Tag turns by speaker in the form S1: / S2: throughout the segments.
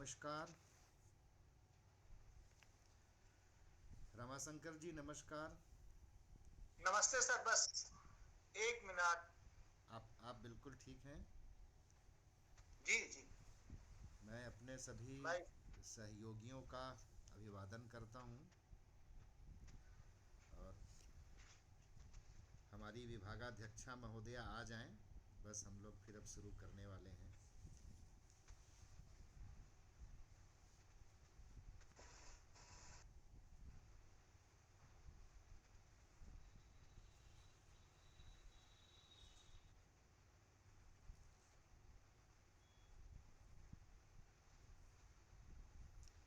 S1: नमस्कार। रमाशंकर जी नमस्कार।
S2: नमस्ते सर, बस 1 मिनट।
S1: आप बिल्कुल ठीक हैं।
S2: जी जी।
S1: मैं अपने सभी
S2: मैं
S1: सहयोगियों का अभिवादन करता हूं और हमारी विभागाध्यक्षा महोदया आ जाएं, बस हम लोग फिर अब शुरू करने वाले हैं।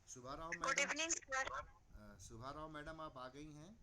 S1: Subha Rao
S2: good
S1: madam.
S2: Evening sir.
S1: Subha Rao madam आप आ गई हैं।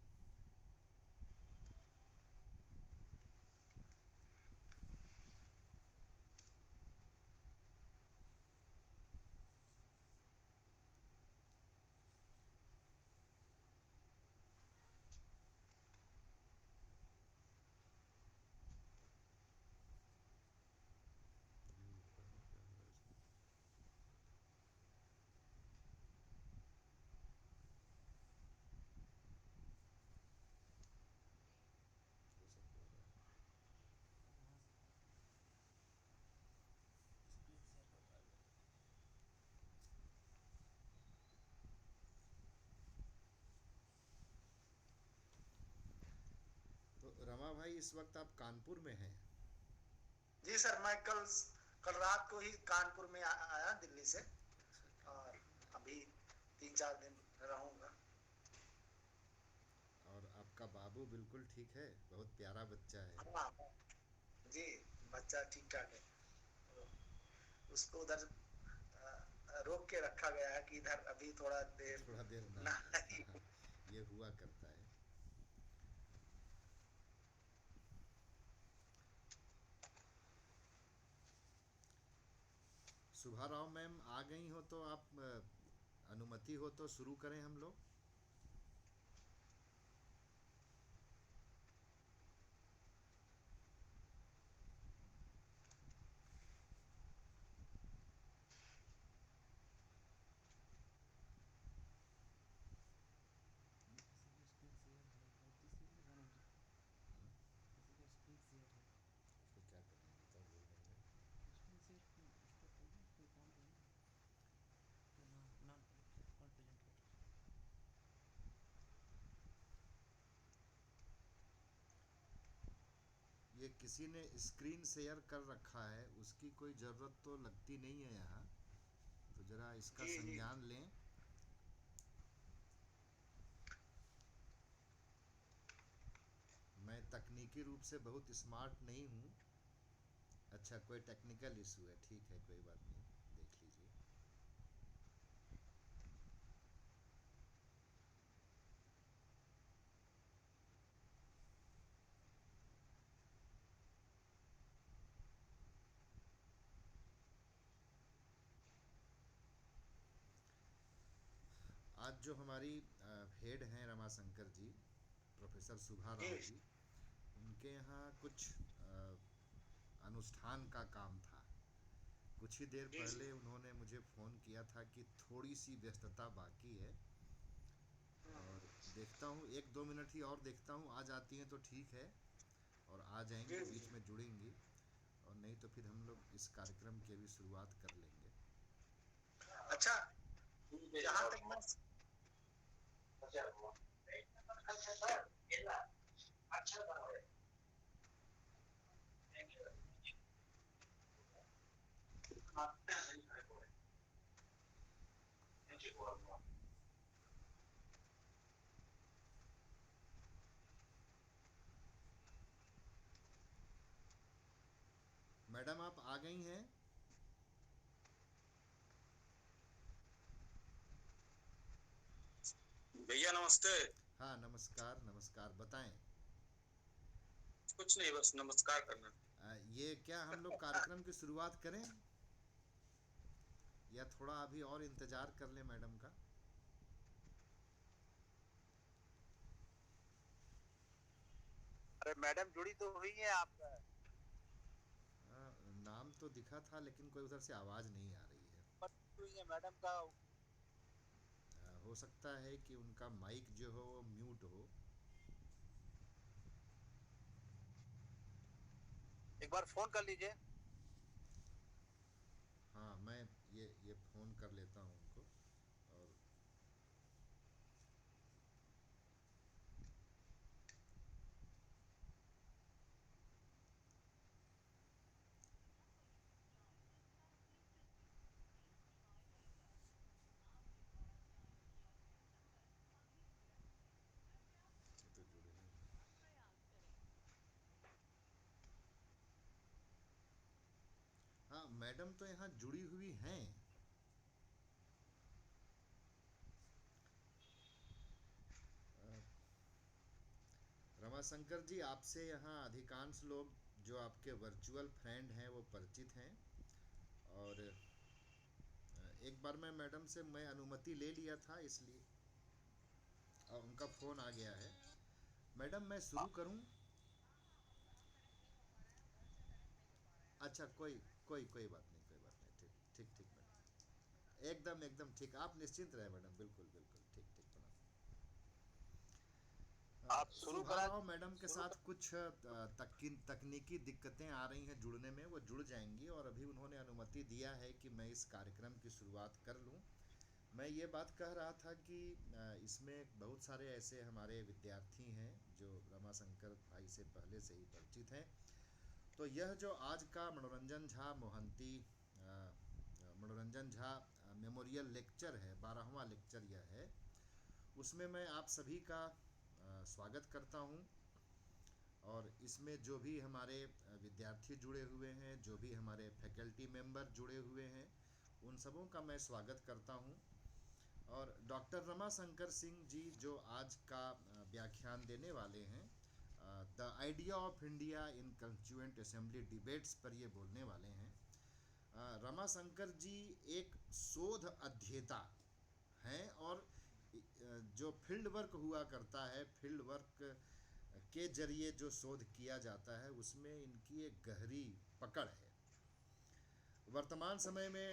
S1: तो रमा भाई इस वक्त आप कानपुर में हैं।
S2: जी सर, मैं कल रात को ही कानपुर में आया दिल्ली से।
S1: अच्छा,
S2: और
S1: कानपुर में।
S2: अभी 3-4 दिन रहूंगा।
S1: और आपका बाबू बिल्कुल ठीक है, बहुत प्यारा बच्चा है।
S2: हाँ जी, बच्चा ठीक ठाक है। तो उसको उधर रोक के रखा गया है कि इधर अभी थोड़ा देर
S1: थोड़ा देर ना
S2: ना
S1: आए, हाँ
S2: ही।
S1: हाँ, ये हुआ करता है। सुभा राव मैम आ गई हो तो आप अनुमति हो तो शुरू करें हम लोग। उसको क्या करना है बताओ, बोल देंगे। ये किसी ने स्क्रीन शेयर कर रखा है, उसकी कोई ज़रूरत तो लगती नहीं है यहाँ, तो ज़रा इसका
S2: जी जी।
S1: संज्ञान लें। मैं तकनीकी रूप से बहुत स्मार्ट नहीं हूँ। अच्छा, कोई टेक्निकल इशू है, ठीक है, कोई बात नहीं, देख लीजिए। आज जो हमारी हेड हैं रमाशंकर जी, प्रोफेसर सुभा
S2: जी
S1: राव जी, उनके यहाँ कुछ अनुष्ठान का काम था। कुछ ही देर
S2: जी जी।
S1: पहले उन्होंने मुझे फ़ोन किया था कि थोड़ी सी व्यस्तता बाकी है, और देखता हूँ 1-2 मिनट ही और देखता हूँ, आ जाती हैं तो ठीक है, और आ
S2: जी
S1: जाएंगी, बीच
S2: जी।
S1: में जुड़ेंगी, और नहीं तो फिर हम लोग इस कार्यक्रम की भी शुरुआत कर लेंगे।
S2: अच्छा, जहाँ तक मैं
S1: मैडम आप आ गई हैं।
S2: भैया नमस्ते।
S1: हाँ नमस्कार नमस्कार, बताएं।
S2: कुछ नहीं, बस नमस्कार करना।
S1: ये क्या हम लोग कार्यक्रम की शुरुआत करें, या थोड़ा अभी और इंतज़ार कर लें मैडम का।
S2: अरे मैडम जुड़ी तो हुई है आपका।
S1: नाम तो दिखा था लेकिन कोई उधर से आवाज़ नहीं आ रही है।
S3: लीजिए मैडम का।
S1: हो सकता है कि उनका माइक जो हो वो म्यूट हो।
S3: एक बार फोन कर लीजिए।
S1: हाँ, मैं ये फ़ोन कर लेता हूँ उनको। और ये तो जुड़े हैं। हाँ, मैडम तो यहाँ जुड़ी हुई हैं। रमाशंकर जी, आपसे यहाँ अधिकांश लोग जो आपके वर्चुअल फ्रेंड हैं वो परिचित हैं। और एक बार मैं अनुमति ले लिया था, इसलिए उनका फ़ोन आ गया है। मैडम, मैं शुरू करूं? अच्छा, कोई कोई कोई बात नहीं, कोई बात नहीं। ठीक ठीक ठीक मैडम, एकदम एकदम ठीक। आप निश्चिंत रहे मैडम, बिल्कुल बिल्कुल ठीक ठीक प्रणाम।
S3: आप शुरू करा।
S1: सुभाराव मैडम के साथ कुछ तकनीकी दिक्कतें आ रही हैं जुड़ने में। वो जुड़ जाएंगी और अभी उन्होंने अनुमति दिया है कि मैं इस कार्यक्रम की शुरुआत कर लूं। मैं ये बात कह रहा था कि इसमें बहुत सारे ऐसे हमारे विद्यार्थी हैं जो रमाशंकर भाई से पहले से ही परिचित हैं। तो यह जो आज का मनोरंजन झा मेमोरियल लेक्चर है, 12वां लेक्चर यह है, उसमें मैं आप सभी का स्वागत करता हूं। और इसमें जो भी हमारे विद्यार्थी जुड़े हुए हैं, जो भी हमारे फैकल्टी मेंबर जुड़े हुए हैं, उन सबों का मैं स्वागत करता हूं। और डॉक्टर रमाशंकर सिंह जी जो आज का व्याख्यान देने वाले हैं, the idea of India in constituent assembly debates पर ये बोलने वाले हैं। रमाशंकर जी एक शोध अध्येता हैं और जो फील्ड वर्क हुआ करता है, फील्ड वर्क के जरिए जो शोध किया जाता है उसमें इनकी एक गहरी पकड़ है। वर्तमान समय में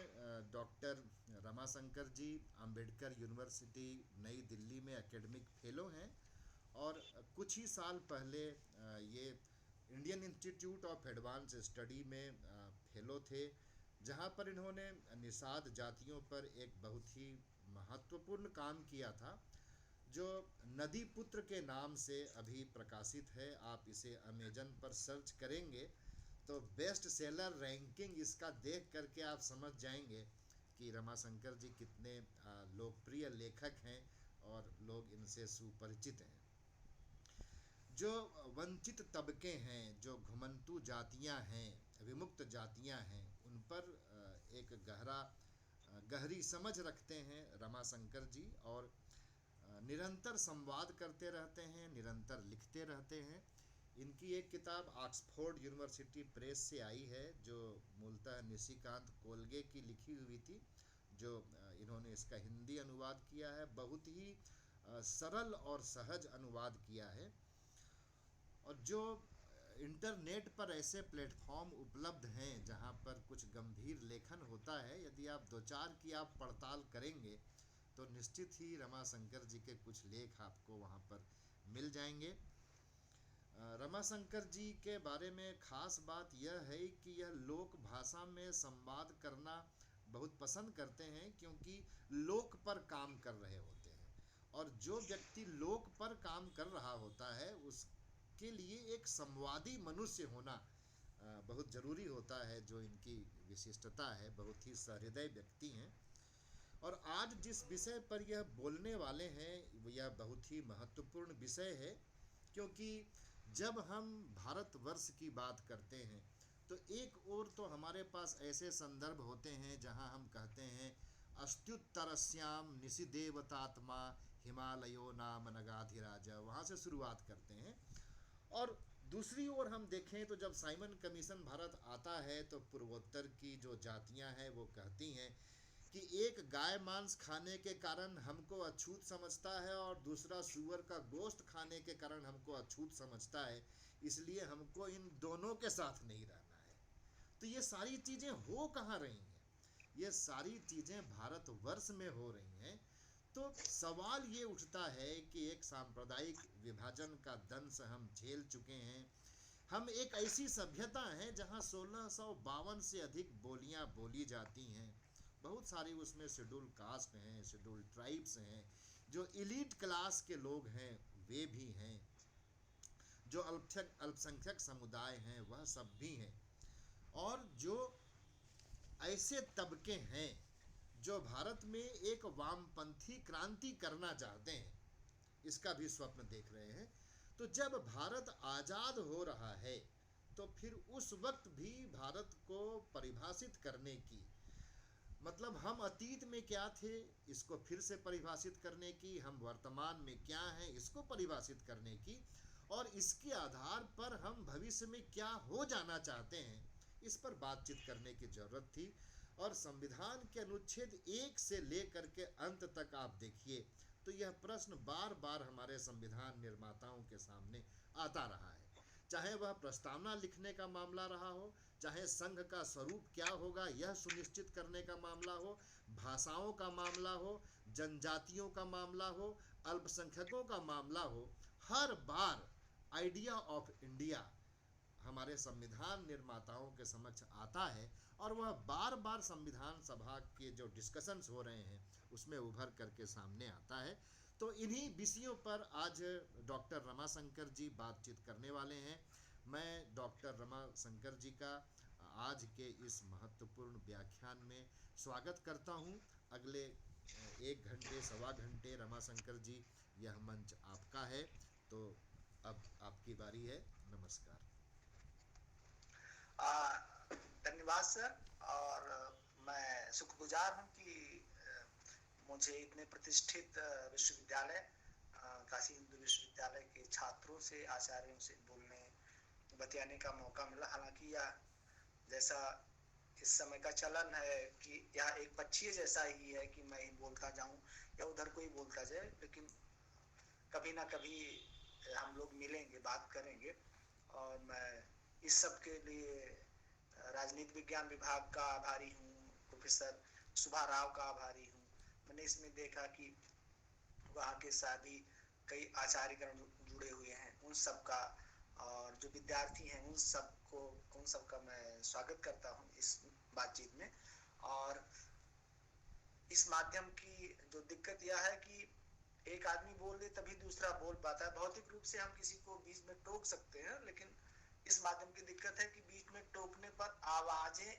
S1: डॉक्टर रमाशंकर जी अंबेडकर यूनिवर्सिटी नई दिल्ली में एकेडमिक फेलो हैं। और कुछ ही साल पहले ये Indian institute of advance study में फेलो थे, जहाँ पर इन्होंने निषाद जातियों पर एक बहुत ही महत्वपूर्ण काम किया था, जो नदी पुत्र के नाम से अभी प्रकाशित है। आप इसे अमेजन पर सर्च करेंगे तो बेस्ट सेलर रैंकिंग इसका देख करके आप समझ जाएंगे कि रमाशंकर जी कितने लोकप्रिय लेखक हैं और लोग इनसे सुपरिचित हैं। जो वंचित तबके हैं, जो घुमंतु जातियां हैं, विमुक्त जातियां हैं, उन पर एक गहरी समझ रखते हैं रमाशंकर जी। और निरंतर संवाद करते रहते हैं, निरंतर लिखते रहते हैं। इनकी एक किताब ऑक्सफोर्ड यूनिवर्सिटी प्रेस से आई है, जो मूलतः निशिकांत कोलगे की लिखी हुई थी, जो इन्होंने इसका हिंदी अनुवाद किया है। बहुत ही सरल और सहज अनुवाद किया है। और जो इंटरनेट पर ऐसे प्लेटफॉर्म उपलब्ध हैं जहां पर कुछ गंभीर लेखन होता है, यदि आप दो चार की आप पड़ताल करेंगे तो निश्चित ही रमाशंकर जी के कुछ लेख आपको वहाँ पर मिल जाएंगे। रमाशंकर जी के बारे में खास बात यह है कि यह लोक भाषा में संवाद करना बहुत पसंद करते हैं, क्योंकि लोक पर काम कर रहे होते हैं। और जो व्यक्ति लोक पर काम कर रहा होता है उसके लिए एक संवादी मनुष्य होना बहुत ज़रूरी होता है, जो इनकी विशिष्टता है। बहुत ही सहृदय व्यक्ति हैं। और आज जिस विषय पर यह बोलने वाले हैं यह बहुत ही महत्वपूर्ण विषय है, क्योंकि जब हम भारतवर्ष की बात करते हैं तो एक ओर तो हमारे पास ऐसे संदर्भ होते हैं जहां हम कहते हैं अस्तुत्तरस्याम निशिदेवतात्मा हिमालयो नाम नगाधिराज, वहाँ से शुरुआत करते हैं। और दूसरी ओर हम देखें तो जब साइमन कमीशन भारत आता है तो पूर्वोत्तर की जो जातियां हैं वो कहती हैं कि एक गाय मांस खाने के कारण हमको अछूत समझता है और दूसरा सूअर का गोश्त खाने के कारण हमको अछूत समझता है, इसलिए हमको इन दोनों के साथ नहीं रहना है। तो ये सारी चीज़ें हो कहाँ रही हैं? ये सारी चीज़ें भारतवर्ष में हो रही हैं, तो सवाल ये उठता है कि एक सांप्रदायिक विभाजन का दंश हम झेल चुके हैं। हम एक ऐसी सभ्यता है जहां 1652 से अधिक बोलियां बोली जाती हैं। बहुत सारी उसमें शेड्यूल कास्ट हैं, शेड्यूल ट्राइब्स हैं, जो इलीट क्लास के लोग हैं वे भी हैं, जो अल्पसंख्यक समुदाय हैं वह सब भी हैं, और जो ऐसे तबके हैं जो भारत में एक वामपंथी क्रांति करना चाहते हैं, इसका भी स्वप्न देख रहे हैं। तो जब भारत आज़ाद हो रहा है तो फिर उस वक्त भी भारत को परिभाषित करने की, मतलब हम अतीत में क्या थे इसको फिर से परिभाषित करने की, हम वर्तमान में क्या हैं इसको परिभाषित करने की, और इसके आधार पर हम भविष्य में क्या हो जाना चाहते हैं इस पर बातचीत करने की ज़रूरत थी। और संविधान के अनुच्छेद 1 से लेकर के अंत तक आप देखिए तो यह प्रश्न बार बार हमारे संविधान निर्माताओं के सामने आता रहा है, चाहे वह प्रस्तावना लिखने का मामला रहा हो, चाहे संघ का स्वरूप क्या होगा यह सुनिश्चित करने का मामला हो, भाषाओं का मामला हो, जनजातियों का मामला हो, अल्पसंख्यकों का मामला हो, हर बार आइडिया ऑफ इंडिया हमारे संविधान निर्माताओं के समक्ष आता है, और वह बार बार संविधान सभा के जो डिस्कशंस हो रहे हैं उसमें उभर करके सामने आता है। तो इन्हीं विषयों पर आज डॉक्टर रमाशंकर जी बातचीत करने वाले हैं। मैं डॉक्टर रमाशंकर जी का आज के इस महत्वपूर्ण व्याख्यान में स्वागत करता हूं। अगले 1 घंटे सवा घंटे रमाशंकर जी यह मंच आपका है, तो अब आपकी बारी है। नमस्कार।
S2: धन्यवाद सर। और मैं शुक्रगुजार हूँ कि मुझे इतने प्रतिष्ठित विश्वविद्यालय काशी हिंदू विश्वविद्यालय के छात्रों से, आचार्यों से बोलने बतियाने का मौका मिला। हालांकि यह जैसा इस समय का चलन है कि यह एक पक्षी जैसा ही है कि मैं ही बोलता जाऊं या उधर कोई बोलता जाए, लेकिन कभी ना कभी हम लोग मिलेंगे, बात करेंगे। और मैं इस सब के लिए राजनीति विज्ञान विभाग का आभारी हूँ, प्रोफेसर सुभा राव का आभारी हूँ। मैंने इसमें देखा कि वहाँ के सभी कई आचार्यगण जुड़े हुए हैं, उन सब का, और जो विद्यार्थी हैं उन सब का मैं स्वागत करता हूँ इस बातचीत में। और इस माध्यम की जो दिक्कत यह है कि एक आदमी बोल दे तभी दूसरा बोल पाता है। भौतिक रूप से हम किसी को बीच में टोक सकते हैं, लेकिन इस माध्यम की दिक्कत है कि बीच में टोकने पर आवाजें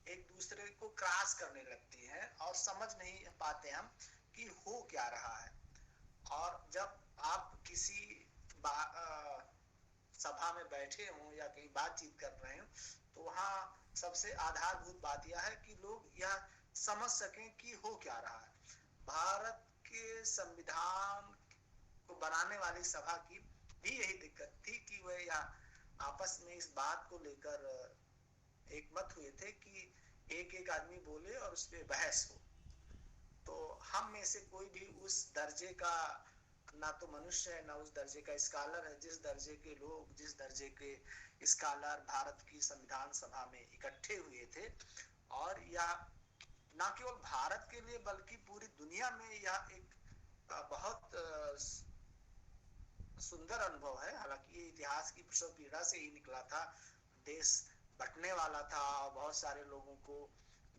S2: एक दूसरे को क्रॉस करने लगती हैं और समझ नहीं पाते हम कि हो क्या रहा है। और जब आप किसी सभा में बैठे हों या कहीं बातचीत कर रहे हो तो वहाँ सबसे आधारभूत बात यह है कि लोग यह समझ सकें कि हो क्या रहा है। भारत के संविधान को बनाने वाली सभा की भी यही दिक्कत थी कि वे यह आपस में इस बात को लेकर एक मत हुए थे कि एक एक आदमी बोले और उस पर बहस हो। तो हम में से कोई भी उस दर्जे का ना तो मनुष्य है, ना उस दर्जे का स्कॉलर है जिस दर्जे के लोग, जिस दर्जे के स्कॉलर भारत की संविधान सभा में इकट्ठे हुए थे। और यह ना केवल भारत के लिए बल्कि पूरी दुनिया में यह एक बहुत सुंदर अनुभव है। हालांकि ये इतिहास की प्रसव पीड़ा से ही निकला था, देश बंटने वाला था और बहुत सारे लोगों को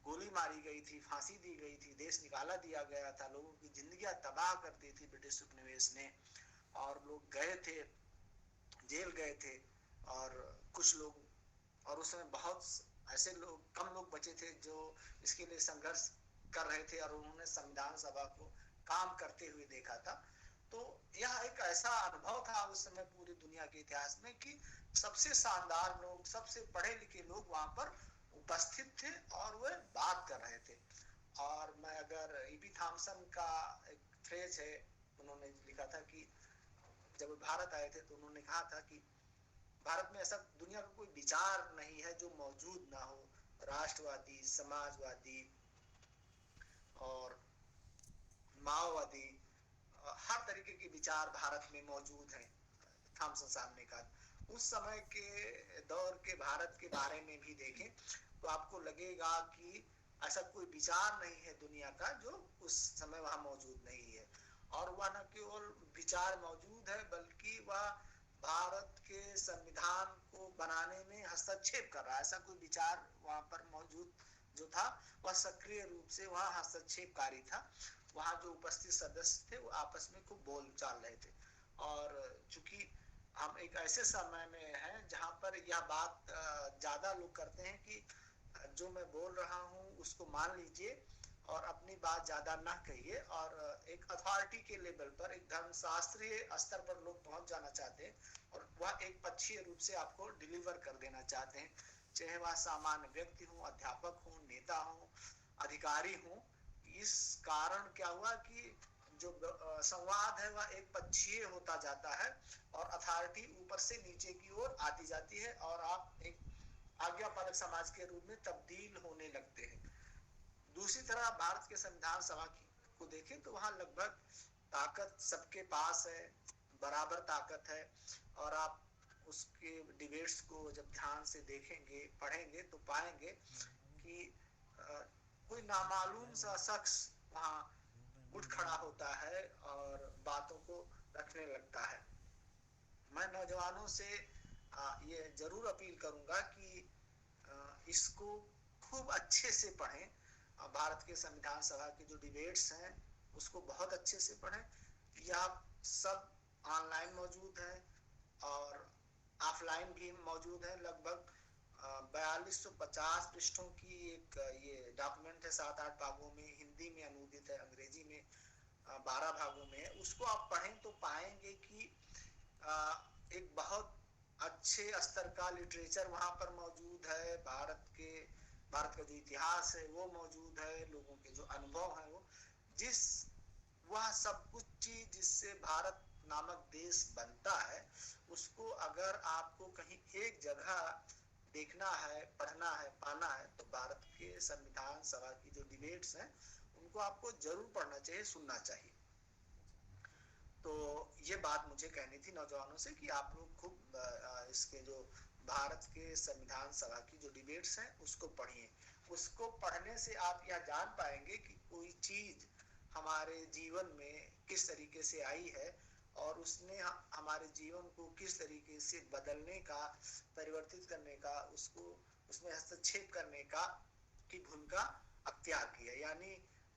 S2: गोली मारी गई थी, फांसी दी गई थी, देश निकाला दिया गया था, लोगों की जिंदगियां तबाह कर दी थी ब्रिटिश उपनिवेश ने। और लोग गए थे, जेल गए थे, और कुछ लोग, और उस समय बहुत ऐसे लोग, कम लोग बचे थे जो इसके लिए संघर्ष कर रहे थे और उन्होंने संविधान सभा को काम करते हुए देखा था। तो यह एक ऐसा अनुभव था उस समय पूरी दुनिया के इतिहास में कि सबसे शानदार लोग, सबसे पढ़े लिखे लोग वहां पर उपस्थित थे और वे बात कर रहे थे। और मैं अगर ईपी थॉमसन का एक फ्रेज है, उन्होंने लिखा था कि जब भारत आए थे तो उन्होंने कहा था कि भारत में ऐसा दुनिया का कोई विचार नहीं है जो मौजूद ना हो। राष्ट्रवादी, समाजवादी और माओवादी, हर तरीके के विचार भारत में मौजूद हैं, थॉमसन साहब ने कहा। उस समय के दौर के भारत के बारे में भी देखें तो आपको लगेगा कि ऐसा कोई विचार नहीं है दुनिया का जो उस समय वहां मौजूद नहीं है। और वह न केवल विचार मौजूद है बल्कि वह भारत के संविधान को बनाने में हस्तक्षेप कर रहा है। ऐसा कोई विचार वहां पर मौजूद जो था वह सक्रिय रूप से वहां हस्तक्षेपकारी था। वहां जो उपस्थित सदस्य थे वो आपस में खूब बोल चाल रहे थे। और चूंकि हम एक ऐसे समय में हैं जहां पर यह बात ज्यादा लोग करते हैं कि जो मैं बोल रहा हूं उसको मान लीजिए और अपनी बात ज्यादा ना कहिए। और एक अथॉरिटी के लेवल पर, एक धर्मशास्त्रीय स्तर पर लोग पहुंच जाना चाहते हैं और वह एक पक्षीय रूप से आपको डिलीवर कर देना चाहते हैं, चाहे वह सामान्य व्यक्ति हो, अध्यापक हो, नेता हो, अधिकारी हो। इस कारण क्या हुआ कि जो संवाद है वह एक पक्षीय होता जाता है और अथॉरिटी ऊपर से नीचे की ओर आती जाती है और आप एक आज्ञा पालक समाज के रूप में तब्दील होने लगते हैं। दूसरी तरह भारत के संविधान सभा को देखें तो वहां लगभग ताकत सबके पास है, बराबर ताकत है। और आप उसके डिबेट्स को जब ध्यान से देखेंगे, पढ़ेंगे तो पाएंगे कि कोई नामालूम सा शख्स वहां उठ खड़ा होता है और बातों को रखने लगता है। मैं नौजवानों से ये जरूर अपील करूंगा कि इसको खूब अच्छे से पढ़ें। भारत के संविधान सभा के जो डिबेट्स हैं उसको बहुत अच्छे से पढ़ें। यह सब ऑनलाइन मौजूद है और ऑफलाइन भी मौजूद है। लगभग 4250 पृष्ठों की एक ये डॉक्यूमेंट है, 7-8 भागों में, हिंदी में अनुदित है, अंग्रेजी में 12 भागों में है। उसको आप पढ़ें तो पाएंगे कि एक बहुत अच्छे स्तर का लिटरेचर वहां पर मौजूद है। भारत का जो इतिहास है वो मौजूद है, लोगों के जो अनुभव है वो, वह सब कुछ चीज जिससे भारत नामक देश बनता है, उसको अगर आपको कहीं एक जगह देखना है, पढ़ना है, पाना है तो भारत के संविधान सभा की जो डिबेट्स हैं उनको आपको जरूर पढ़ना चाहिए, सुनना चाहिए। तो ये बात मुझे कहनी थी नौजवानों से कि आप लोग खूब इसके जो भारत के संविधान सभा की जो डिबेट्स हैं उसको पढ़िए। उसको पढ़ने से आप यह जान पाएंगे कि कोई चीज हमारे जीवन में किस तरीके से आई है और उसने हमारे जीवन को किस तरीके से बदलने का, परिवर्तित करने का, उसको उसमें हस्तक्षेप करने का की भूमिका अख्तियार की है। यानी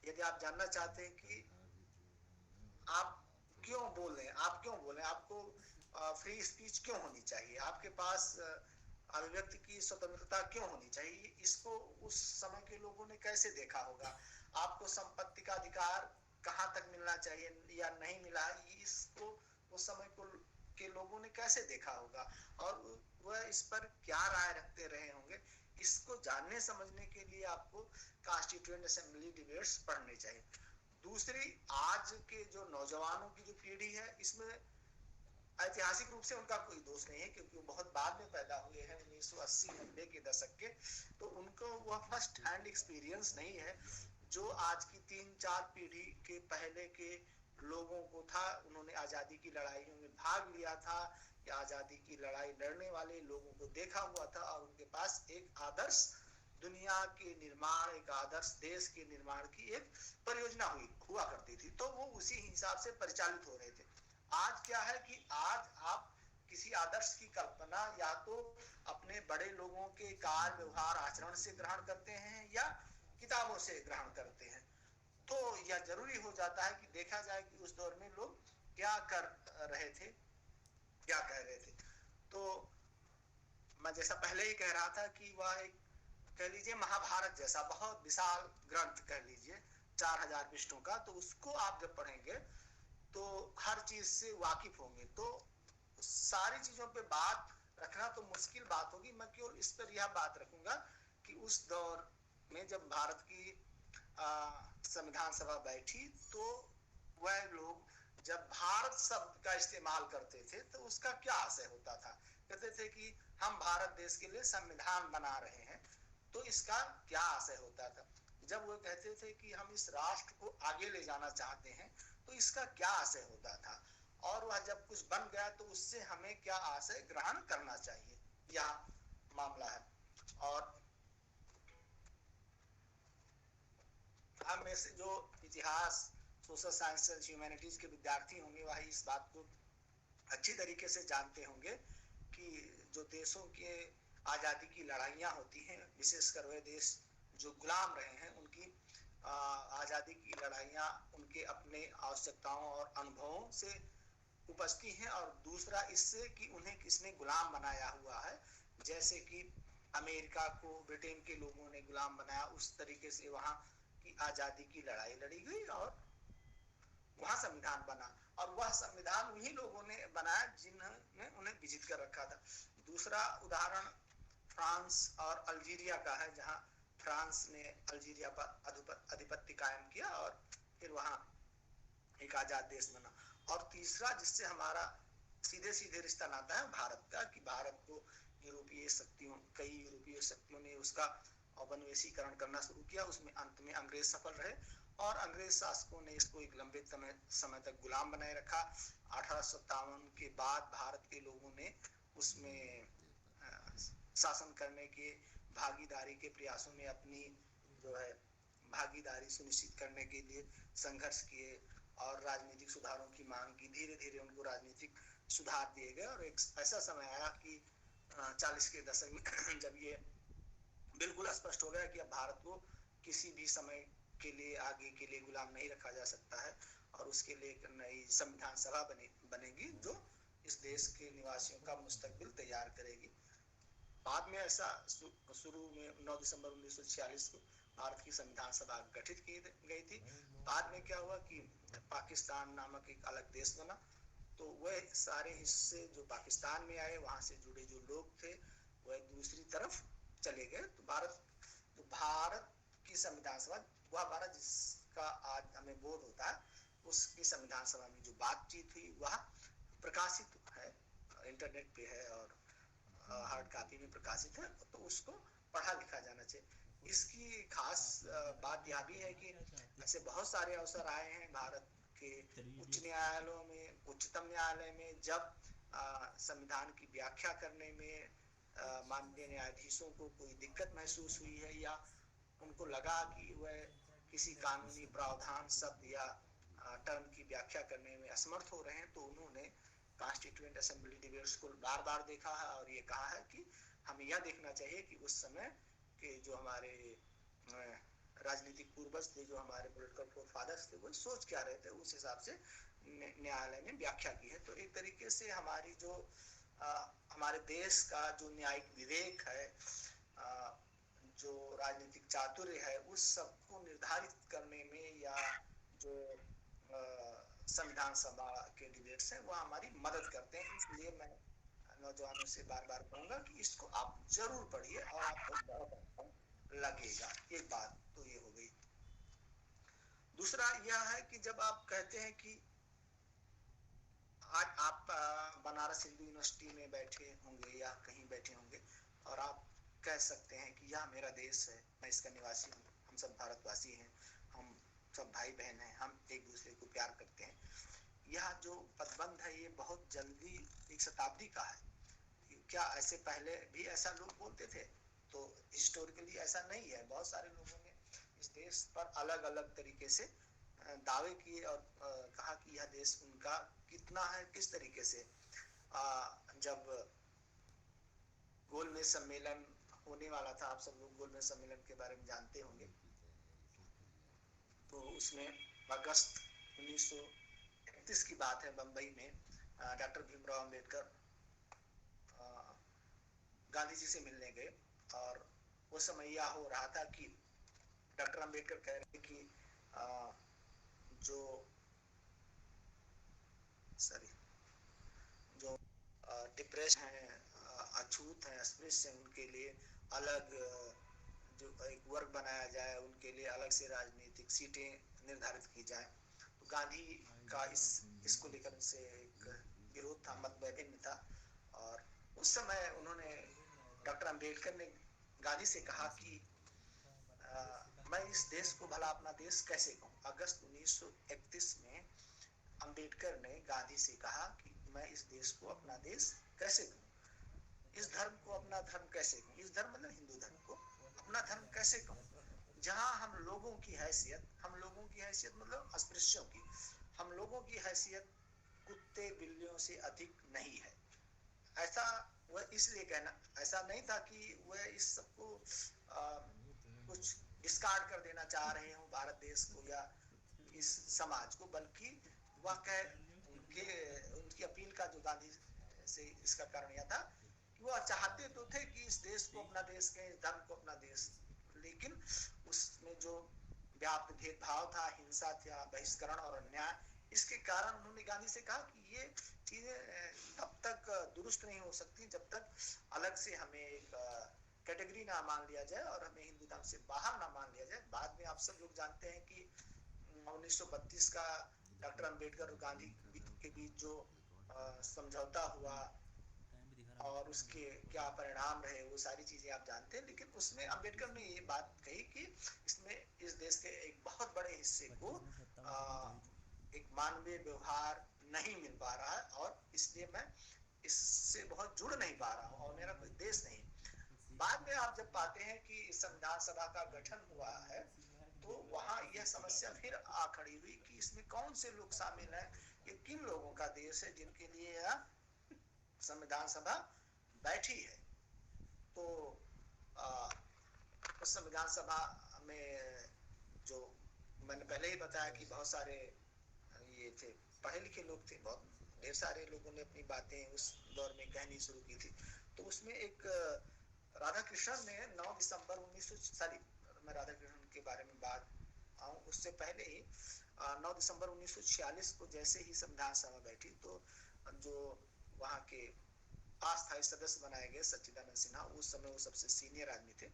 S2: यदि आप जानना चाहते हैं कि आप क्यों बोले, आपको फ्री स्पीच क्यों होनी चाहिए, आपके पास अभिव्यक्ति की स्वतंत्रता क्यों होनी चाहिए, इसको उस समय के लोगों ने कैसे देखा होगा, आपको संपत्ति का अधिकार कहाँ तक मिलना चाहिए या नहीं मिला, इसको उस समय के लोगों ने कैसे देखा होगा और वह इस पर क्या राय रखते रहे होंगे, इसको जानने समझने के लिए आपको कॉन्स्टिट्यूएंट असेंबली डिबेट्स पढ़ने चाहिए। दूसरी, आज के जो नौजवानों की जो पीढ़ी है इसमें ऐतिहासिक रूप से उनका कोई दोष नहीं है क्योंकि वो बहुत बाद में पैदा हुए हैं, 1980-90 के दशक के, तो उनको वह फर्स्ट हैंड एक्सपीरियंस नहीं है जो आज की 3-4 पीढ़ी के पहले के लोगों को था। उन्होंने आजादी की लड़ाइयों में भाग लिया था या आजादी की लड़ाई लड़ने वाले लोगों को देखा हुआ था और उनके पास एक आदर्श दुनिया के निर्माण, एक आदर्श देश के निर्माण की एक परियोजना हुआ करती थी, तो वो उसी हिसाब से परिचालित हो रहे थे। आज क्या है कि आज आप किसी आदर्श की कल्पना या तो अपने बड़े लोगों के कार्य, व्यवहार, आचरण से ग्रहण करते हैं या किताबों से ग्रहण करते हैं। तो यह जरूरी हो जाता है कि देखा जाए कि उस दौर में लोग क्या कर रहे थे, क्या कह रहे थे। तो मैं जैसा पहले ही कह रहा था कि वह एक, कह लीजिए, महाभारत जैसा बहुत विशाल ग्रंथ कह लीजिए, 4000 पृष्ठों का, तो उसको आप जब पढ़ेंगे तो हर चीज से वाकिफ होंगे। तो सारी चीजों पे बात रखना तो मुश्किल बात होगी। मैं केवल इस पर यह बात रखूंगा कि उस दौर में जब भारत की संविधान सभा बैठी तो वह लोग जब भारत शब्द का इस्तेमाल करते थे तो उसका क्या आशय होता था। कहते थे कि हम भारत देश के लिए संविधान बना रहे हैं, तो इसका क्या आशय होता था। जब वो कहते थे कि हम इस राष्ट्र को आगे ले जाना चाहते हैं तो इसका क्या आशय होता था, और वह जब कुछ बन गया तो उससे हमें क्या आशय ग्रहण करना चाहिए, यह मामला है। और हम में से जो इतिहास, सोशल साइंस, ह्यूमैनिटीज के विद्यार्थी होंगे वही इस बात को अच्छी तरीके से जानते होंगे कि जो देशों के आज़ादी की लड़ाइयाँ होती हैं, विशेषकर वे देश जो गुलाम रहे हैं उनकी आज़ादी की लड़ाइयाँ उनके अपने आवश्यकताओं और अनुभवों से उपजती हैं, और दूसरा इससे कि उन्हें किसने गुलाम बनाया हुआ है। जैसे कि अमेरिका को ब्रिटेन के लोगों ने गुलाम बनाया, उस तरीके से वहाँ की आज़ादी की लड़ाई लड़ी गई और वहाँ संविधान बना, और वह संविधान उन्हीं लोगों ने बनाया जिन्होंने उन्हें विजित कर रखा था। दूसरा उदाहरण फ्रांस और अल्जीरिया का है, जहाँ फ्रांस ने अल्जीरिया पर आधिपत्य कायम किया और फिर वहाँ एक आजाद देश बना। और तीसरा जिससे हमारा सीधे सीधे रिश्ता नाता है भारत का, कि भारत को कई यूरोपीय शक्तियों ने उसका औपनिवेशीकरण करना शुरू किया, उसमें अंत में अंग्रेज सफल रहे और अंग्रेज शासकों ने इसको एक लंबे समय तक गुलाम बनाए रखा। 1857 के बाद भारत के लोगों ने उसमें शासन करने के भागीदारी के प्रयासों में अपनी जो है भागीदारी सुनिश्चित करने के लिए संघर्ष किए और राजनीतिक सुधारों की मांग की। धीरे धीरे उनको राजनीतिक सुधार दिए गए और एक ऐसा समय आया कि 40 के दशक में जब ये बिल्कुल स्पष्ट हो गया कि अब भारत को किसी भी समय के लिए आगे के लिए गुलाम नहीं रखा जा सकता है, और उसके लिए एक नई संविधान सभा बनेगी जो इस देश के निवासियों का मुस्तकबिल तैयार करेगी। बाद में ऐसा शुरू में 9 दिसंबर 1946 को भारत की संविधान सभा गठित की गई थी। बाद में क्या हुआ कि पाकिस्तान नामक एक अलग देश बना, तो वह सारे हिस्से जो पाकिस्तान में आए, वहां से जुड़े जो लोग थे वह दूसरी तरफ चले गए। तो भारत की संविधान सभा, वह भारत जिसका आज हमें बोध होता है, उसकी संविधान सभा में जो बातचीत हुई वह प्रकाशित है, इंटरनेट पे है और हार्ड कॉपी में प्रकाशित है, तो उसको पढ़ा लिखा जाना चाहिए। इसकी खास बात यह भी है कि ऐसे बहुत सारे अवसर आए हैं भारत के उच्च न्यायालयों में, उच्चतम न्यायालय में, जब संविधान की व्याख्या करने में माननीय न्यायाधीशों को कोई दिक्कत महसूस हुई है या उनको लगा कि वह किसी कानूनी प्रावधान, शब्द या टर्म की व्याख्या करने में असमर्थ हो रहे हैं, तो उन्होंने कॉन्स्टिट्यूएंट असेंबली डिबेट्स को बार बार देखा है और ये कहा है कि हमें यह देखना चाहिए कि उस समय के जो हमारे राजनीतिक पूर्वज थे, जो हमारे पॉलिटिकल फोरफादर्स थे, वो सोच क्या रहे थे, उस हिसाब से न्यायालय ने व्याख्या की है। तो एक तरीके से हमारी जो हमारे देश का जो न्यायिक विवेक है, जो राजनीतिक चातुर्य है, उस सबको निर्धारित करने में या जो संविधान सभा के डिबेट्स हैं वह हमारी मदद करते हैं। इसलिए मैं नौजवानों से बार बार कहूंगा कि इसको आप जरूर पढ़िए और आपको बहुत लगेगा। एक बात तो ये हो गई। दूसरा यह है कि जब आप कहते हैं कि आज आप बनारस हिंदू यूनिवर्सिटी में बैठे होंगे या कहीं बैठे होंगे और आप कह सकते हैं कि यह मेरा देश है, मैं इसका निवासी हूँ, हम सब भारतवासी हैं, हम सब भाई बहन हैं, हम एक दूसरे को प्यार करते हैं। यह जो पदबंध है ये बहुत जल्दी एक शताब्दी का है। क्या ऐसे पहले भी ऐसा लोग बोलते थे? तो हिस्टोरिकली ऐसा नहीं है। बहुत सारे लोगों ने इस देश पर अलग अलग तरीके से दावे किए और कहा कि यह देश उनका कितना है, किस तरीके से। जब गोलमेज सम्मेलन होने वाला था, आप सब लोग गोलमेज सम्मेलन के बारे में जानते होंगे, तो उसमें अगस्त 1931 की बात है, बंबई में डॉक्टर भीमराव अंबेडकर गांधी जी से मिलने गए और उस समय यह हो रहा था कि डॉक्टर अंबेडकर कह रहे कि जो डिप्रेशन है, अछूत है, अस्पृश्य है, उनके लिए अलग जो एक वर्ग बनाया जाए, उनके लिए अलग से राजनीतिक सीटें निर्धारित की जाए। तो गांधी का इसको लेकर से एक विरोध था, मतभेद भिन्न था। और उस समय उन्होंने डॉक्टर अंबेडकर ने गांधी से कहा कि मैं इस देश को भला अपना देश कैसे कहूँ। अगस्त 1931 में अंबेडकर ने गांधी से कहा कि मैं इस देश को अपना देश कैसे कहूँ, इस धर्म को अपना धर्म कैसे कहूँ, इस धर्म मतलब हिंदू धर्म को अपना धर्म कैसे कहूँ, जहां हम लोगों की हैसियत मतलब अस्पृश्यों की, हम लोगों की हैसियत कुत्ते बिल्लियों से अधिक नहीं है। ऐसा वह इसलिए कहना, ऐसा नहीं था कि वह इस सबको कुछ डिस्कार्ड कर देना चाह रहे हो भारत देश को या इस समाज को, बल्कि वह कह उनके उनकी अपील का जो गांधी से इसका कारण यह था कि वह चाहते तो थे कि इस देश को अपना देश कहें, इस धर्म को अपना देश, लेकिन उसमें जो व्याप्त भेदभाव था, हिंसा था, बहिष्करण और अन्याय, इसके कारण उन्होंने गांधी से कहा कि ये चीजें तब तक दुरुस्त नहीं हो सकती जब तक अलग से हमें एक कैटेगरी ना मान लिया जाए और हमें हिंदू धर्म से बाहर ना मान लिया जाए। बाद में आप सब लोग जानते हैं कि 1932 का डॉक्टर अंबेडकर और गांधी के बीच जो समझौता हुआ और उसके क्या परिणाम रहे वो सारी चीजें आप जानते हैं, लेकिन उसमें अंबेडकर ने ये बात कही कि इसमें इस देश के एक बहुत बड़े हिस्से को एक मानवीय व्यवहार नहीं मिल पा रहा है और इसलिए मैं इससे बहुत जुड़ नहीं पा रहा हूँ और मेरा कोई देश नहीं। बाद में आप जब पाते हैं कि संविधान सभा का गठन हुआ है तो वहां यह समस्या फिर आ खड़ी हुई कि इसमें कौन से लोग शामिल हैं, ये किन लोगों का देश है जिनके लिए यह संविधान सभा बैठी है। तो उस संविधान सभा में जो मैंने पहले ही बताया कि बहुत सारे ये थे, पढ़े लिखे लोग थे, बहुत ढेर सारे लोगों ने अपनी बातें उस दौर में कहनी शुरू की थी। तो उसमें एक राधा कृष्णन ने 9 दिसंबर 1940, मैं राधा कृष्णन के बारे में बात आऊं उससे पहले ही 9 दिसंबर 1946 को जैसे ही संविधान सभा बैठी तो जो वहाँ के अस्थायी सदस्य बनाए गए सच्चिदानंद सिन्हा, उस समय वो सबसे सीनियर आदमी थे,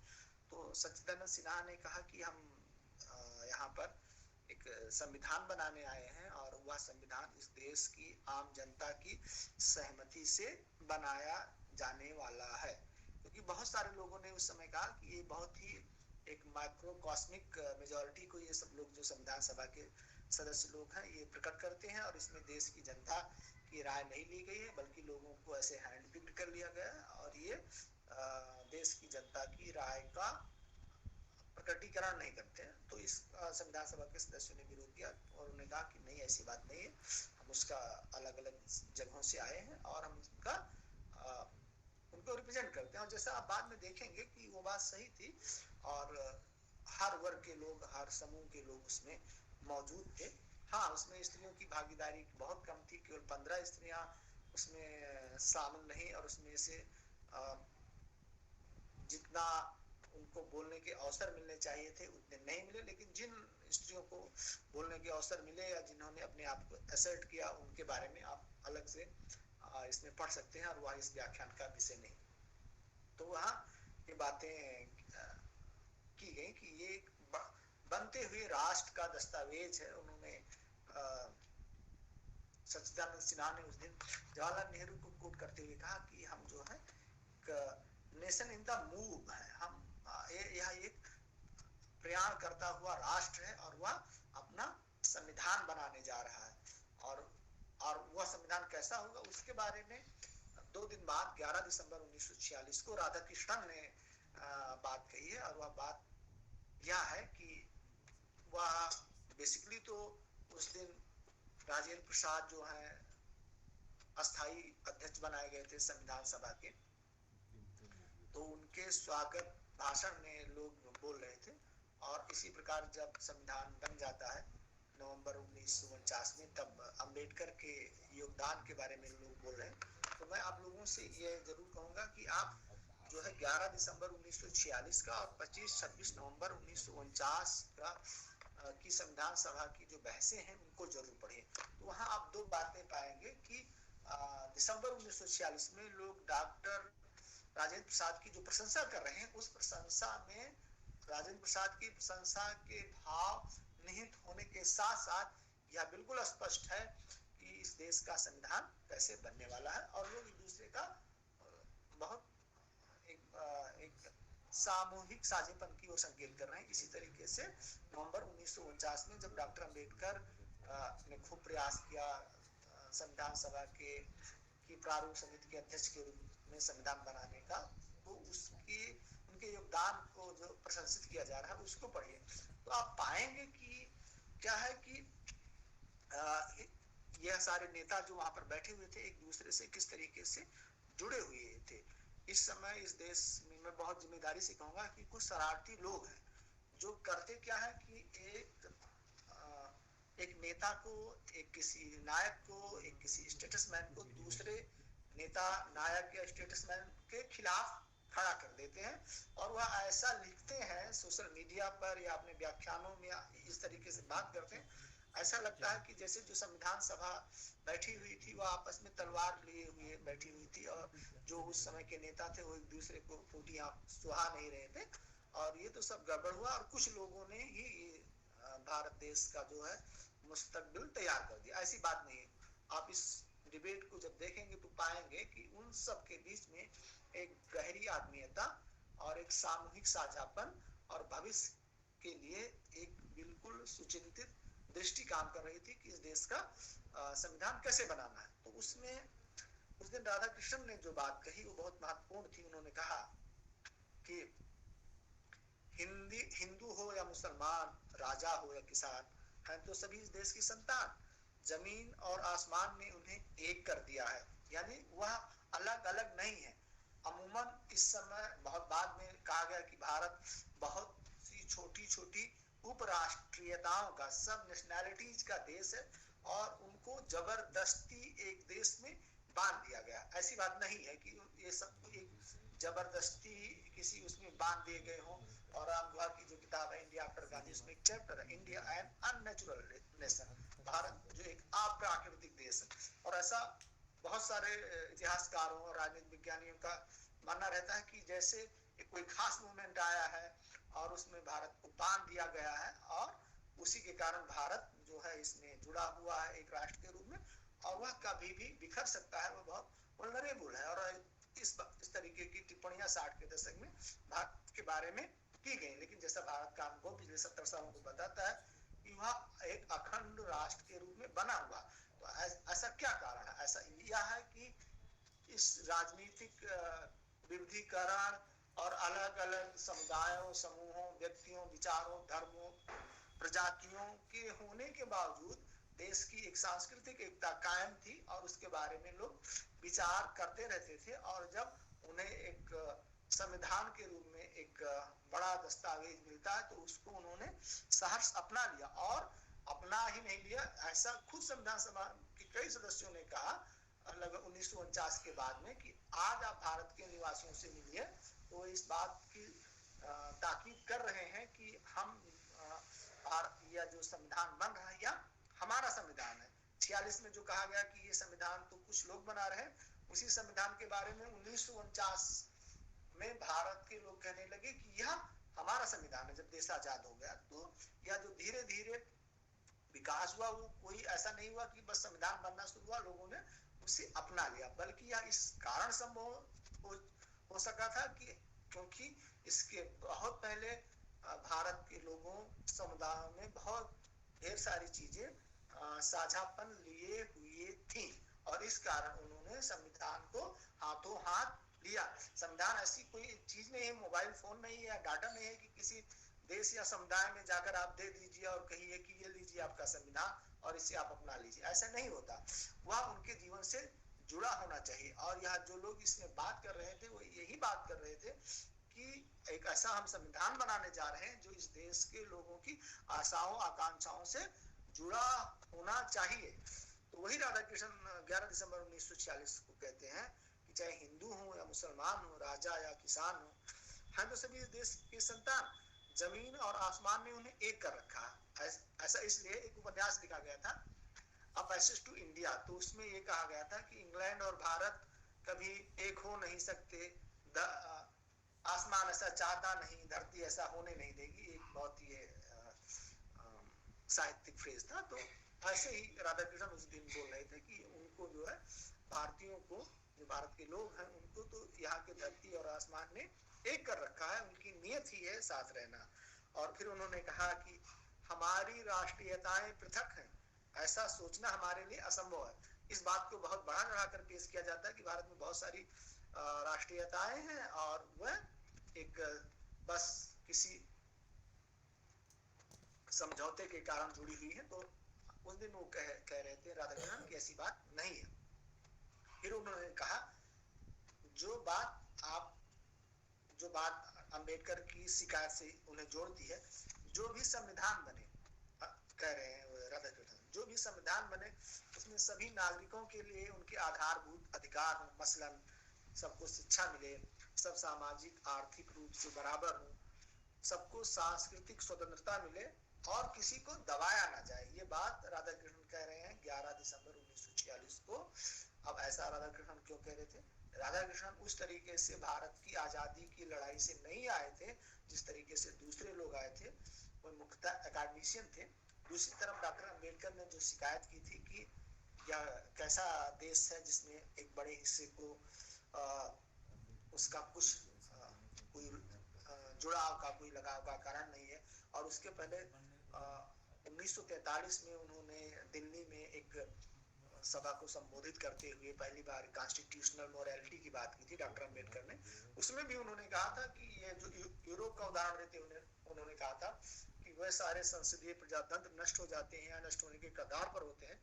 S2: तो सच्चिदानंद सिन्हा ने कहा कि हम यहाँ पर एक संविधान बनाने आए हैं और वह संविधान इस देश की आम जनता की सहमति से बनाया जाने वाला है, क्योंकि बहुत सारे लोगों ने उस समय कहा कि ये बहुत ही एक माइक्रोकॉस्मिक मेजॉरिटी को ये सब लोग जो संविधान सभा के सदस्य लोग हैं ये प्रकट करते हैं और इसमें देश की जनता की राय नहीं ली गई है बल्कि लोगों को ऐसे हैंड पिक्ड कर लिया गया है और ये देश की जनता की राय का प्रकटीकरण नहीं करते हैं। तो इस संविधान सभा के सदस्यों ने विरोध किया और उन्होंने कहा कि नहीं, ऐसी बात नहीं है, हम उसका अलग अलग जगहों से आए हैं और हम उसका उनको रिप्रेजेंट करते हैं। और जैसा आप बाद में देखेंगे कि वो बात सही थी और हर वर्ग के लोग, हर समूह के लोग उसमें मौजूद थे। हाँ, उसमें स्त्रियों की भागीदारी बहुत कम थी, केवल 15 स्त्रियां उसमें शामिल नहीं और उसमें से जितना उनको बोलने के अवसर मिलने चाहिए थे उतने नहीं मिले, लेकिन जिन स्त्रियों को बोलने के अवसर मिले या जिन्होंने अपने आप को असर्ट किया उनके बारे में आप अलग से इसमें पढ़ सकते हैं और वह इस व्याख्यान का विषय नहीं। तो वहाँ ये बातें की गई कि ये बनते हुए राष्ट्र का दस्तावेज है। उन्होंने सच्चिदानंद सिन्हा ने उस दिन जवाहरलाल नेहरू को कोट करते हुए कहा कि हम जो है नेशन इन द मूव है, हम यह एक प्रयाण करता हुआ राष्ट्र है और वह अपना संविधान बनाने जा रहा है और वह संविधान कैसा होगा उसके बारे में 2 दिन बाद 11 दिसंबर 1946 को राधा कृष्णन ने बात कही है। और वह बात यह है कि वह बेसिकली तो उस दिन राजेंद्र प्रसाद जो है अस्थाई अध्यक्ष बनाए गए थे संविधान सभा के, तो उनके स्वागत भाषण में लोग बोल रहे थे और इसी प्रकार जब संविधान बन जाता है नवंबर 1949 में, तब अंबेडकर के योगदान के बारे में लोग बोल रहे हैं। तो मैं आप लोगों से ये जरूर कहूंगा कि आप जो है 11 दिसंबर 1946 का और 25-26 नवंबर 1949 का की संविधान सभा की जो बहसें हैं उनको जरूर पढ़िए। तो वहाँ आप 2 बातें पाएंगे कि दिसंबर 1946 में लोग डॉक्टर राजेंद्र प्रसाद की जो प्रशंसा कर रहे हैं उस प्रशंसा में राजेंद्र प्रसाद की प्रशंसा के भाव निहित होने के साथ साथ यह बिल्कुल स्पष्ट है कि इस देश का संविधान कैसे बनने वाला है और लोग एक दूसरे का बहुत एक सामूहिक साझेपन की ओर संकेत कर रहे हैं। इसी तरीके से नवंबर 1949 में जब डॉक्टर अंबेडकर ने खूब प्रयास किया संविधान सभा की प्रारूप समिति के अध्यक्ष के रूप में संविधान बनाने का, तो उसकी उनके योगदान को जो प्रशंसित किया जा रहा है उसको पढ़िए, तो आप पाएंगे कि क्या है कि यह सारे नेता जो वहां पर बैठे हुए थे एक दूसरे से किस तरीके से जुड़े हुए थे। इस समय इस देश में मैं बहुत जिम्मेदारी से कहूंगा कि कुछ शरारती लोग हैं जो करते क्या है कि एक नेता को, एक किसी नायक को, एक किसी स्टेटसमैन को दूसरे नेता नायक या स्टेटसमैन के खिलाफ खड़ा कर देते हैं और वह ऐसा लिखते हैं सोशल मीडिया पर या अपने व्याख्यानों में इस तरीके से बात करते हैं, ऐसा लगता है कि जैसे जो संविधान सभा बैठी हुई थी वह आपस में तलवार लिए हुए बैठी हुई थी और जो उस समय के नेता थे वो एक दूसरे को फूटियां सुहा नहीं रहे थे और ये तो सब गड़बड़ हुआ और कुछ लोगों ने ही भारत देश का जो है मुस्तकबिल तैयार कर दिया। ऐसी बात नहीं है। आप इस डिबेट को जब देखेंगे तो पाएंगे कि उन सब के बीच में एक गहरी आत्मीयता और एक सामूहिक साझापन और भविष्य के लिए एक बिल्कुल सुचिंतित दृष्टि काम कर रही थी कि इस देश का संविधान कैसे बनाना है। तो उसमें उस दिन राधा कृष्ण ने जो बात कही वो बहुत महत्वपूर्ण थी। उन्होंने कहा कि हिंदू हो या मुसलमान, राजा हो या किसान, हैं तो सभी इस देश की संतान। जमीन और आसमान ने उन्हें एक कर दिया है, यानी वह अलग अलग नहीं है। अमूमन इस समय बहुत बाद में कहा गया कि भारत बहुत सी छोटी छोटी उपराष्ट्रीयताओं का, सब नेशनैलिटीज का देश है और उनको जबरदस्ती एक देश में बांध दिया गया। ऐसी बात नहीं है कि ये सब एक जबरदस्ती किसी उसमें बांध दिए गए हों। और राम गुहा की जो किताब है इंडिया आफ्टर गांधी, उसमें एक चैप्टर है India an unnatural nation, Bharat जो एक अप्राकृतिक देश है। और ऐसा बहुत सारे इतिहासकारों और राजनीतिक विज्ञानियों का मानना रहता है कि जैसे कोई खास मूवमेंट आया है और उसमें भारत को बांध दिया गया है और उसी के कारण भारत जो है इसमें जुड़ा हुआ है एक राष्ट्र के रूप में और वह कभी भी बिखर सकता है, वह बहुत वल्नरेबल है। और इस तरीके की टिप्पणियां 60 के दशक में भारत के बारे में की गई। लेकिन जैसा भारत का अनुभव पिछले 70 सालों को बताता है कि वह एक अखंड राष्ट्र के रूप में बना हुआ। तो ऐसा क्या कारण है? ऐसा यह है कि इस राजनीतिक विविधीकरण और अलग अलग समुदायों, समूहों, व्यक्तियों, विचारों, धर्मों, प्रजातियों के होने के बावजूद देश की एक सांस्कृतिक एकता कायम थी और उसके बारे में लोग विचार करते रहते थे। और जब उन्हें एक संविधान के रूप में एक बड़ा दस्तावेज मिलता है तो उसको उन्होंने सहर्ष अपना लिया। और अपना ही नहीं लिया, ऐसा खुद संविधान सभा के कई सदस्यों ने कहा लगभग 1949 के बाद में कि आज आप भारत के निवासियों से मिलिए तो इस बात की ताकीद कर रहे हैं कि हम भारत या जो संविधान बन रहा है या हमारा संविधान है। 46 में जो कहा गया कि ये संविधान तो कुछ लोग बना रहे हैं, उसी संविधान के बारे में 1949 में भारत के लोग कहने लगे कि यह हमारा संविधान है। जब देश आजाद हो गया तो यह जो धीरे धीरे विकास हुआ वो कोई ऐसा नहीं हुआ कि बस संविधान बनना शुरू हुआ, लोगों ने उसे अपना लिया, बल्कि यह इस कारण संभव हो सका था कि क्योंकि इसके बहुत पहले भारत के लोगों समुदायों में बहुत ढेर सारी चीजें साझापन लिए हुए थी और इस कारण उन्होंने संविधान को हाथों हाथ लिया। संविधान ऐसी कोई चीज नहीं है, मोबाइल फोन नहीं है या डाटा नहीं है कि किसी देश या समुदाय में जाकर आप दे दीजिए और कहिए कि ये लीजिए आपका संविधान और इसे आप अपना लीजिए। ऐसा नहीं होता, वह उनके जीवन से जुड़ा होना चाहिए। और यह जो लोग इसमें बात कर रहे थे वो यही बात कर रहे थे कि एक ऐसा हम संविधान बनाने जा रहे हैं जो इस देश के लोगों की आशाओं आकांक्षाओं से जुड़ा होना चाहिए। तो वही राधा कृष्ण 11 दिसंबर 1946 को कहते हैं कि चाहे हिंदू हो या मुसलमान हो, राजा या किसान हो, हैं तो सभी इस देश के संतान। जमीन और आसमान ने उन्हें एक कर रखा है। ऐसा इसलिए एक उपन्यास लिखा गया था अ पैसेज टू इंडिया, तो उसमें ये कहा गया था कि इंग्लैंड और भारत कभी एक हो नहीं सकते, आसमान ऐसा चाहता नहीं, धरती ऐसा होने नहीं देगी। एक बहुत ही साहित्यिक फ्रेज था। तो ऐसे ही राधा कृष्ण उस दिन बोल रहे थे कि उनको जो है भारतीयों को, जो भारत के लोग हैं, उनको तो यहाँ के धरती और आसमान ने एक कर रखा है, उनकी नियत ही है साथ रहना। और फिर उन्होंने कहा कि हमारी राष्ट्रीयताएं पृथक हैं, ऐसा सोचना हमारे लिए असंभव है। इस बात को बहुत बढ़ा चढ़ा कर पेश किया जाता है कि भारत में बहुत सारी राष्ट्रीयताएं हैं और वह एक बस किसी समझौते के कारण जुड़ी हुई है। तो उस दिन वो कह रहे थे राधा कृष्णन की ऐसी बात नहीं है। फिर उन्होंने कहा जो बात अंबेडकर की शिकायत से उन्हें जोड़ती है, जो भी संविधान बने, कह रहे हैं राधा कृष्णन, जो भी संविधान बने उसमें सभी नागरिकों के लिए उनके आधारभूत अधिकार हो, मसलन सबको शिक्षा मिले, सब सामाजिक आर्थिक रूप से बराबर हो, सबको सांस्कृतिक स्वतंत्रता मिले और किसी को दबाया ना जाए। ये बात राधा कृष्णन कह रहे हैं 11 दिसंबर 1946 को। अब ऐसा राधा कृष्णन क्यों कह रहे थे? राधा कृष्णन उस तरीके से भारत की आजादी की लड़ाई से नहीं आए थे जिस तरीके से दूसरे लोग आए थे। वो मुख्यतः एकेडमिशियन थे। दूसरी तरफ डॉक्टर अंबेडकर ने जो शिकायत की थी कि यह कैसा देश है जिसमें एक बड़े हिस्से को उसका कुछ कोई जुड़ाव का, कोई लगाव का कारण नहीं है। और उसके पहले 1943 में उन्होंने दिल्ली में एक सभा को संबोधित करते हुए पहली बार कॉन्स्टिट्यूशनल मोरालिटी की बात की थी डॉक्टर अंबेडकर ने। उसमें भी उन्होंने कहा था कि ये जो यूरोप का उदाहरण देते उन्होंने कहा था कि वह सारे संसदीय प्रजातंत्र नष्ट हो जाते हैं या नष्ट होने के कगार पर होते हैं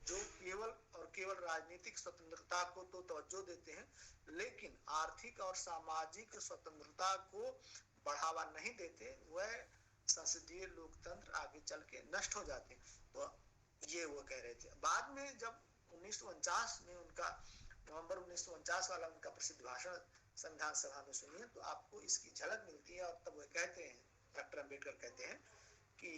S2: जो केवल और केवल राजनीतिक स्वतंत्रता को तो तवज्जो देते हैं, लेकिन आर्थिक और सामाजिक स्वतंत्रता को बढ़ावा नहीं देते। वह संसदीय लोकतंत्र आगे चल के नष्ट हो जाते हैं। तो ये वो कह रहे थे। बाद में जब 1949 में उनका नवंबर 1949 वाला उनका प्रसिद्ध भाषण संविधान सभा में सुनिए तो आपको इसकी झलक मिलती है। और तब वो कहते हैं, डॉक्टर अंबेडकर कहते हैं कि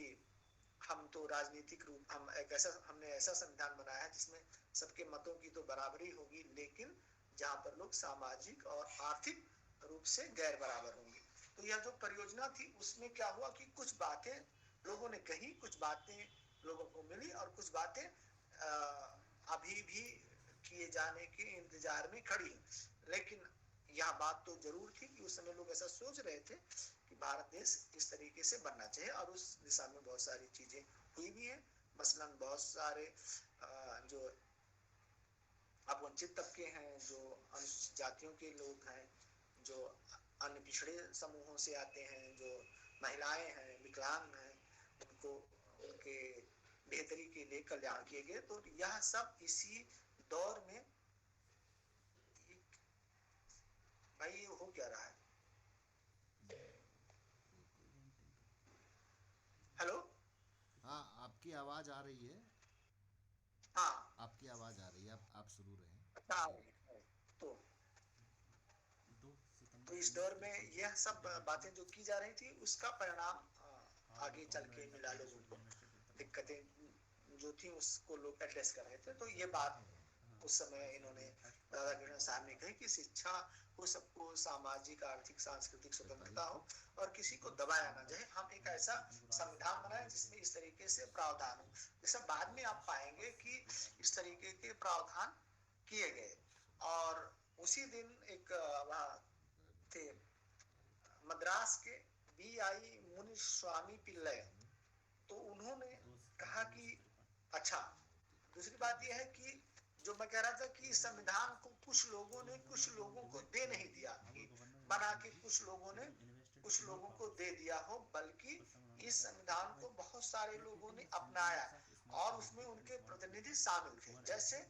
S2: हम तो राजनीतिक रूप हमने ऐसा संविधान बनाया है जिसमें सबके मतों की तो बराबरी होगी, लेकिन जहां पर लोग सामाजिक और आर्थिक रूप से गैर बराबर होंगे। तो यह जो परियोजना थी उसमें क्या हुआ कि कुछ बातें लोगों ने कही, कुछ बातें लोगों को मिली और कुछ बातें अभी भी किए जाने के इंतजार में खड़ी। लेकिन यह बात तो जरूर थी कि उस समय लोग ऐसा सोच रहे थे कि भारत देश इस तरीके से बनना चाहिए और उस दिशा में बहुत सारी चीजें हुई भी हैं। मसलन बहुत सारे जो वंचित तबके हैं, जो अनुसूचित जातियों के लोग हैं, जो अन्य पिछड़े समूहों से आते हैं, जो महिलाएं हैं, विकलांग हैं, उनको उनके बेहतरी के लिए कल्याण किए गए। तो यह सब इसी दौर में भाई हो क्या रहा है? हेलो,
S1: हाँ, आपकी आवाज आ रही है।
S2: हाँ,
S1: आपकी आवाज आ रही है, आप शुरू रहे।
S2: अच्छा। तो इस दौर में यह सब बातें जो की जा रही थी उसका परिणाम आगे चल के मिला लोगों को। दिक्कतें जो थी उसको लोग एड्रेस कर रहे थे। तो ये बात उस समय इन्होंने दादा कृष्ण साहब ने कही कि शिक्षा हो, सबको सामाजिक आर्थिक सांस्कृतिक स्वतंत्रता हो और किसी को दबाया ना जाए। हम एक ऐसा संविधान बनाए जिसमें इस तरीके से प्रावधान हो। जैसे बाद में आप पाएंगे कि इस तरीके के प्रावधान किए गए। और उसी दिन एक वहाँ थे मद्रास के B.I. मुनिस्वामी पिल्लई, तो उन्होंने कहा कि अच्छा, दूसरी बात यह है कि जो मैं कह रहा था कि संविधान को कुछ लोगों को दे नहीं दिया कि बना के कुछ लोगों को दे दिया हो, बल्कि इस संविधान को बहुत सारे लोगों ने अपनाया और उसमें उनके प्रतिनिधि शामिल थे जैसे,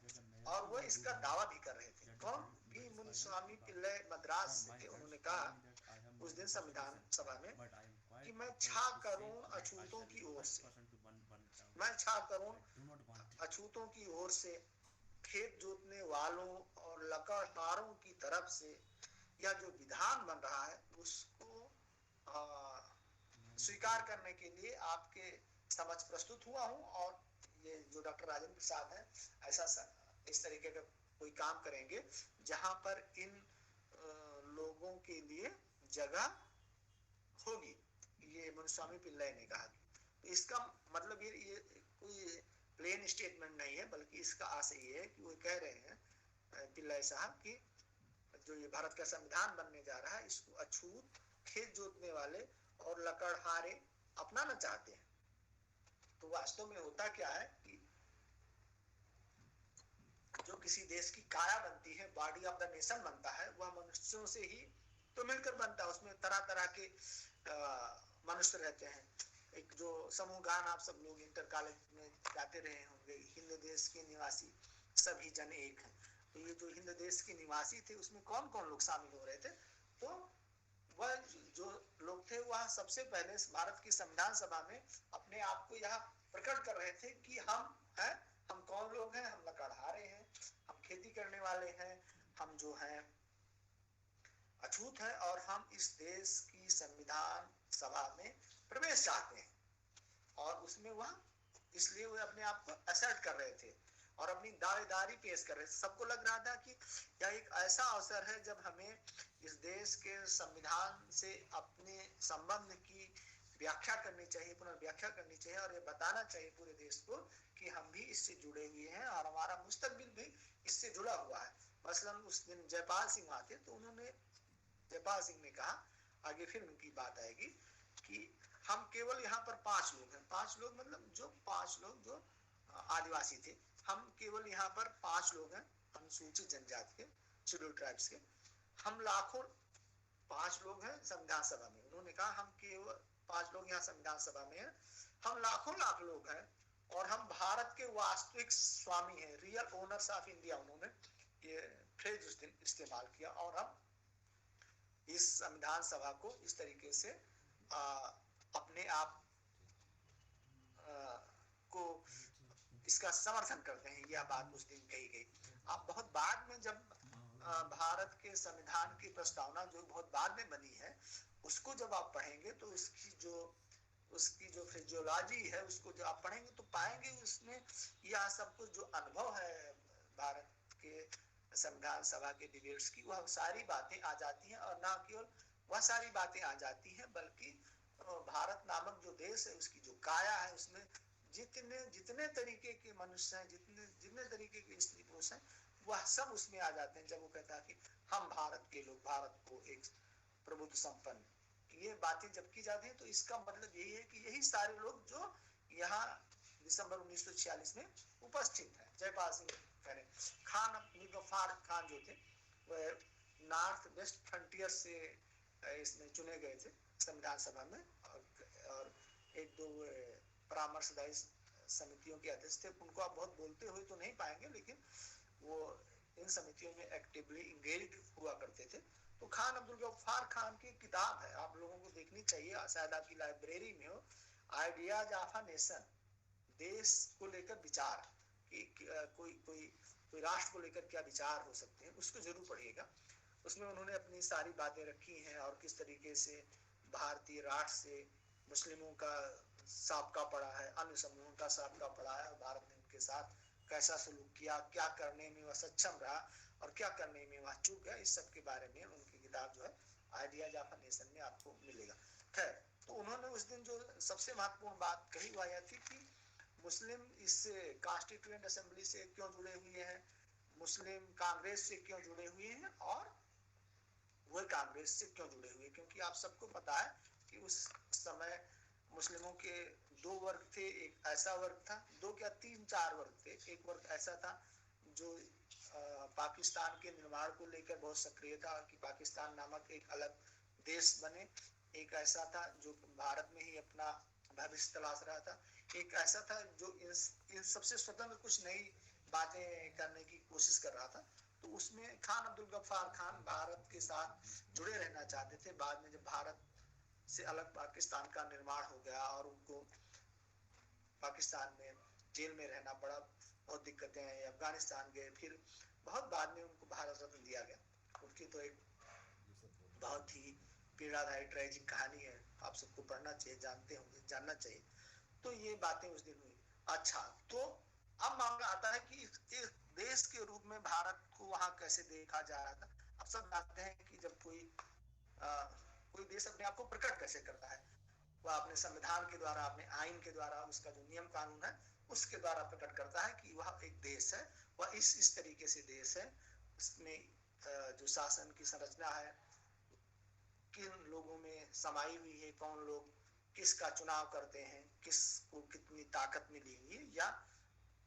S2: और वो इसका दावा भी कर रहे थे। कौन? बी मुनिस्वामी पिल्लई मद्रास से थे। उन्होंने कहा उस दिन संविधान सभा में कि मैं 6 करोड़ अछूतों की ओर से, मैं 6 करोड़ अछूतों की ओर से खेत जोतने वालों और लकड़हारों की तरफ से यह जो विधान बन रहा है उसको स्वीकार करने के लिए आपके समक्ष प्रस्तुत हुआ हूं। और ये जो डॉक्टर राजेंद्र प्रसाद है ऐसा इस तरीके का कोई काम करेंगे जहां पर इन लोगों के लिए जगह होगी। ये मुनिस्वामी पिल्लई ने कहा। तो इसका मतलब ये कोई प्लेन स्टेटमेंट नहीं है, बल्कि इसका आशय ये है कि वो कह रहे हैं पिल्लई साहब कि जो ये भारत का संविधान बनने जा रहा है इसको अछूत, खेत जोतने वाले और लकड़हारे अपनाना चाहते हैं। तो वास्तव में होता क्या है कि जो किसी देश की काया बनती है, बॉडी ऑफ द नेशन बनता है, वह मनुष्यों से ही तो मिलकर बनता है। उसमें तरह तरह के मनुष्य रहते हैं। एक जो समूह गान आप सब लोग इंटर कॉलेज में गाते रहे होंगे, हिंद देश के निवासी सभी जन एक हैं। तो ये जो हिंद देश के निवासी थे उसमें कौन कौन लोग शामिल हो रहे थे? तो वह जो लोग थे वह सबसे पहले भारत की संविधान सभा में अपने आप को यह प्रकट कर रहे थे कि हम हैं, हम कौन लोग हैं, हम लकड़हारे हैं, हम खेती करने वाले हैं, हम जो हैं अछूत है, और हम इस देश की संविधान सभा में प्रवेश चाहते हैं। और उसमें वह इसलिए वे अपने आप को असर्ट कर रहे थे और अपनी दावेदारी पेश कर रहे थे। सबको लग रहा था कि यह एक ऐसा अवसर है जब हमें इस देश के संविधान से अपने संबंध की व्याख्या करनी चाहिए, पुनर्व्याख्या करनी चाहिए, और ये बताना चाहिए पूरे देश को कि हम भी इससे जुड़े हुए हैं और हमारा मुस्तकबिल भी इससे जुड़ा हुआ है। मसलन उस दिन जयपाल सिंह आते तो उन्होंने, जयपाल सिंह ने कहा, आगे फिर उनकी बात आएगी, कि हम केवल यहाँ पर 5 लोग हैं। 5 लोग मतलब जो 5 लोग जो आदिवासी थे, हम केवल यहाँ पर 5 लोग हैं अनुसूचित जनजाति के, शेड्यूल ट्राइब्स के। हम लाखों 5 लोग हैं संविधान सभा में। उन्होंने कहा हम केवल 5 लोग यहाँ संविधान सभा में हैं, हम लाखों लाख लोग हैं और हम भारत के वास्तविक स्वामी हैं, रियल ओनर्स ऑफ इंडिया। उन्होंने ये फ्रेज उस दिन इस्तेमाल किया। और हम इस संविधान सभा को इस तरीके से अपने आप को इसका समर्थन करते हैं। यह बात उस दिन कही गई। आप बहुत बाद में जब भारत के संविधान की प्रस्तावना जो बहुत बाद में बनी है उसको जब आप पढ़ेंगे तो उसकी जो फिजियोलॉजी है उसको जब आप पढ़ेंगे तो पाएंगे उसमें यह सब कुछ जो अनुभव है भारत के संविधान सभा के डिबेट्स की, वह सारी बातें आ जाती हैं। और ना केवल वह सारी बातें आ जाती हैं बल्कि भारत नामक जो देश है उसकी जो काया है उसमें जितने तरीके के मनुष्य हैं, जितने तरीके के स्त्री पुरुष हैं, वह सब उसमें आ जाते हैं। जब वो कहता है कि हम भारत के लोग, भारत को एक प्रबुद्ध संपन्न, ये बातें जब की जाती हैं तो इसका मतलब यही है कि यही सारे लोग जो यहाँ दिसंबर 1946 में उपस्थित हैं। जयपाल सिंह करें, खान गफ्फार खान जो थे वह नॉर्थ वेस्ट फ्रंटियर से इसमें चुने गए थे संविधान सभा में, और एक दो परामर्शदायी समितियों के अध्यक्ष थे। उनको आप बहुत बोलते हुए तो नहीं पाएंगे, लेकिन वो इन समितियों में एक्टिवली इंगेज हुआ करते थे। तो खान अब्दुल गफ्फार खान की किताब है, आप लोगों को देखनी चाहिए, शायद आपकी लाइब्रेरी में हो, आइडियाज ऑफ अ नेशन, देश को लेकर विचार, कि कोई राष्ट्र को लेकर क्या विचार हो सकते हैं, उसको जरूर पढ़िएगा। उसमें उन्होंने अपनी सारी बातें रखी हैं और किस तरीके से भारतीय राष्ट्र से मुस्लिमों का साबका पड़ा है, अन्य समूहों का साबका पड़ा है, और भारत ने उनके साथ कैसा सलूक किया, क्या करने में वह सक्षम रहा और क्या करने में वह चूक गया, इस सब के बारे में उनकी किताब जो है आइडियाज ऑफ अ नेशन में आपको मिलेगा। खैर, तो उन्होंने उस दिन जो सबसे महत्वपूर्ण बात कही वह यह थी कि मुस्लिम इस कॉन्स्टिट्यूएंट असेंबली से क्यों जुड़े हुए हैं, मुस्लिम कांग्रेस से क्यों जुड़े हुए हैं, और वह कांग्रेस से क्यों जुड़े हुए, क्योंकि आप सबको पता है कि उस समय मुस्लिमों के 2 वर्ग थे। एक ऐसा वर्ग था, 2 क्या 3-4 वर्ग थे। एक वर्ग ऐसा था जो पाकिस्तान के निर्माण को लेकर बहुत सक्रिय था कि पाकिस्तान नामक एक अलग देश बने। एक ऐसा था जो भारत में ही अपना भविष्य तलाश रहा था। एक ऐसा था जो इन सबसे स्वतंत्र कुछ नई बातें करने की कोशिश कर रहा था। तो उसमें खान अब्दुल गफ्फार खान भारत के साथ जुड़े रहना चाहते थे। बाद में जब भारत से अलग पाकिस्तान का निर्माण हो गया और उनको पाकिस्तान में जेल में रहना पड़ा, बहुत दिक्कतें आई, अफगानिस्तान गए, फिर बहुत बाद में उनको भारत रत्न दिया गया। उनकी तो एक बहुत ही पीड़ादायी ट्रेजिक कहानी है, आप सबको पढ़ना चाहिए, जानते होंगे, जानना चाहिए। तो ये बातें उस दिन हुई। अच्छा, तो अब मामला आता है कि इस देश के रूप में भारत को वहां कैसे देखा जा रहा था। आप सब जानते हैं कि जब कोई देश अपने आप को प्रकट कैसे करता है, वह अपने संविधान के द्वारा, अपने आइन के द्वारा, उसका जो नियम कानून है उसके द्वारा प्रकट करता है कि वह एक देश है, वह इस तरीके से देश है। उसमें जो शासन की संरचना है, किन लोगों में समाई हुई है, कौन लोग किसका चुनाव करते हैं, किसको कितनी ताकत मिली हुई है, या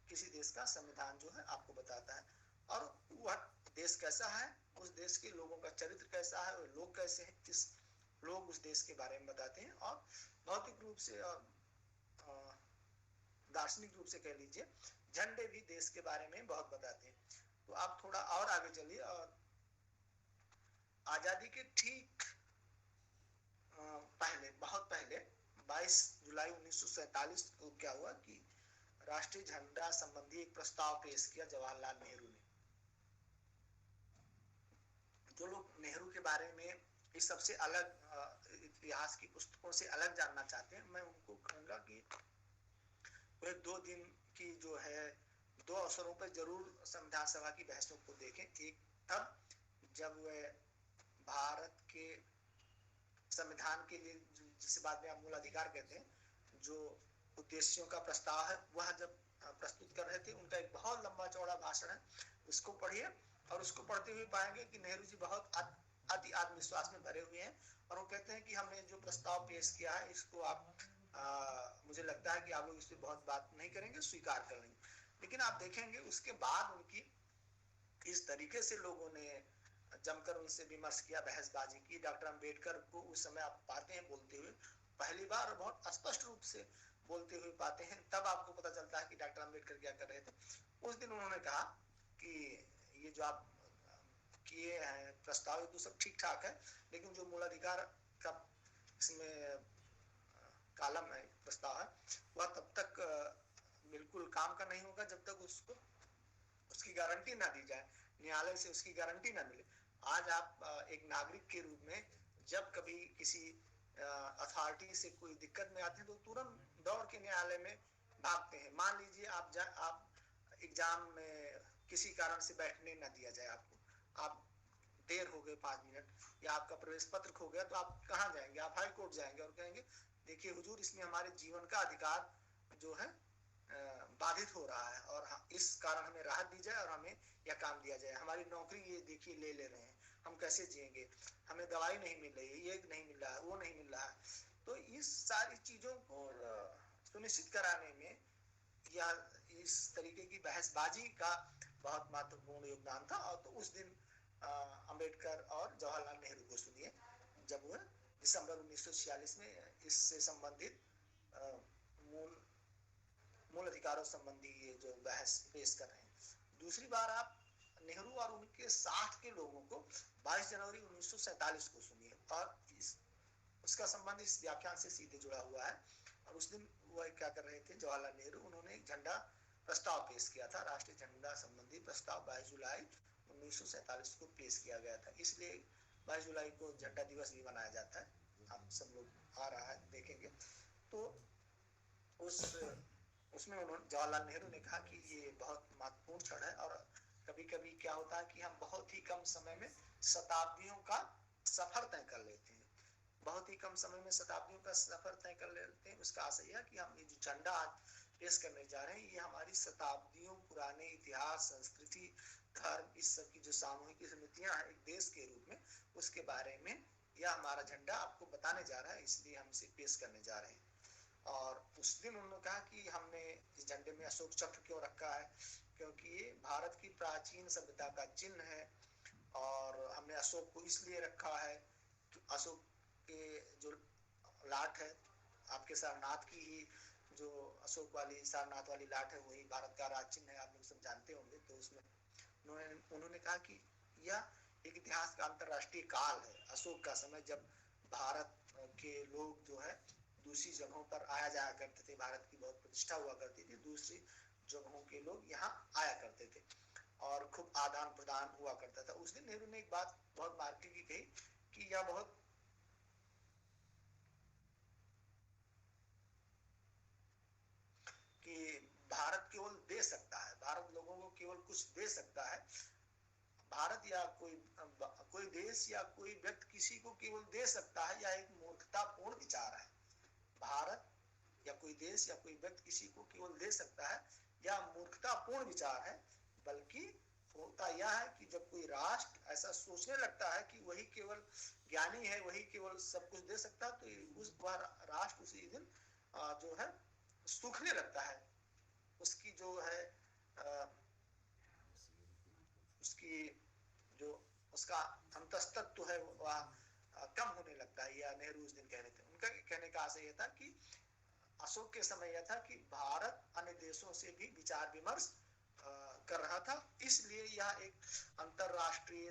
S2: किसी देश का संविधान जो है आपको बताता है। और वह देश कैसा है उस देश के लोगों का चरित्र कैसा है, लोग कैसे हैं, किस लोग उस देश के बारे में बताते हैं, और भौतिक रूप से और दार्शनिक रूप से कह लीजिए, झंडे भी देश के बारे में बहुत बताते हैं। तो आप थोड़ा और आगे चलिए, और आजादी के ठीक पहले, बहुत पहले 22 जुलाई 1947 को क्या हुआ कि राष्ट्रीय झंडा संबंधी एक प्रस्ताव पेश किया जवाहरलाल नेहरू ने। जो लोग नेहरू के बारे में इस सबसे अलग इतिहास की पुस्तकों से अलग जानना चाहते हैं, मैं उनको कहूंगा कि वे 2 दिन की जो है 2 अवसरों पर जरूर संविधान सभा की बहसों को देखें। एक तब जब वे भारत के संविधान के लिए, जिसे बाद में आप मूल अधिकार कहते हैं, जो उद्देश्यों का प्रस्ताव है, वह जब प्रस्तुत कर रहे थे, उनका एक बहुत लंबा चौड़ा भाषण है, उसको पढ़िए, और उसको पढ़ते हुए पाएंगे कि नेहरू जी बहुत अति आत्मविश्वास में भरे हुए हैं, और वो कहते हैं कि हमने जो प्रस्ताव पेश किया है, इसको आप मुझे लगता है कि आप लोग इस पर बहुत बात नहीं करेंगे, स्वीकार कर लेंगे। लेकिन आप देखेंगे उसके बाद उनकी इस तरीके से लोगों ने जमकर उनसे विमर्श किया, बहसबाजी की। डॉक्टर अंबेडकर को उस समय आप पाते हैं बोलते हुए, पहली बार बहुत स्पष्ट रूप से बोलते हुए पाते हैं, तब आपको पता चलता है कि डॉक्टर अंबेडकर क्या कर रहे थे। उस दिन उन्होंने कहा कि ये जो आप किए हैं प्रस्ताव, तो सब ठीक ठाक है, लेकिन जो मूलाधिकार का इसमें कालम है, प्रस्ताव है, वह तब तक बिल्कुल काम का नहीं होगा जब तक उसको उसकी गारंटी ना दी जाए, न्यायालय से उसकी गारंटी ना मिले। आज आप एक नागरिक के रूप में जब कभी किसी अथॉरिटी से कोई दिक्कत में आते हैं, तो तुरंत दौड़ के न्यायालय में भागते हैं। मान लीजिए आप एग्जाम में किसी कारण से बैठने ना दिया जाए आपको, आप देर हो गए 5 मिनट, या आपका प्रवेश पत्र खो गया, तो आप कहाँ जाएंगे? आप हाई कोर्ट जाएंगे और कहेंगे देखिए हुजूर, इसमें हमारे जीवन का अधिकार जो है बाधित हो रहा है, और इस कारण हमें राहत दी जाए और हमें यह काम दिया जाए। हमारी नौकरी ये देखिए ले रहे हैं, हम कैसे जिएंगे, हमें दवाई नहीं मिल रही है, ये नहीं मिल रहा है, वो नहीं मिल रहा है। तो इस सारी चीजों को सुनिश्चित कराने में या इस तरीके की बहसबाजी का बहुत महत्वपूर्ण योगदान था। और तो उस दिन अंबेडकर और जवाहरलाल नेहरू को सुनिए, जब वह दिसंबर 1946 में इससे संबंधित मूल अधिकारों संबंधी ये जो बहस पेश कर रहे हैं। दूसरी बार आप नेहरू और उनके साथ के लोगों को 22 जनवरी 1947 को सुनिए, और उसका संबंध इस व्याख्यान से सीधे जुड़ा हुआ है। और उस दिन वह क्या कर रहे थे, जवाहरलाल नेहरू, उन्होंने एक झंडा प्रस्ताव पेश किया था, राष्ट्रीय झंडा संबंधी प्रस्ताव 22 जुलाई 1947 को पेश किया गया था। इसलिए 22 जुलाई को झंडा दिवस भी मनाया जाता है। आप सब लोग आ रहा है देखेंगे। तो उसमें उन्होंने, जवाहरलाल नेहरू ने कहा कि ये बहुत महत्वपूर्ण क्षण है, और कभी कभी क्या होता है कि हम बहुत ही कम समय में शताब्दियों का सफर तय कर लेते हैं। बहुत ही कम समय में शताब्दियों का सफर तय कर लेते हैं। उसका आशय यह कि हम ये जो झंडा पेश करने जा रहे हैं, ये हमारी शताब्दियों पुराने इतिहास, संस्कृति, धर्म, इस सब की जो सामूहिक स्मृतियां हैं एक देश के रूप में, उसके बारे में यह हमारा झंडा आपको बताने जा रहा है, इसलिए हम इसे पेश करने जा रहे हैं। और उस दिन उन्होंने कहा कि हमने इस झंडे में अशोक चक्र क्यों रखा है, क्योंकि ये भारत की प्राचीन सभ्यता का चिन्ह है। और हमने अशोक को इसलिए रखा है कि अशोक के जो लाट है, आपके सारनाथ की ही जो अशोक वाली सारनाथ वाली लाट है, वही भारत का राज चिन्ह है, आप लोग सब जानते होंगे। तो उसमें उन्होंने कहा कि यह एक इतिहास का अंतरराष्ट्रीय काल है, अशोक का समय, जब भारत के लोग जो है दूसरी जगहों पर आया जाया करते थे, भारत की बहुत प्रतिष्ठा हुआ करती थी, दूसरी जगहों के लोग यहाँ आया करते थे और खूब आदान प्रदान हुआ करता था। उस दिन नेहरू ने एक बात बहुत मार्मिक की कही कि यह बहुत कि भारत केवल दे सकता है, भारत लोगों को केवल कुछ दे सकता है। भारत या कोई देश या कोई व्यक्ति किसी को केवल दे सकता है, यह एक मूर्खतापूर्ण विचार है। भारत या कोई देश या कोई व्यक्ति किसी को केवल दे सकता है, यह मूर्खतापूर्ण विचार है। बल्कि होता यह है कि जब कोई राष्ट्र ऐसा सोचने लगता है कि वही केवल ज्ञानी है, वही केवल सब कुछ दे सकता है, तो उस राष्ट्र उसी दिन जो है सूखने लगता है। उसकी जो है उसकी जो उसका तस्तत्व है वह कम होने लगता है, या नेहरू उस दिन कह रहे थे। उनका कहने का आशय यह था कि अशोक के समय यह था कि भारत अन्य देशों से भी विचार विमर्श कर रहा था, इसलिए यह एक अंतरराष्ट्रीय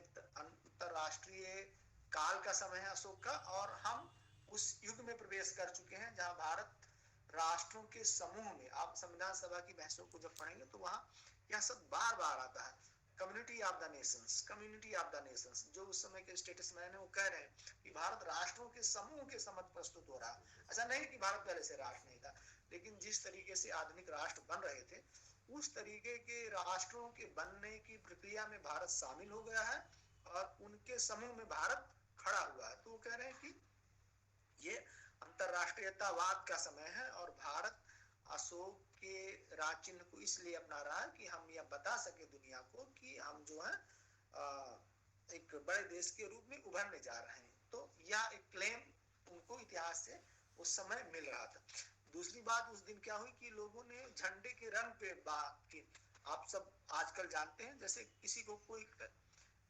S2: काल का समय है अशोक का, और हम उस युग में प्रवेश कर चुके हैं जहां भारत राष्ट्रों के समूह में, आप संविधान सभा की बहसों को जब पढ़ेंगे तो वहां यह सब बार बार आता है, community of the Nations, community of the Nations. जो उस समय के स्टेट्समैन है वो कह रहे हैं कि भारत राष्ट्रों के समूह के समक्ष प्रस्तुत हो रहा है। ऐसा नहीं कि भारत पहले से राष्ट्र नहीं था, लेकिन जिस तरीके से आधुनिक राष्ट्र बन रहे थे उस तरीके के राष्ट्रों के बनने की प्रक्रिया में भारत शामिल हो गया है और उनके समूह में भारत खड़ा हुआ है। तो वो कह रहे हैं कि ये अंतरराष्ट्रीयतावाद का समय है और भारत अशोक के राज चिन्ह को इसलिए अपना रहा है कि हम यह बता सके दुनिया को कि हम जो है एक बड़े देश के रूप में उभरने जा रहे हैं। तो यह एक क्लेम उनको इतिहास से उस समय मिल रहा था। दूसरी बात उस दिन क्या हुई कि लोगों ने झंडे के रंग पे बात की। आप सब आजकल जानते हैं, जैसे किसी को कोई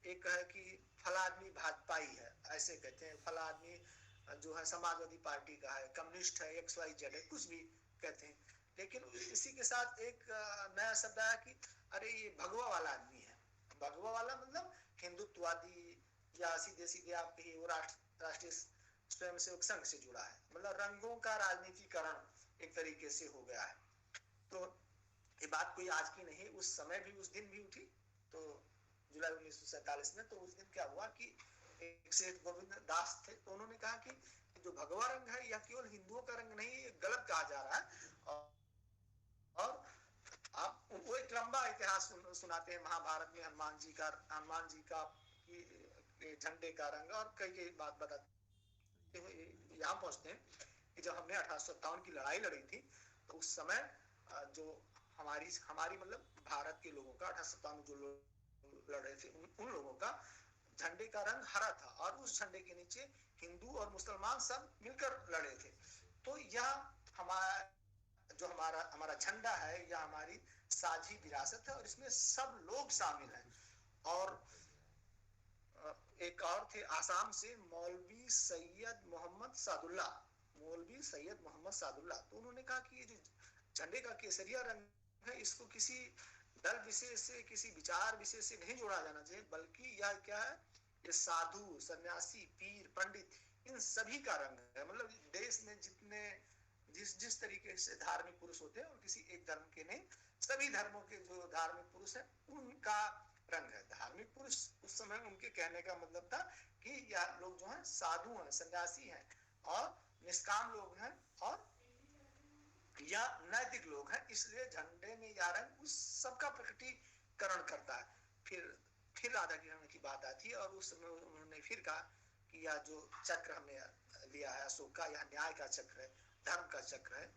S2: एक है कि फला आदमी भाजपाई है, ऐसे कहते हैं, फला आदमी जो है समाजवादी पार्टी का है, कम्युनिस्ट है, XYZ है, कुछ भी कहते हैं। लेकिन इसी के साथ एक नया शब्द आया कि अरे ये भगवा वाला आदमी है। भगवा वाला मतलब हिंदुत्ववादी, या सीधे सीधे आप कहिए वो राष्ट्रीय स्वयंसेवक संघ से जुड़ा है, मतलब रंगों का राजनीतिकरण एक तरीके से हो गया है। तो ये बात कोई आज की नहीं, उस समय भी उस दिन भी उठी। तो जुलाई 1947 में, तो उस दिन क्या हुआ कि एक सेठ गोविंद दास थे, तो उन्होंने कहा कि जो भगवा रंग है यह केवल हिंदुओं का रंग नहीं, ये गलत कहा जा रहा है। और आप वो एक लंबा इतिहास सुनाते हैं महाभारत में हनुमान जी का झंडे का रंग, और कई बात बताते हुए यहाँ पहुंचते हैं कि जब हमने 1857 की लड़ाई लड़ी थी तो उस समय जो हमारी मतलब भारत के लोगों का 1857 में जो लोग लड़ रहे थे उन लोगों का झंडे का रंग हरा था, और उस झंडे के नीचे हिंदू और मुसलमान सब मिलकर लड़े थे। तो यह हमारा झंडा है, यह हमारी साझी विरासत है और इसमें सब लोग शामिल हैं। और एक और थे आसाम से मौलवी सैयद मोहम्मद सादुल्ला, तो उन्होंने कहा कि ये जो झंडे का केसरिया रंग है इसको किसी दल विशेष से, किसी विचार विशेष से नहीं जोड़ा जाना चाहिए, बल्कि यह क्या है, ये साधु, सन्यासी, पीर, पंडित, इन सभी का रंग है। मतलब देश में जितने जिस तरीके से धार्मिक पुरुष होते हैं और किसी एक धर्म के नहीं, सभी धर्मों के जो धार्मिक पुरुष हैं उनका रंग है। धार्मिक पुरुष उस समय उनके कहने का मतलब था कि यह लोग जो हैं साधु हैं, सन्यासी हैं और निष्काम लोग हैं और या नैतिक लोग हैं, इसलिए झंडे में यह रंग उस सबका प्रकटीकरण करता है। फिर राधा किरण की बात आती है और उस समय उन्होंने फिर कहा कि यह जो चक्र हमने लिया है अशोक का, यह न्याय का चक्र है, धर्म का चक्र है,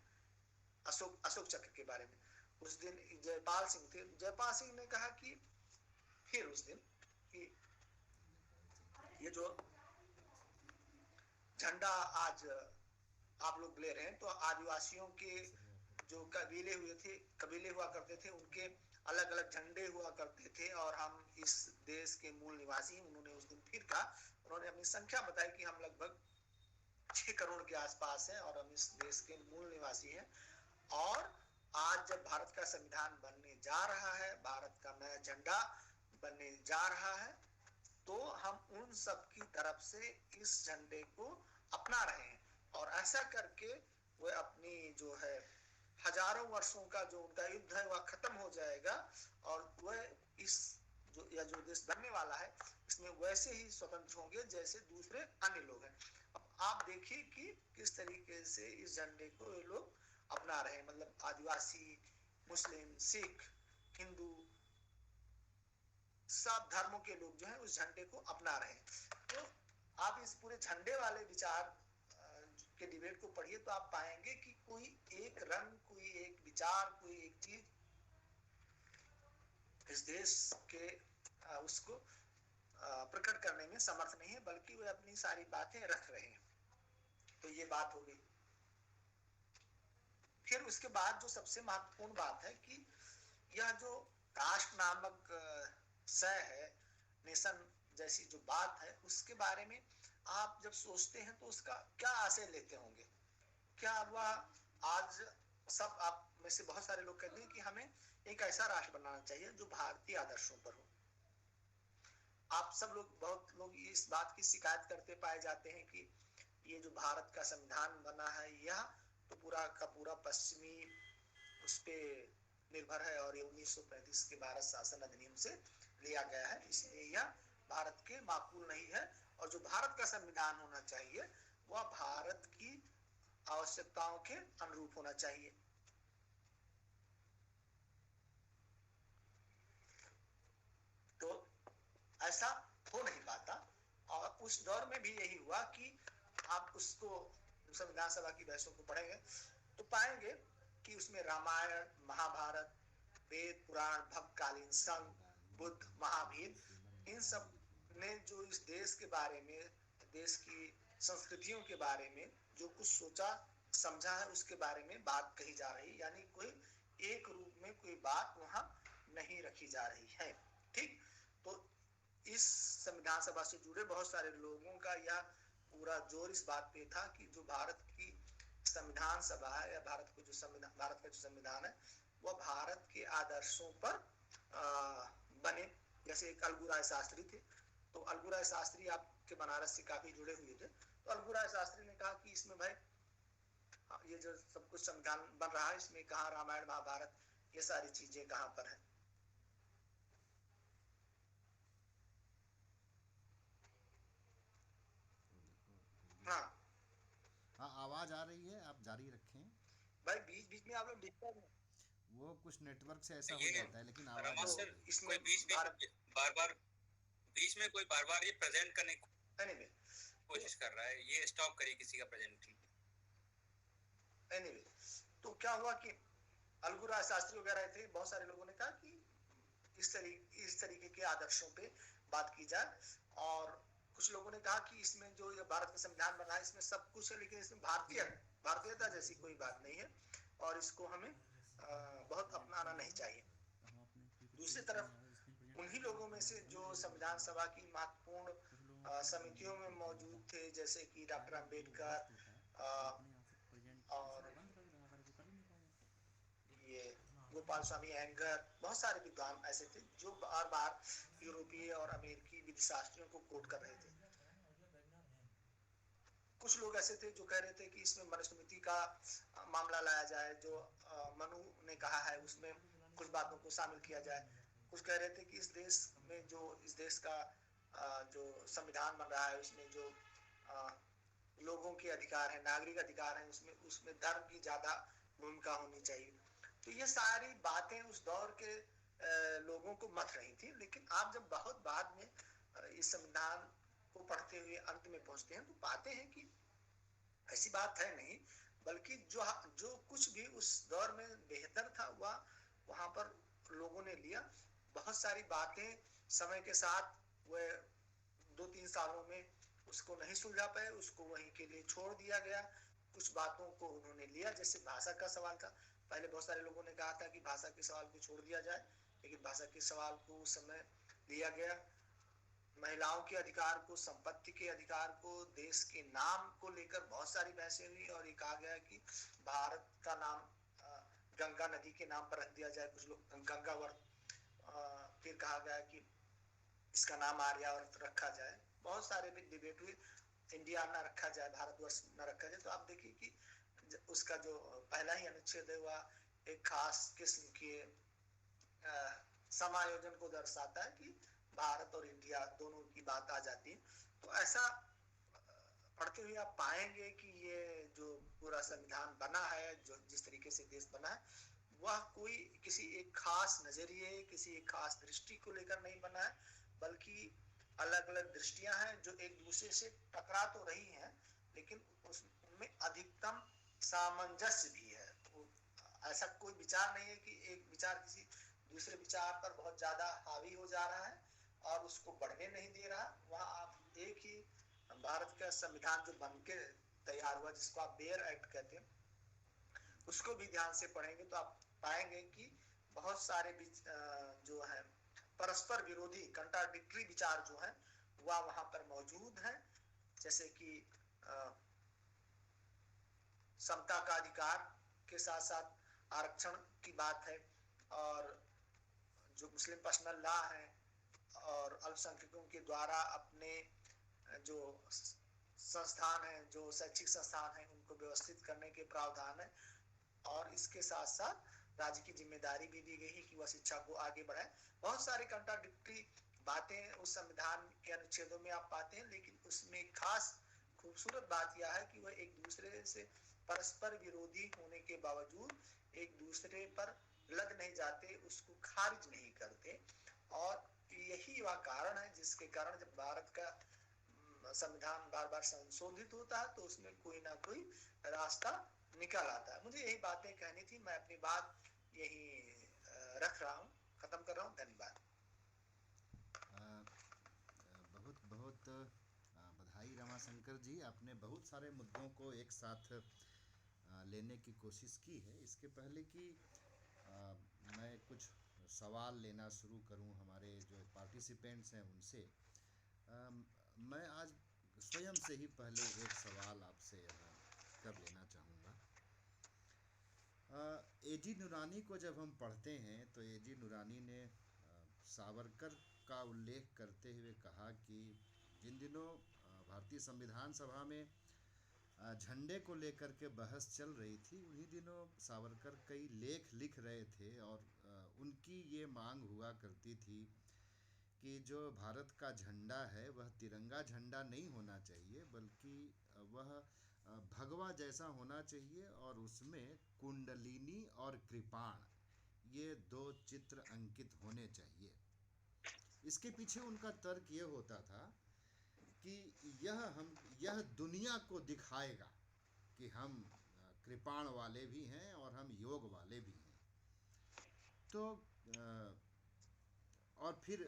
S2: अशोक चक्र के बारे में। उस दिन जयपाल सिंह थे, जयपाल सिंह ने कहा कि फिर उस दिन कि ये जो झंडा आज आप लोग ले रहे हैं, तो आदिवासियों के जो कबीले हुआ करते थे उनके अलग अलग झंडे हुआ करते थे और हम इस देश के मूल निवासी। उन्होंने उस दिन फिर कहा, उन्होंने अपनी संख्या बताई कि हम लगभग 6 करोड़ के आसपास हैं और हम इस देश के मूल निवासी हैं। और आज जब भारत का संविधान बनने जा रहा है, भारत का नया झंडा बनने जा रहा है, तो हम उन सब की तरफ से इस झंडे को अपना रहे हैं और ऐसा करके वो अपनी जो है हजारों वर्षों का जो उनका युद्ध है वह खत्म हो जाएगा और वह इस जो देश बनने वाला है इसमें वैसे ही स्वतंत्र होंगे जैसे दूसरे अन्य लोग हैं। अब आप देखिए कि किस तरीके से इस झंडे को ये लोग अपना रहे हैं, मतलब आदिवासी, मुस्लिम, सिख, हिंदू, सब धर्मों के लोग जो है उस झंडे को अपना रहे हैं। तो आप इस पूरे झंडे वाले विचार के डिबेट को पढ़िए तो आप पाएंगे कि कोई एक रंग, कोई एक विचार, कोई एक चीज इस देश के उसको प्रकट करने में समर्थ नहीं है, बल्कि वे अपनी सारी बातें रख रहे हैं। तो ये बात हो गई। फिर उसके बाद जो सबसे महत्वपूर्ण बात है कि यह जो कास्ट नामक सह है, नेशन जैसी जो बात है उसके बारे में आप जब सोचते हैं तो उसका क्या आशय लेते होंगे? क्या वह आज सब आप में से बहुत सारे लोग कहते हैं कि हमें एक ऐसा राष्ट्र बनाना चाहिए जो भारतीय आदर्शों पर हो। आप सब लोग, बहुत लोग इस बात की शिकायत करते पाए जाते हैं कि ये जो भारत का संविधान बना है यह तो पूरा का पूरा पश्चिमी उस पे निर्भर है और ये 1935 के भारत शासन अधिनियम से लिया गया है, इसलिए यह भारत के माकूल नहीं है। और जो भारत का संविधान होना चाहिए वह भारत की आवश्यकताओं के अनुरूप होना चाहिए। तो ऐसा हो नहीं पाता और उस दौर में भी यही हुआ कि आप उसको संविधान सभा की बहसों को पढ़ेंगे तो पाएंगे कि उसमें रामायण, महाभारत, वेद, पुराण, भक्तकालीन संघ, बुद्ध, महावीर, इन सब ने जो इस देश के बारे में, देश की संस्कृतियों के बारे में जो कुछ सोचा समझा है उसके बारे में बात कही जा रही, यानी कोई एक रूप में कोई बात वहां नहीं रखी जा रही है। ठीक, तो इस संविधान सभा से जुड़े बहुत सारे लोगों का यह पूरा जोर इस बात पे था कि जो भारत की संविधान सभा है या भारत का जो संविधान है वह भारत के आदर्शों पर बने। जैसे एक अलगू राय शास्त्री थे, तो अलगू राय शास्त्री आपके बनारस से काफी जुड़े हुए थे, तो अलगू राय शास्त्री ने कहा कि इसमें भाई ये जो सब कुछ संविधान बन रहा है इसमें कहाँ रामायण महाभारत ये सारी चीजें कहाँ पर है। हाँ
S1: हाँ, आवाज आ रही है, आप जारी रखें।
S2: भाई, बीच बीच में आप लोग डिस्टर्ब हैं।
S1: वो कुछ नेटवर्क से ऐसा हो
S3: ये
S1: जाता है, लेकिन आवाज
S3: रमा
S1: आ
S3: सर,
S1: रही है।
S2: इसमें
S3: कोई बीच में बार बार बीच में कोई बार बार ये प्रेजेंट करने की
S2: एनीवे
S3: कोशिश कर रहा है, ये स्टॉप करिए किसी का प्रेजेंट।
S2: एनीवे तो क्या हुआ कि अलगू राय शास्त्री वगैरह थे, बहुत सारे लोगों ने कहा कि इस तरीके के आदर्शों पे बात की जाए। और कुछ लोगों ने कहा कि इसमें जो ये भारत का संविधान बना है इसमें सब कुछ है, लेकिन इसमें भारतीयता जैसी कोई बात नहीं है और इसको हमें बहुत अपनाना नहीं चाहिए। दूसरी तरफ उन्हीं लोगों में से जो संविधान सभा की महत्वपूर्ण समितियों में मौजूद थे, जैसे कि डॉक्टर अम्बेडकर और ये गोपाल स्वामी अयंगर, बहुत सारे विद्वान ऐसे थे जो बार बार यूरोपीय और अमेरिकी विधिशास्त्रियों को कोट कर रहे थे। कुछ लोग ऐसे थे जो कह रहे थे कि इसमें मनुस्मृति का मामला लाया जाए, जो मनु ने कहा है उसमें कुछ बातों को शामिल किया जाए। कुछ कह रहे थे कि इस देश में जो इस देश का जो संविधान बन रहा है उसमें जो लोगों के अधिकार है, नागरिक अधिकार है, उसमें धर्म की ज्यादा भूमिका होनी चाहिए। तो ये सारी बातें उस दौर के लोगों को मथ रही थी। लेकिन आप जब बहुत बाद में इस संविधान को पढ़ते हुए अंत में पहुंचते हैं तो पाते हैं कि ऐसी बात है नहीं, बल्कि जो कुछ भी उस दौर में बेहतर था वह वहां पर लोगों ने लिया। बहुत सारी बातें समय के साथ वह 2-3 सालों में उसको नहीं सुलझा पाए, उसको वहीं के लिए छोड़ दिया गया। कुछ बातों को उन्होंने लिया, जैसे भाषा का सवाल था। पहले बहुत सारे लोगों ने कहा था कि भाषा के सवाल को छोड़ दिया जाए, लेकिन भाषा के सवाल को उस समय लिया गया। महिलाओं के अधिकार को, संपत्ति के अधिकार को, देश के नाम को लेकर बहुत सारी बहसें हुई और ये कहा गया कि भारत का नाम गंगा नदी के नाम पर रख दिया जाए, कुछ लोग गंगावर्त। फिर कहा गया कि इसका नाम आर्यावर्त रखा जाए। बहुत सारे भी डिबेट हुई, इंडिया न रखा जाए, भारतवर्ष न रखा जाए। तो आप देखिए कि उसका जो पहला ही अनुच्छेद है वह एक खास किस्म के समायोजन को दर्शाता है कि भारत और इंडिया दोनों की बात आ जाती है। तो ऐसा पढ़ते हुए आप पाएंगे कि ये जो पूरा संविधान बना है, जो जिस तरीके से देश बना है, वह कोई किसी एक खास नजरिए, किसी एक खास दृष्टि को लेकर नहीं बना है, बल्कि अलग अलग दृष्टियां हैं जो एक दूसरे से टकरा तो रही हैं, लेकिन उसमें अधिकतम सामंजस्य भी है। तो ऐसा कोई विचार नहीं है कि एक विचार किसी दूसरे विचार पर बहुत ज्यादा हावी हो जा रहा है और उसको बढ़ने नहीं दे रहा। वहाँ आप एक ही भारत का संविधान जो बनके तैयार हुआ, जिसको आप बेयर एक्ट कहते हैं, उसको भी ध्यान से पढ़ेंगे तो आप पाएंगे कि बहुत सारे जो है परस्पर विरोधी कंट्राडिक्टरी विचार जो है वह वहां पर मौजूद है, जैसे कि समता का अधिकार के साथ साथ आरक्षण की बात है, और जो मुस्लिम पर्सनल लॉ है और अल्पसंख्यकों के द्वारा अपने जो संस्थान है, जो शैक्षिक संस्थान है, उनको व्यवस्थित करने के प्रावधान है। और इसके साथ साथ राज्य की जिम्मेदारी भी दी गई है कि वह शिक्षा को आगे बढ़ाए। बहुत सारे कंट्राडिक्टरी बातें उस संविधान के अनुच्छेदों में आप पाते हैं, लेकिन उसमें खास खूबसूरत बात यह है कि वह एक दूसरे से परस्पर विरोधी होने के बावजूद एक दूसरे पर लग नहीं जाते, उसको खारिज नहीं करते। और यही वह कारण है जिसके कारण जब भारत का संविधान बार बार संशोधित होता है तो उसमें कोई ना कोई रास्ता निकल आता है। मुझे यही बातें कहनी थी, मैं अपनी बात यही रख रहा हूँ, खत्म कर रहा हूँ। धन्यवाद।
S1: बहुत बहुत बधाई रमाशंकर जी, आपने बहुत सारे मुद्दों को एक साथ लेने की कोशिश की है। इसके पहले कि मैं कुछ सवाल लेना शुरू करूं हमारे जो पार्टिसिपेंट्स हैं उनसे, मैं आज स्वयं से ही पहले एक सवाल आपसे कर लेना चाहूँगा। एजी नुरानी को जब हम पढ़ते हैं तो एजी नुरानी ने सावरकर का उल्लेख करते हुए कहा कि जिन दिनों भारतीय संविधान सभा में झंडे को लेकर के बहस चल रही थी, उन्हीं दिनों सावरकर कई लेख लिख रहे थे और उनकी ये मांग हुआ करती थी कि जो भारत का झंडा है वह तिरंगा झंडा नहीं होना चाहिए, बल्कि वह भगवा जैसा होना चाहिए और उसमें कुंडलिनी और कृपाण ये दो चित्र अंकित होने चाहिए। इसके पीछे उनका तर्क ये होता था कि यह दुनिया को दिखाएगा कि हम कृपाण वाले भी हैं और हम योग वाले भी हैं। तो और फिर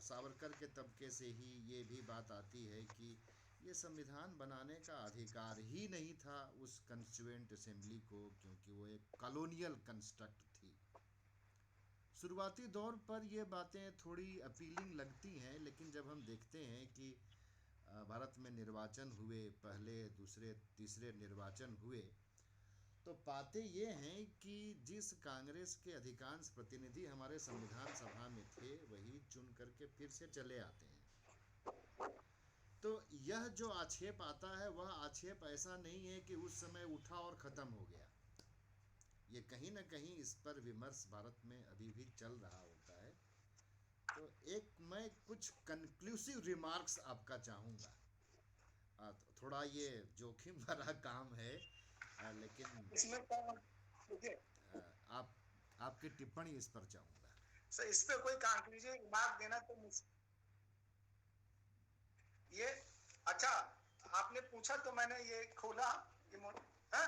S1: सावरकर के तबके से ही ये भी बात आती है कि ये संविधान बनाने का अधिकार ही नहीं था उस कंस्टिट्यूएंट असेंबली को, क्योंकि वो एक कॉलोनियल कंस्ट्रक्ट थी। शुरुआती दौर पर ये बातें थोड़ी अपीलिंग लगती हैं, लेकिन जब हम देखते हैं कि भारत में निर्वाचन हुए, पहले दूसरे तीसरे निर्वाचन हुए, तो पाते ये हैं कि जिस कांग्रेस के अधिकांश प्रतिनिधि हमारे संविधान सभा में थे वही चुन करके फिर से चले आते हैं। तो यह जो आक्षेप आता है वह आक्षेप ऐसा नहीं है कि उस समय उठा और ख़त्म हो गया। ये कहीं ना कहीं इस पर विमर्श भारत में अभी भी चल रहा होता है। तो मैं कुछ कंक्लूसिव रिमार्क्स आपका चाहूँगा। थोड़ा ये जोखिम भरा काम है, लेकिन
S2: इसमें
S1: आपकी टिप्पणी इस पर चाहूँगा।
S2: सर, इस पे कोई कंक्लूसिव रिमार्क देना तो ये अच्छा आपने पूछा तो मैंने ये खोला है?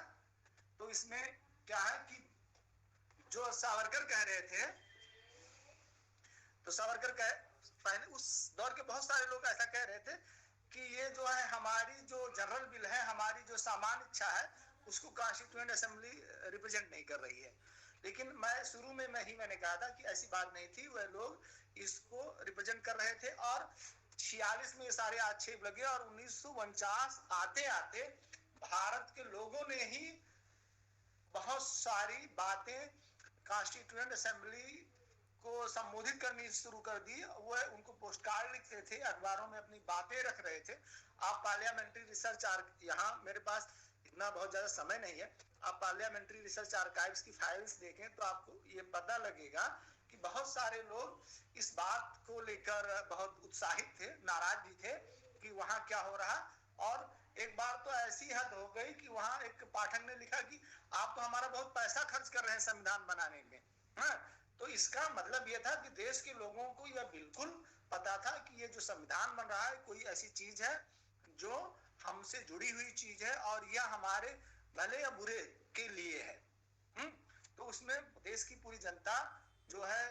S2: तो इसमें क्या है कि जो सावरकर कह रहे थे, तो सावरकर पहले उस दौर के बहुत सारे लोग ऐसा कह रहे थे कि ये जो है हमारी जो जनरल बिल है, हमारी जो सामान्य इच्छा है, उसको कॉन्स्टिट्यूएंट असेंबली रिप्रेजेंट नहीं कर रही है। लेकिन मैं शुरू में मैंने कहा था कि ऐसी बात नहीं थी, वह लोग इसको रिप्रेजेंट कर रहे थे। और 46 में ये सारे आक्षेप लगे और 1949 आते आते भारत के लोगों ने ही बहुत सारी बातें कॉन्स्टिट्यूएंट असेंबली को संबोधित करनी शुरू कर दी। वो उनको पोस्ट कार्ड लिखते थे, अखबारों में अपनी बातें रख रहे थे। आप पार्लियामेंट्री रिसर्च यहाँ मेरे पास इतना बहुत ज्यादा समय नहीं है, आप पार्लियामेंट्री रिसर्च आर्काइव्स की फाइल्स देखें तो आपको ये पता लगेगा कि बहुत सारे लोग इस बात को लेकर बहुत उत्साहित थे, नाराज भी थे कि वहां क्या हो रहा। और एक बार तो ऐसी हद हो गई कि वहां एक पाठक ने लिखा कि आप तो हमारा बहुत पैसा खर्च कर रहे हैं संविधान बनाने में। तो इसका मतलब यह था कि देश के लोगों को यह बिल्कुल पता था कि ये जो संविधान बन रहा है कोई ऐसी चीज है जो हमसे जुड़ी हुई चीज है और यह हमारे भले या बुरे के लिए है। तो उसमें देश की पूरी जनता जो है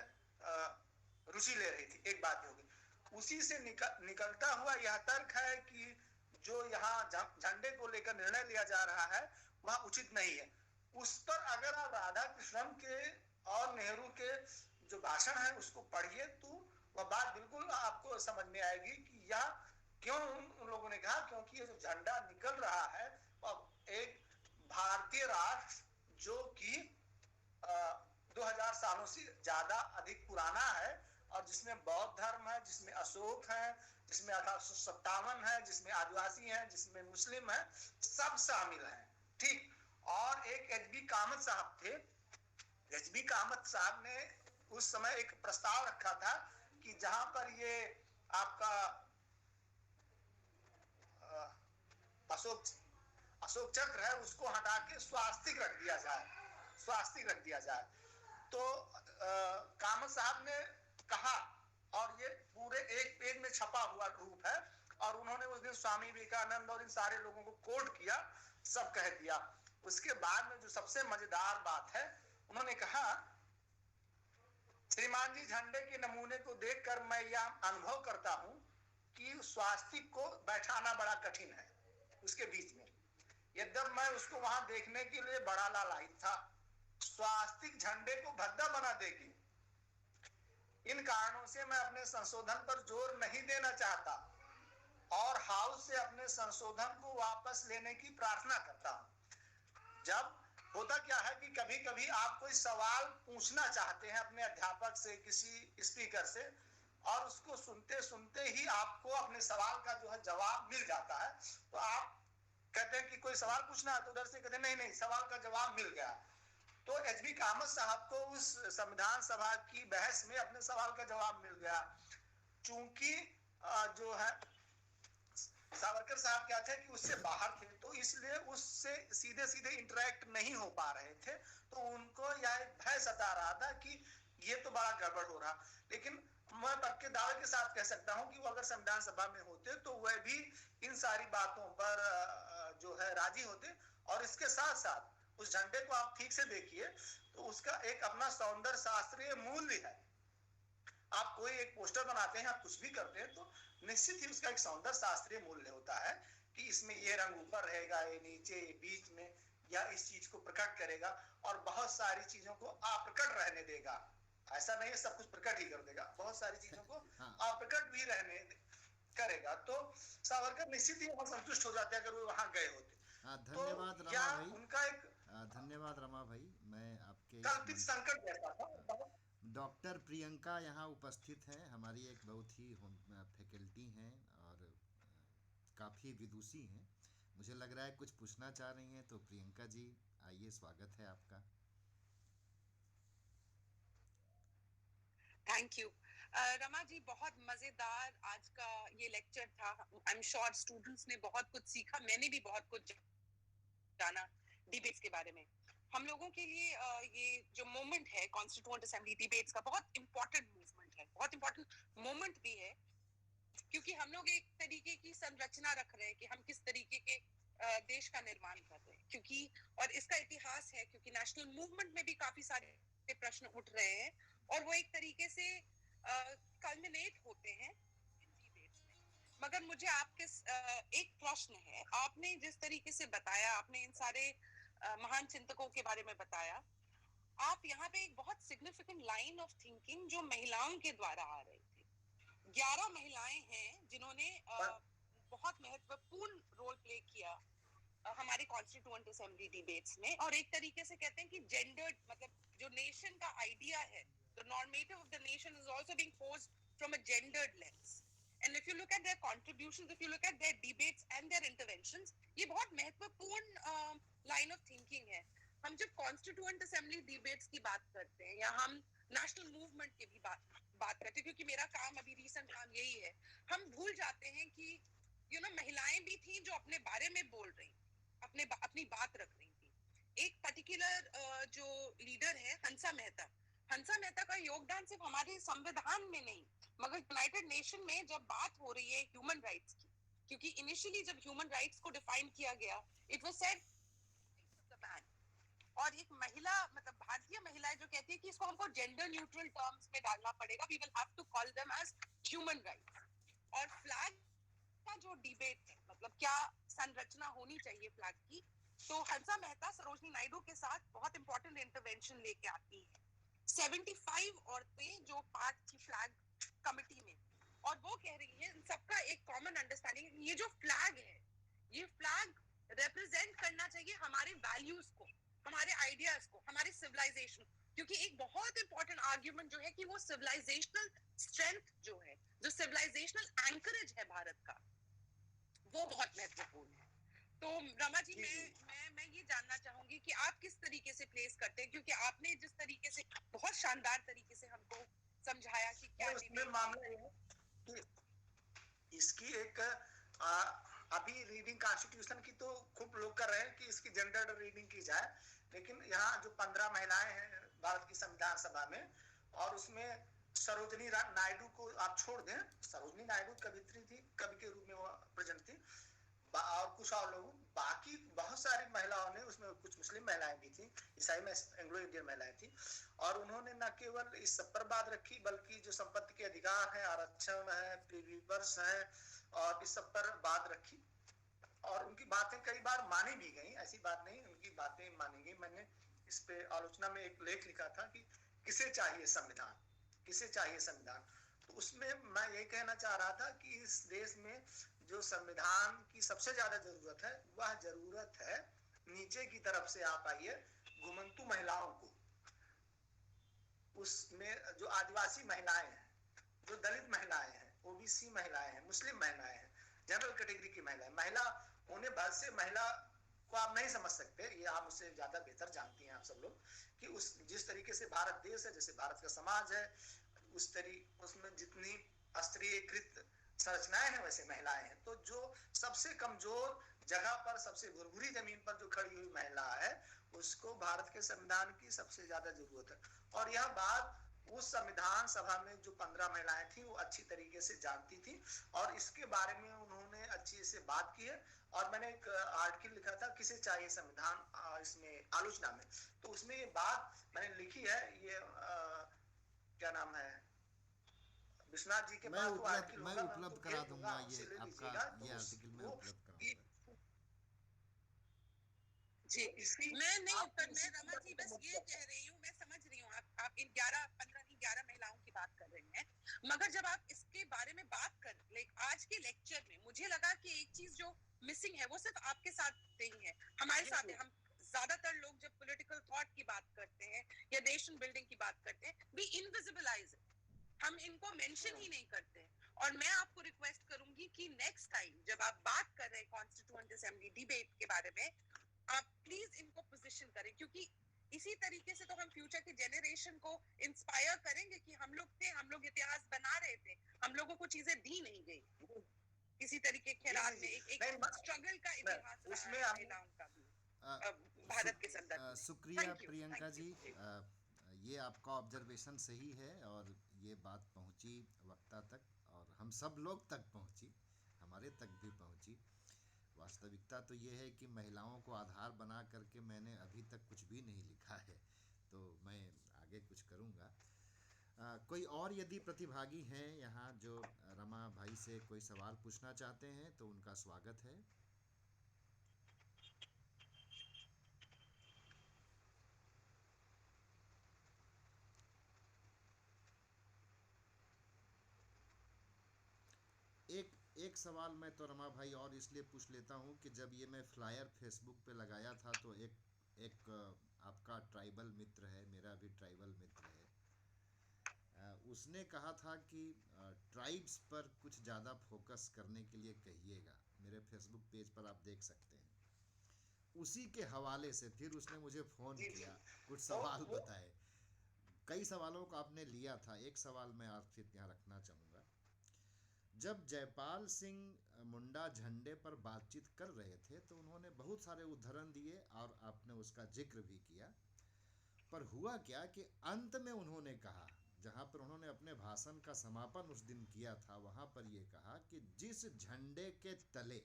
S2: रुचि ले रही थी। एक बात होगी, उसी से निकलता हुआ यह तर्क है कि जो यहाँ झंडे को लेकर निर्णय लिया जा रहा है वह उचित नहीं है। उस पर अगर आप राधा कृष्णन के और नेहरू के जो भाषण है उसको पढ़िए तो वह बात बिल्कुल आपको समझ में आएगी कि यह क्यों उन लोगों ने कहा? क्योंकि ये जो झंडा निकल रहा है एक भारतीय राष्ट्र जो कि 2000 सालों से ज्यादा अधिक पुराना है और जिसमें बौद्ध धर्म है, जिसमें अशोक है, जिसमें 1857 है, जिसमें आदिवासी हैं, जिसमें मुस्लिम है, सब शामिल हैं। ठीक। और एक एच.बी. कामत साहब थे। एच.बी. कामत साहब ने उस समय एक प्रस्ताव रखा था कि जहां पर ये आपका अशोक अशोक चक्र है उसको हटा के स्वास्तिक रख दिया जाए, स्वास्तिक रख दिया जाए। तो कामत साहब ने कहा, और ये पूरे एक पेज में छपा हुआ रूप है, और उन्होंने उस दिन स्वामी विवेकानंद और इन सारे लोगों को कोट किया, सब कह दिया। उसके बाद में जो सबसे मजेदार बात है, उन्होंने कहा, श्रीमान जी, झंडे के नमूने को देखकर मैं यह अनुभव करता हूं कि स्वास्तिक को बैठाना बड़ा कठिन है उसके बीच में। यद्यप मैं उसको वहां देखने के लिए बड़ा लालायित था। स्वास्तिक झंडे को भद्दा बना देगी। इन कारणों से मैं अपने संशोधन पर जोर नहीं देना चाहता और हाउस से अपने संशोधन को वापस लेने की प्रार्थना करता हूं। जब होता क्या है कि कभी कभी आप कोई सवाल पूछना चाहते हैं अपने अध्यापक से, किसी स्पीकर से, और उसको सुनते सुनते ही आपको अपने सवाल का जो है जवाब मिल जाता है, तो आप कहते हैं कि कोई सवाल पूछना है, तो उधर से कहते हैं नहीं नहीं, सवाल का जवाब मिल गया। तो एच.बी. कामत साहब को उस संविधान सभा की बहस में अपने सवाल का जवाब मिल गया। चूंकि जो है सावरकर साहब क्या थे कि उससे बाहर थे, तो इसलिए उससे सीधे सीधे इंटरेक्ट नहीं हो पा रहे थे, तो उनको यह भय सता रहा था कि ये तो बड़ा गड़बड़ हो रहा। लेकिन मैं पक्के दावे के साथ कह सकता हूं कि वो अगर संविधान सभा में होते तो वह भी इन सारी बातों पर जो है राजी होते। और इसके साथ साथ उस झंडे को आप ठीक से देखिए तो उसका एक अपना सौंदर्य शास्त्रीय मूल्य है। आप कोई एक पोस्टर बनाते हैं, आप कुछ भी करते हैं, तो निश्चित ही उसका एक सौंदर्य शास्त्रीय मूल्य होता है कि इसमें ये रंग ऊपर रहेगा, ये नीचे, ये बीच में, या इस चीज को प्रकट करेगा और बहुत सारी चीजों को अप्रकट रहने देगा। ऐसा नहीं है सब कुछ प्रकट ही कर देगा, बहुत सारी चीजों को अप्रकट भी रहने करेगा। तो सावरकर निश्चित ही वहां संतुष्ट हो जाते अगर वो वहां गए होते।
S1: धन्यवाद
S2: तो
S1: रमा भाई।
S2: उनका एक
S1: धन्यवाद रमा भाई। मैं आपके
S2: कल्पित संकट जैसा था।
S1: डॉक्टर प्रियंका यहाँ उपस्थित हैं, हमारी एक बहुत ही फैकल्टी हैं और काफ़ी विदुषी हैं। मुझे लग रहा है कुछ पूछना चाह रही हैं, तो प्रियंका जी आइए, स्वागत है आपका।
S4: थैंक यू रमा जी, बहुत मजेदार आज का ये लेक्चर था। आई एम श्योर स्टूडेंट्स ने बहुत कुछ सीखा, मैंने भी बहुत कुछ जाना डिबेट्स के बारे में। हम लोगों के लिए ये जो मोमेंट है कॉन्स्टिट्यूएंट असेंबली डिबेट्स का, बहुत इंपॉर्टेंट मूवमेंट है, बहुत इंपॉर्टेंट मोमेंट भी है, क्योंकि हम लोग एक तरीके की संरचना रख रहे हैं कि हम किस तरीके के देश का निर्माण कर रहे हैं। क्योंकि और इसका इतिहास है, क्योंकि नेशनल मूवमेंट में भी काफी सारे प्रश्न उठ रहे हैं और वो एक तरीके से कल्मिनेट होते हैं इन डिबेट्स में। मगर मुझे आपके एक प्रश्न है। आपने जिस तरीके से बताया, आपने इन सारे महान चिंतकों के बारे में बताया, आप यहाँ पे एक बहुत सिग्निफिकेंट लाइन ऑफ थिंकिंग जो महिलाओं के द्वारा आ रही थी। 11 महिलाएं हैं जिन्होंने बहुत महत्वपूर्ण रोल प्ले किया हमारे कॉन्स्टिट्यूएंट असेंबली डिबेट्स में। और एक तरीके से कहते हैं कि जेंडर्ड, मतलब जो नेशन का आइडिया है, the normative of the nation is also being posed from a gendered lens. And if you look at their contributions, if you look at their debates and their interventions, ये बहुत महत्वपूर्ण line of thinking है। हम जब constituent assembly debates की बात करते हैं, या हम नेशनल मूवमेंट की भी बात करते हैं, क्योंकि मेरा काम अभी रीसेंट काम यही है, हम भूल जाते हैं कि महिलाएं भी थी जो अपने बारे में बोल रही, अपनी बात रख रही थी। एक पर्टिकुलर जो लीडर है हंसा मेहता, हंसा मेहता का योगदान सिर्फ हमारे संविधान में नहीं, मगर यूनाइटेड नेशन में जब बात हो रही है ह्यूमन राइट्स की, क्योंकि इनिशियली जब ह्यूमन राइट्स को डिफाइन किया गया, इट वाज सेड और एक महिला, मतलब भारतीय महिलाएं जो कहती है कि इसको हमको जेंडर न्यूट्रल टर्म्स में डालना पड़ेगा, we will have to call them as human rights. और फ्लैग का जो डिबेट है, मतलब क्या संरचना होनी चाहिए फ्लैग की, तो हंसा मेहता सरोजनी नायडू के साथ बहुत इंपॉर्टेंट इंटरवेंशन लेके आती है। 75 औरतें जो पार्ट थी फ्लैग कमिटी में, और वो कह रही है, सबका एक कॉमन अंडरस्टैंडिंग ये जो फ्लैग है, ये फ्लैग रिप्रेजेंट करना चाहिए हमारे वैल्यूज को, हमारे आइडियाज को, हमारे सिविलाइजेशन, क्योंकि एक बहुत इंपॉर्टेंट आर्ग्यूमेंट जो है कि वो सिविलाइजेशनल स्ट्रेंथ जो है, जो सिविलाइजेशनल एंकरेज है भारत का, वो बहुत महत्वपूर्ण है। तो रमा जी, मैं ये जानना चाहूंगी कि आप किस तरीके से प्लेस करते हैं, क्योंकि आपने जिस तरीके से बहुत शानदार तरीके से हमको समझाया कि क्या
S2: उसमें मामला ये है कि इसकी एक अभी रीडिंग कॉन्स्टिट्यूशन की तो खूब लोग कर रहे हैं कि इसकी जेंडर रीडिंग की जाए, लेकिन यहाँ जो 15 महिलाएं हैं भारत की संविधान सभा में, और उसमें सरोजनी नायडू को आप छोड़ दें, सरोजनी नायडू कवित्री थी, कवि के रूप में वो प्रेजेंट थी, और कुछ और लोग, बाकी बहुत सारी महिलाओं ने, उसमें कुछ मुस्लिम महिलाएं भी थी, ईसाई में एंग्लो इंडियन महिलाएं थी, और उन्होंने न केवल इस सब पर बात रखी बल्कि जो संपत्ति के अधिकार है, आरक्षण है, प्रिविलेज है, और इस सब पर बात रखी, और उनकी बातें कई बार मानी भी गई, ऐसी बात नहीं, उनकी बातें मानी गई। मैंने इस पे आलोचना में एक लेख लिखा था कि किसे चाहिए संविधान, किसे चाहिए संविधान। तो उसमें मैं यही कहना चाह रहा था कि इस देश में जो संविधान की सबसे ज्यादा जरूरत है, वह जरूरत है नीचे की तरफ से आप आइए, घुमंतु महिलाओं को, उसमें जो आदिवासी महिलाएं हैं, जो दलित महिलाएं हैं, ओबीसी महिलाएं हैं, मुस्लिम महिलाएं हैं, जनरल कैटेगरी की महिलाएं, महिला होने भर से महिला को आप नहीं समझ सकते, ये आप मुझसे ज्यादा बेहतर जानती हैं आप सब लोग, कि उस जिस तरीके से भारत देश है, जैसे भारत का समाज है, उस तरीके उसमें जितनी स्त्रीकृत संरचनाएं हैं वैसे महिलाएं हैं। तो जो सबसे कमजोर जगह पर, सबसे भुरभुरी जमीन पर जो खड़ी हुई महिला है, उसको भारत के संविधान की सबसे ज्यादा जरूरत है। और यह बात उस संविधान सभा में जो 15 महिलाएं थी वो अच्छी तरीके से जानती थी, और इसके बारे में उन्होंने अच्छी से बात की है। और मैंने एक आर्टिकल लिखा था किसे चाहिए संविधान, इसमें आलोचना में, तो उसमें ये बात मैंने लिखी है, ये क्या नाम है, विश्वनाथ जी के
S1: मैं
S2: पास वो
S1: उपलब्ध
S2: आर्टिकल
S1: मैं
S2: होगा,
S1: उपलब्ध
S2: तो
S1: करा
S2: भेज
S1: दूंगा,
S2: उनसे
S1: ये
S2: ले
S1: आपका
S2: लीजिएगा।
S1: ये
S2: तो
S1: आर्टिकल मैं उपलब्ध कराऊंगा।
S4: जी, मैं नहीं, पर मैं रमा जी बस ये
S2: मतलब
S4: कह रही हूँ, मैं समझ रही हूँ आप इन 11-15 नहीं 11 महिलाओं की बात कर रही हैं, मगर जब आप इसके बारे में बात कर आज के लेक्चर में मुझे लगा कि एक चीज जो मिसिंग है वो सिर्फ आपके साथ नहीं है, हमारे साथ है। हम ज्यादातर लोग जब पॉलिटिकल थॉट की बात करते हैं या नेशन बिल्डिंग की बात करते हैं, वी इनविजिबलाइज, हम इनको मेंशन ही नहीं करते। और मैं आपको रिक्वेस्ट करूंगी कि नेक्स्ट टाइम जब आप बात कर रहे हैं कॉन्स्टिट्यूएंट असेंबली डिबेट के बारे में, आप प्लीज इनको पोजीशन करें, क्योंकि इसी तरीके से तो हम फ्यूचर के जनरेशन को इंस्पायर करेंगे कि हम लोग थे, हम लोग इतिहास बना रहे थे, हम लोगों को चीजें दी नहीं गई किसी तरीके के खैरात में, एक स्ट्रगल का इतिहास रहा है महिलाओं का भी भारत के संदर्भ में।
S1: शुक्रिया प्रियंका जी, ये आपका ऑब्जर्वेशन सही है, और ये बात पहुंची वक्ता तक, और हम सब लोग तक पहुंची, हमारे तक भी पहुंची। वास्तविकता तो ये है कि महिलाओं को आधार बना करके मैंने अभी तक कुछ भी नहीं लिखा है, तो मैं आगे कुछ करूँगा। कोई और यदि प्रतिभागी हैं यहाँ जो रमा भाई से कोई सवाल पूछना चाहते हैं तो उनका स्वागत है। एक सवाल मैं तो रमा भाई और इसलिए पूछ लेता हूँ कि जब ये मैं फ्लायर फेसबुक पे लगाया था तो एक आपका ट्राइबल मित्र है, मेरा भी ट्राइबल मित्र है, उसने कहा था कि ट्राइब्स पर कुछ ज़्यादा फोकस करने के लिए कहिएगा। मेरे फेसबुक पेज पर आप देख सकते हैं। उसी के हवाले से फिर उसने मुझे फ़ोन किया, कुछ सवाल बताए। कई सवालों को आपने लिया था, एक सवाल मैं आपसे यहाँ रखना चाहूँगा। जब जयपाल सिंह मुंडा झंडे पर बातचीत कर रहे थे तो उन्होंने बहुत सारे उदाहरण दिए और आपने उसका जिक्र भी किया, पर हुआ क्या कि अंत में उन्होंने कहा, जहां पर उन्होंने अपने भाषण का समापन उस दिन किया था, वहां पर यह कहा कि जिस झंडे के तले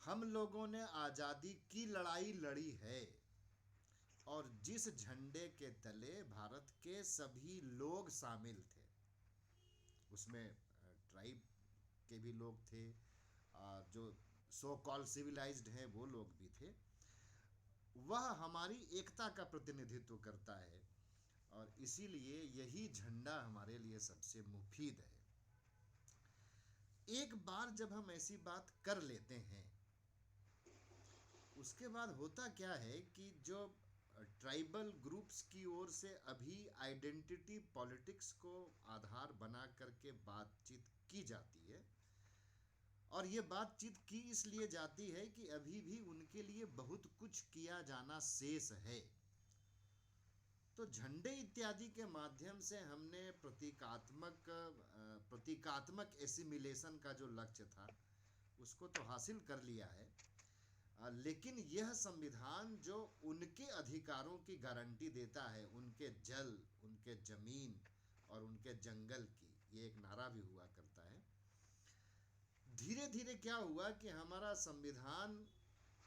S1: हम लोगों ने आज़ादी की लड़ाई लड़ी है और जिस झंडे के तले भारत के सभी लोग शामिल थे, उसमें ट्राइब के भी लोग थे, जो सो कॉल्ड सिविलाइज्ड हैं वो लोग भी थे, वह हमारी एकता का प्रतिनिधित्व करता है, और इसीलिए यही झंडा हमारे लिए सबसे मुफीद है। एक बार जब हम ऐसी बात कर लेते हैं, उसके बाद होता क्या है कि जो ट्राइबल ग्रुप्स की ओर से अभी आइडेंटिटी पॉलिटिक्स को आधार बना करके बातचीत की जाती है, और ये बातचीत की इसलिए जाती है कि अभी भी उनके लिए बहुत कुछ किया जाना शेष है। तो झंडे इत्यादि के माध्यम से हमने प्रतीकात्मक एसिमिलेशन का जो लक्ष्य था उसको तो हासिल कर लिया है, लेकिन यह संविधान जो उनके अधिकारों की गारंटी देता है, उनके जल, उनके जमीन और उनके जंगल की, ये एक नारा भी हुआ करता है। धीरे धीरे क्या हुआ कि हमारा संविधान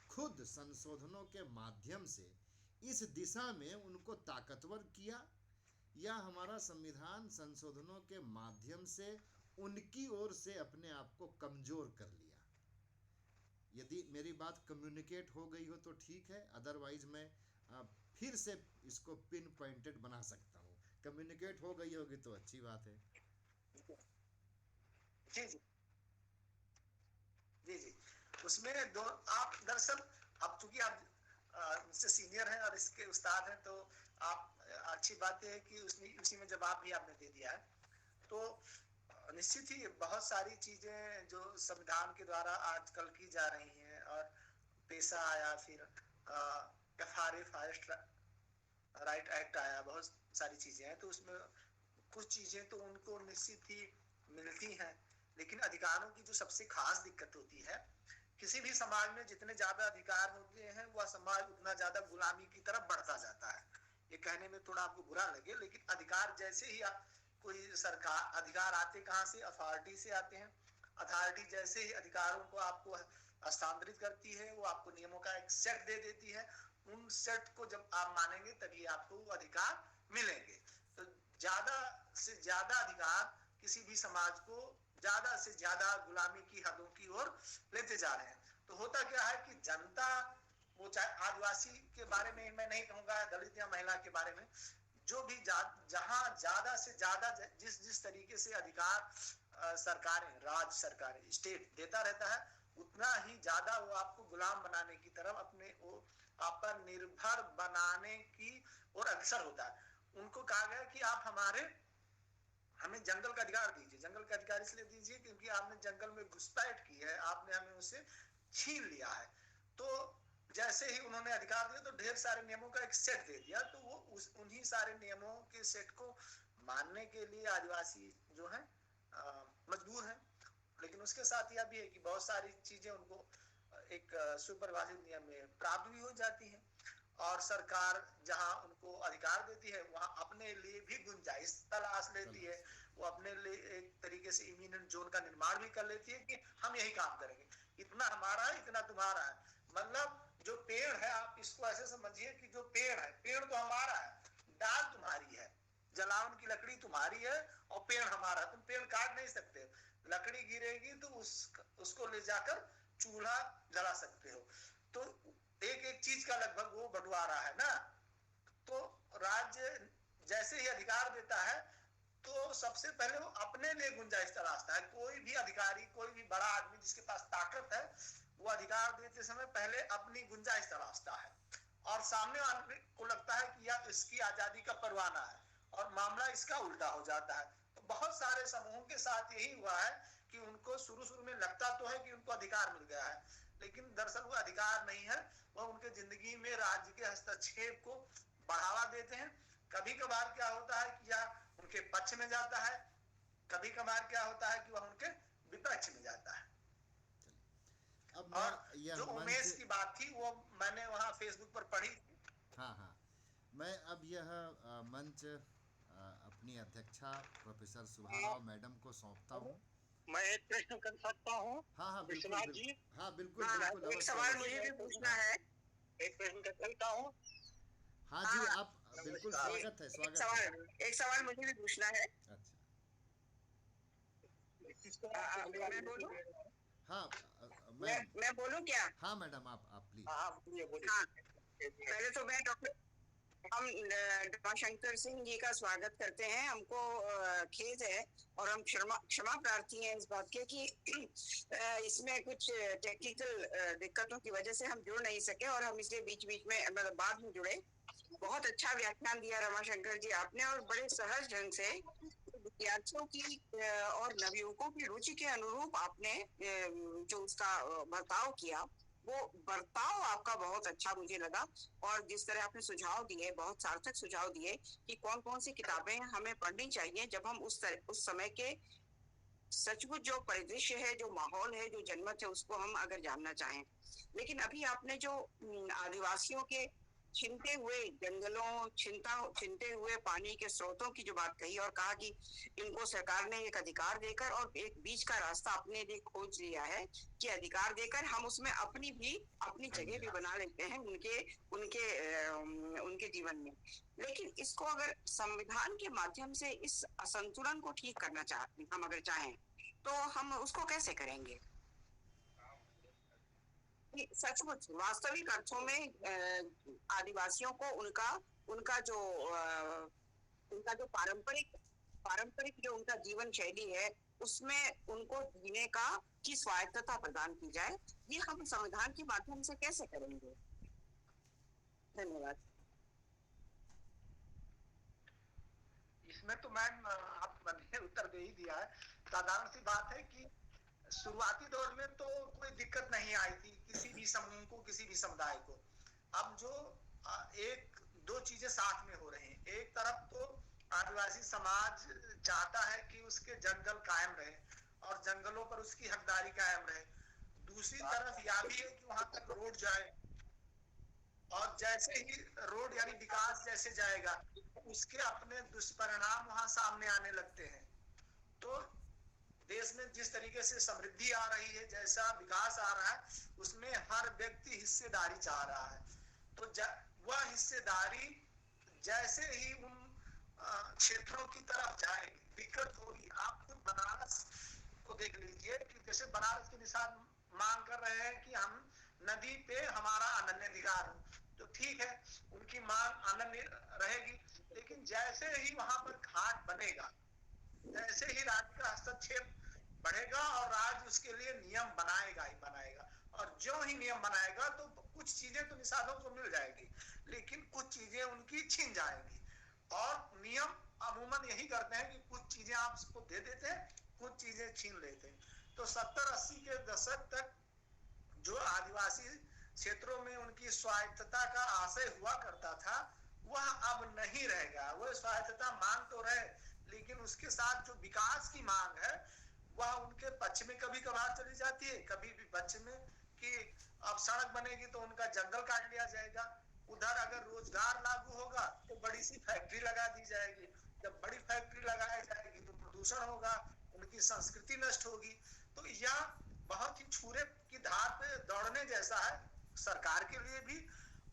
S1: खुद संशोधनों के माध्यम से इस दिशा में उनको ताकतवर किया, या हमारा संविधान संशोधनों के माध्यम से उनकी ओर से अपने आप को कमजोर कर लिया। यदि मेरी बात कम्युनिकेट हो गई हो तो ठीक है, अदरवाइज मैं फिर से इसको पिन पॉइंटेड बना सकता हूँ। कम्युनिकेट हो गई होगी तो अच्छी बात है।
S2: जी जी जी जी। उसमें दो आप दरअसल, अब चूंकि आप मुझसे सीनियर हैं और इसके उस्ताद हैं, तो आप अच्छी बात है कि उसी में जवाब भी आपने दे दिया है। तो निश्चित ही बहुत सारी चीजें जो संविधान के द्वारा आजकल की जा रही हैं, और पेशा आया, फिर फॉरेस्ट राइट एक्ट आया, बहुत सारी चीजें हैं, तो उसमें कुछ चीजें तो उनको निश्चित ही मिलती हैं, लेकिन अधिकारों की जो सबसे खास दिक्कत होती है, किसी भी समाज में जितने ज्यादा अधिकार होते हैं वह समाज उतना ज्यादा गुलामी की तरफ बढ़ता जाता है। ये कहने में थोड़ा आपको बुरा लगे, लेकिन अधिकार जैसे ही कोई सरकार, अधिकार आते कहाँ से? अथॉरिटी से आते हैं। अथॉरिटी जैसे ही अधिकारों को आपको हस्तांतरित करती है, वो आपको नियमों का एक सेट दे देती है। उन सेट को जब आप मानेंगे तभी आपको वो अधिकार मिलेंगे। तो ज्यादा से ज्यादा अधिकार किसी भी समाज को ज्यादा से ज्यादा गुलामी की हदों की ओर लेते जा रहे हैं। तो होता क्या है कि जनता, वो चाहे आदिवासी के बारे में मैं नहीं कहूंगा, दलित या महिला के बारे में, जो भी जहां ज्यादा से ज्यादा जिस तरीके से अधिकार सरकारें, राज्य सरकारें, स्टेट देता रहता है, उतना ही ज्यादा वो आपको गुलाम बनाने की तरफ, अपने वो आप पर निर्भर बनाने की ओर अग्रसर होता है। उनको कहा गया कि आप हमें जंगल का अधिकार दीजिए। जंगल का अधिकार इसलिए दीजिए क्योंकि आपने जंगल में घुसपैठ की है, आपने हमें उसे छीन लिया है। तो जैसे ही उन्होंने अधिकार दिया तो ढेर सारे नियमों का एक सेट दे दिया, तो वो उन्हीं सारे नियमों के सेट को मानने के लिए आदिवासी जो है मजबूर है। लेकिन उसके साथ यह भी है कि बहुत सारी चीजें उनको एक सुपरिभाषित नियम में प्राप्त भी हो जाती है, और सरकार जहां उनको अधिकार देती है वहां अपने लिए भी गुंजाइश तलाश लेती है। वो अपने लिए एक तरीके से इमिनेंट जोन का निर्माण भी कर लेती है कि हम यही काम करेंगे, इतना हमारा है, इतना तुम्हारा है। मतलब जो पेड़ है, आप इसको ऐसे समझिए कि जो पेड़ है, पेड़ तो हमारा है, डाल तुम्हारी है, जलावन की लकड़ी तुम्हारी है और पेड़ हमारा है। तुम पेड़ काट नहीं सकते, लकड़ी गिरेगी तो उसको ले जाकर चूल्हा जला सकते हो। तो एक एक चीज का लगभग वो बंटवारा है ना। तो राज्य जैसे ही अधिकार देता है तो सबसे पहले वो अपने लिए गुंजाइश तलाशता है। कोई भी अधिकारी, कोई भी बड़ा आदमी जिसके पास ताकत है, वो अधिकार देते समय पहले अपनी गुंजाइश तलाशता है, और सामने वाले को लगता है कि यह इसकी आजादी का परवाना है, और मामला इसका उल्टा हो जाता है। तो बहुत सारे समूहों के साथ यही हुआ है कि उनको शुरू में लगता तो है कि उनको अधिकार मिल गया है, लेकिन दरअसल वो अधिकार नहीं है, वह उनके जिंदगी में राज्य के हस्तक्षेप को बढ़ावा देते हैं। कभी कभार क्या होता है कि यह उनके पक्ष में जाता है, कभी कभार क्या होता है कि वह उनके विपक्ष में जाता है।
S1: अब
S2: और जो उमेश की बात थी वो मैंने वहां फेसबुक पर पढ़ी।
S1: हाँ, मैं अब यह मंच अपनी अध्यक्षा प्रोफेसर सुभाराव मैडम को सौंपता हूँ।
S5: मैं एक प्रश्न कर सकता हूँ?
S1: हाँ, बिल्कुल, बिल्कुल,
S5: एक सवाल मुझे भी पूछना है। एक प्रश्न कर सकता हूँ?
S1: हाँ जी, आप बिल्कुल, स्वागत है, स्वागत है।
S5: एक सवाल मुझे भी पूछना है।
S1: अच्छा,
S5: मैं बोलूं?
S1: हाँ,
S5: मैं बोलूं क्या?
S1: हाँ मैडम, आप प्लीज।
S5: हाँ, पहले तो मैं हम रमाशंकर सिंह जी का स्वागत करते हैं। हमको खेद है और हम क्षमा प्रार्थी हैं इस बात के कि इसमें कुछ टेक्निकल दिक्कतों की वजह से हम जुड़ नहीं सके और हम इसलिए बीच बीच में मतलब बाद में जुड़े। बहुत अच्छा व्याख्यान दिया रमाशंकर जी आपने और बड़े सहज ढंग से विद्यार्थियों की और नवयुवकों की रुचि के अनुरूप आपने जो उसका बर्ताव किया, वो बर्ताव आपका बहुत अच्छा मुझे लगा। और जिस तरह आपने सुझाव दिए, बहुत सार्थक सुझाव दिए कि कौन कौन सी किताबें हमें पढ़नी चाहिए जब हम उस समय के सचमुच जो परिदृश्य है, जो माहौल है, जो जनमत है, उसको हम अगर जानना चाहें। लेकिन अभी आपने जो आदिवासियों के छिनते हुए जंगलों, छिनते हुए पानी के स्रोतों की जो बात कही और कहा कि इनको सरकार ने एक अधिकार देकर और एक बीच का रास्ता अपने लिए खोज लिया है कि अधिकार देकर हम उसमें अपनी जगह भी बना लेते हैं उनके उनके उनके जीवन में। लेकिन इसको अगर संविधान के माध्यम से इस असंतुलन को ठीक करना हम अगर चाहें तो हम उसको कैसे करेंगे? सचमुच वास्तविक अर्थों में आदिवासियों को उनका जो पारंपरिक जो उनका जीवन शैली है, उसमें उनको जीने की स्वायत्तता प्रदान की जाए। ये हम संविधान के माध्यम से कैसे करेंगे? धन्यवाद।
S2: इसमें तो मैम आपने उत्तर दे ही दिया है। साधारण सी बात है कि शुरुआती दौर में तो कोई दिक्कत नहीं आई थी किसी भी समूह को, किसी भी समुदाय को। अब जो एक दो चीजें साथ में हो रही हैं। एक तरफ तो आदिवासी समाज चाहता है कि उसके जंगल कायम रहे और जंगलों पर उसकी हकदारी कायम रहे। दूसरी तरफ यह भी है कि वहां तक रोड जाए और जैसे ही रोड यानी विकास जैसे जाएगा उसके अपने दुष्परिणाम वहां सामने आने लगते हैं। तो देश में जिस तरीके से समृद्धि आ रही है, जैसा विकास आ रहा है, उसमें हर व्यक्ति हिस्सेदारी चाह रहा है। तो वह हिस्सेदारी जैसे ही उन क्षेत्रों की तरफ जाएगी, दिक्कत होगी। आप खुद बनारस को देख लीजिए कि जैसे बनारस के निशान मांग कर रहे हैं कि हम नदी पे हमारा अनन्य अधिकार हो, तो ठीक है, उनकी मांग अनन्य रहेगी। लेकिन जैसे ही वहां पर घाट बनेगा, जैसे ही राज्य का हस्तक्षेप बढ़ेगा और राज्य उसके लिए नियम बनाएगा ही बनाएगा। और जो ही नियम बनाएगा तो कुछ चीजें तो निषादों को मिल जाएगी, लेकिन कुछ चीजें उनकी छीन जाएंगी। और नियम अमूमन यही करते हैं कि कुछ चीजें आपको दे देते हैं, कुछ चीजें छीन लेते हैं। तो 70-80 के दशक तक जो आदिवासी क्षेत्रों में उनकी स्वायत्तता का आशय हुआ करता था, वह अब नहीं रहेगा। वह स्वायत्तता मांग तो रहे, लेकिन उसके साथ जो विकास की मांग है वह उनके पक्ष में कभी कभार चली जाती है, कभी भी पक्ष में कि अब सड़क बनेगी तो उनका जंगल काट लिया जाएगा। उधर अगर रोजगार लागू होगा तो बड़ी सी फैक्ट्री लगा दी जाएगी। जब बड़ी फैक्ट्री लगाई जाएगी तो प्रदूषण होगा, उनकी संस्कृति नष्ट होगी। तो यह बहुत ही छुरे की धार पे दौड़ने जैसा है, सरकार के लिए भी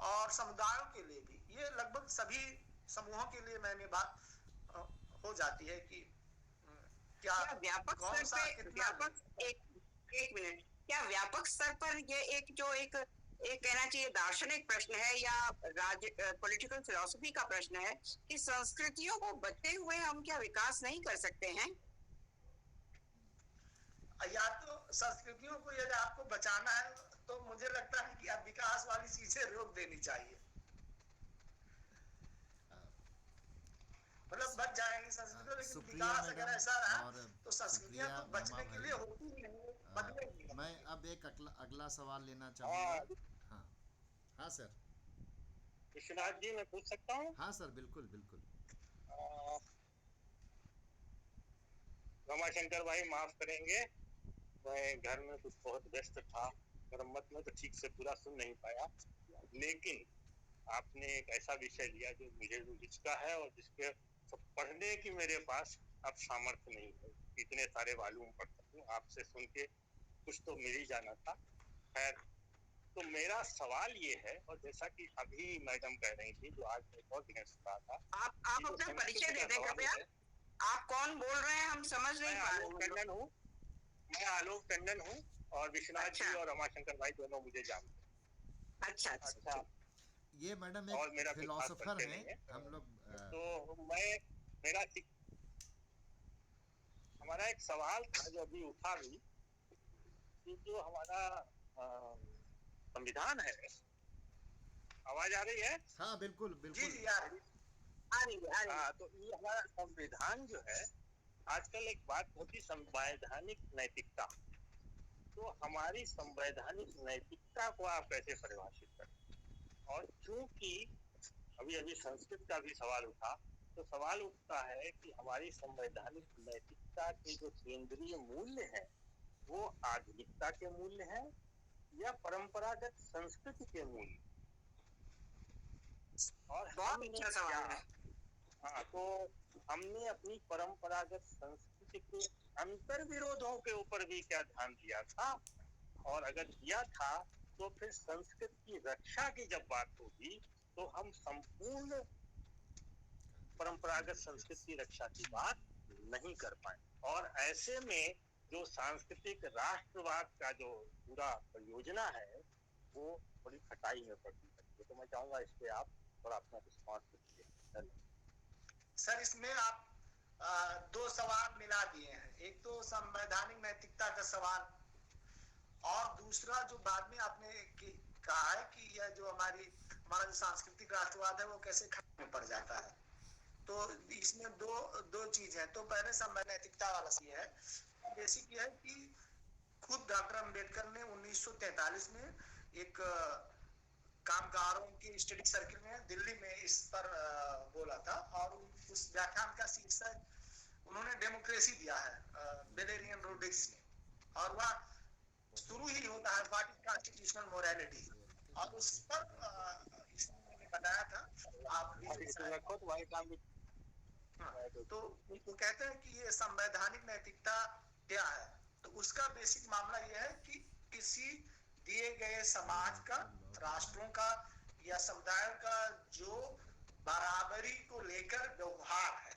S2: और समुदायों के लिए भी। ये लगभग सभी समूहों के लिए मैंने बात हो जाती है कि क्या
S5: व्यापक स्तर पे एक मिनट, क्या व्यापक स्तर पर ये एक कहना चाहिए दार्शनिक प्रश्न है या पॉलिटिकल फिलॉसफी का प्रश्न है कि संस्कृतियों को बचते हुए हम क्या विकास नहीं कर सकते हैं?
S2: या तो संस्कृतियों को यदि आपको बचाना है तो मुझे लगता है कि आप विकास वाली चीजें रोक देनी चाहिए। मतलब बच जाएंगी संस्कृतियां, लेकिन विकास अगर ऐसा रहा तो संस्कृतियां तो बचने के लिए होती ही नहीं, बदलेंगी।
S1: मैं अब एक अगला सवाल लेना चाहूंगा। हाँ हाँ सर।
S6: विश्वनाथ जी, मैं पूछ सकता हूँ?
S1: हाँ सर, बिल्कुल बिल्कुल।
S6: रमाशंकर भाई माफ करेंगे, मैं घर में कुछ बहुत व्यस्त था, मरम्मत में, तो ठीक से पूरा सुन नहीं पाया। लेकिन आपने एक ऐसा विषय लिया जो मुझे रुचिका है और जिसके पढ़ने की मेरे पास अब सामर्थ्य नहीं है, इतने सारे वॉल्यूम पढ़ सकूं। आपसे सुन के कुछ तो मिल ही जाना था। खैर, तो मेरा सवाल ये है, और जैसा कि अभी मैडम कह रही थी, जो आज एक और दिन सुना था,
S5: आप अपना परिचय दे दें कृपया। आप कौन बोल रहे हैं, हम समझ नहीं पा रहे।
S6: टंडन हूँ, मैं आलोक टंडन हूँ और विश्वनाथ जी और रमाशंकर भाई दोनों मुझे जानते हैं।
S5: अच्छा।
S1: ये मैडम
S6: और
S1: एक
S6: मेरा कोई खास
S1: फिलोसोफर
S6: परिचय
S1: हैं
S6: नहीं है।
S1: हम लोग।
S6: तो मैं मेरा हमारा एक सवाल था जो अभी उठा भी, कि जो हमारा संविधान है, आवाज आ रही है?
S1: हाँ बिल्कुल
S2: जी
S1: बिल्कुल।
S2: जी यार,
S5: आ रही है।
S6: हाँ, तो ये हमारा संविधान जो है, आजकल एक बात होती संवैधानिक नैतिकता, तो हमारी संवैधानिक नैतिकता को आप कैसे परिभाषित करें? और चूंकि अभी अभी संस्कृत का भी सवाल उठा, तो सवाल उठता है कि हमारी संवैधानिक नैतिकता के जो केंद्रीय मूल्य हैं वो आधुनिकता के मूल्य हैं या परंपरागत संस्कृति के मूल्य? और
S5: बहुत अच्छा सवाल है।
S6: हाँ, तो हमने अपनी परंपरागत संस्कृति के अंतर विरोधों के ऊपर भी क्या ध्यान दिया था? और अगर दिया था तो फिर संस्कृति की रक्षा की जब बात होगी तो हम संपूर्ण परंपरागत संस्कृति की रक्षा की बात नहीं कर पाए। और ऐसे में जो सांस्कृतिक राष्ट्रवाद का जो पूरा परियोजना है वो बड़ी खटाई में पड़ती है। तो मैं चाहूंगा इस पे आप थोड़ा अपना रिस्पॉन्स दीजिए।
S2: सर इसमें आप दो सवाल मिला दिए हैं। एक तो संवैधानिक नैतिकता का सवाल, और दूसरा जो बाद में आपने कहा है कि यह जो हमारा जो सांस्कृतिक राष्ट्रवाद है वो कैसे खतरे में पड़ जाता है। तो इसमें दो चीज है। तो पहले संवैधानिक नैतिकता वाला ये है, बेसिक ये है कि खुद डॉक्टर अंबेडकर ने 1943 में एक कामगारों की स्टडी सर्किल में दिल्ली में इस पर बोला था, और उस व्याख्यान का शीर्षक उन्होंने डेमोक्रेसी दिया है, बेलेरियन रोड्रिग्स ने, और वह शुरू ही होता है व्हाट इज कॉन्स्टिट्यूशनल मोरालिटी, और उस पर मैंने बताया था आप भी। तो वो कहते हैं कि ये संवैधानिक नैतिकता क्या है। तो उसका बेसिक मामला यह है कि किसी दिए गए समाज का, राष्ट्रों का या समुदाय का जो बराबरी को लेकर व्यवहार है,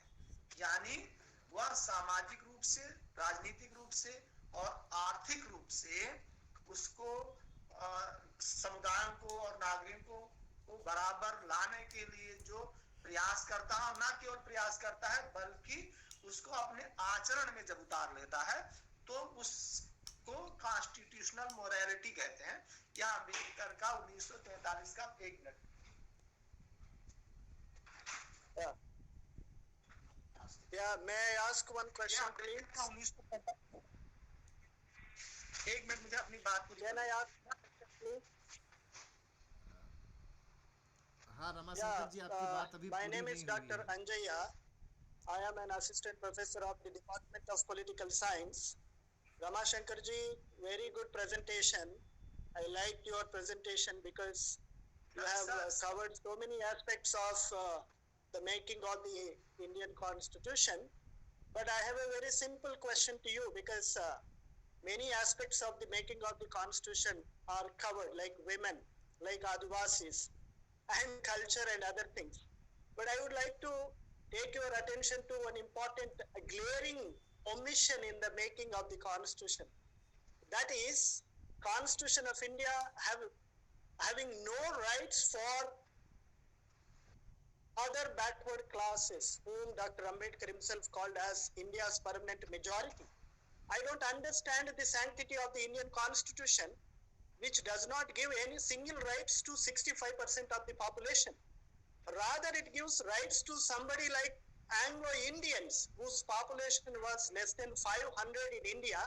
S2: यानी वह सामाजिक रूप से, राजनीतिक रूप से और आर्थिक रूप से उसको समुदायों को और नागरिकों को बराबर लाने के लिए जो प्रयास करता है, और न केवल प्रयास करता है बल्कि उसको अपने आचरण में जब उतार लेता है तो उसको कॉन्स्टिट्यूशनल मोरालिटी कहते हैं। या अम्बेडकर का 1943 का एक minute,
S7: may I ask one question, please?
S2: एक मिनट मुझे अपनी बात पूरी
S7: Can I ask, please?
S1: हाँ रमाशंकर जी, आपकी बात अभी
S7: My
S1: पूरी
S7: name
S1: नहीं
S7: is
S1: हुई
S7: Dr.
S1: है।
S7: Anjaya. I am an assistant professor of the Department of Political Science. Ramashankar ji, very good presentation. I liked your presentation because you have covered so many aspects of the making of the Indian Constitution. But I have a very simple question to you, because many aspects of the making of the Constitution are covered, like women, like Adivasis, and culture and other things. But I would like to take your attention to one important glaring omission in the making of the Constitution. That is, Constitution of India having no rights for other backward classes, whom Dr. Ambedkar himself called as India's permanent majority. I don't understand the sanctity of the Indian Constitution, which does not give any single rights to 65% of the population. Rather, it gives rights to somebody like Anglo-Indians, whose population was less than 500 in India,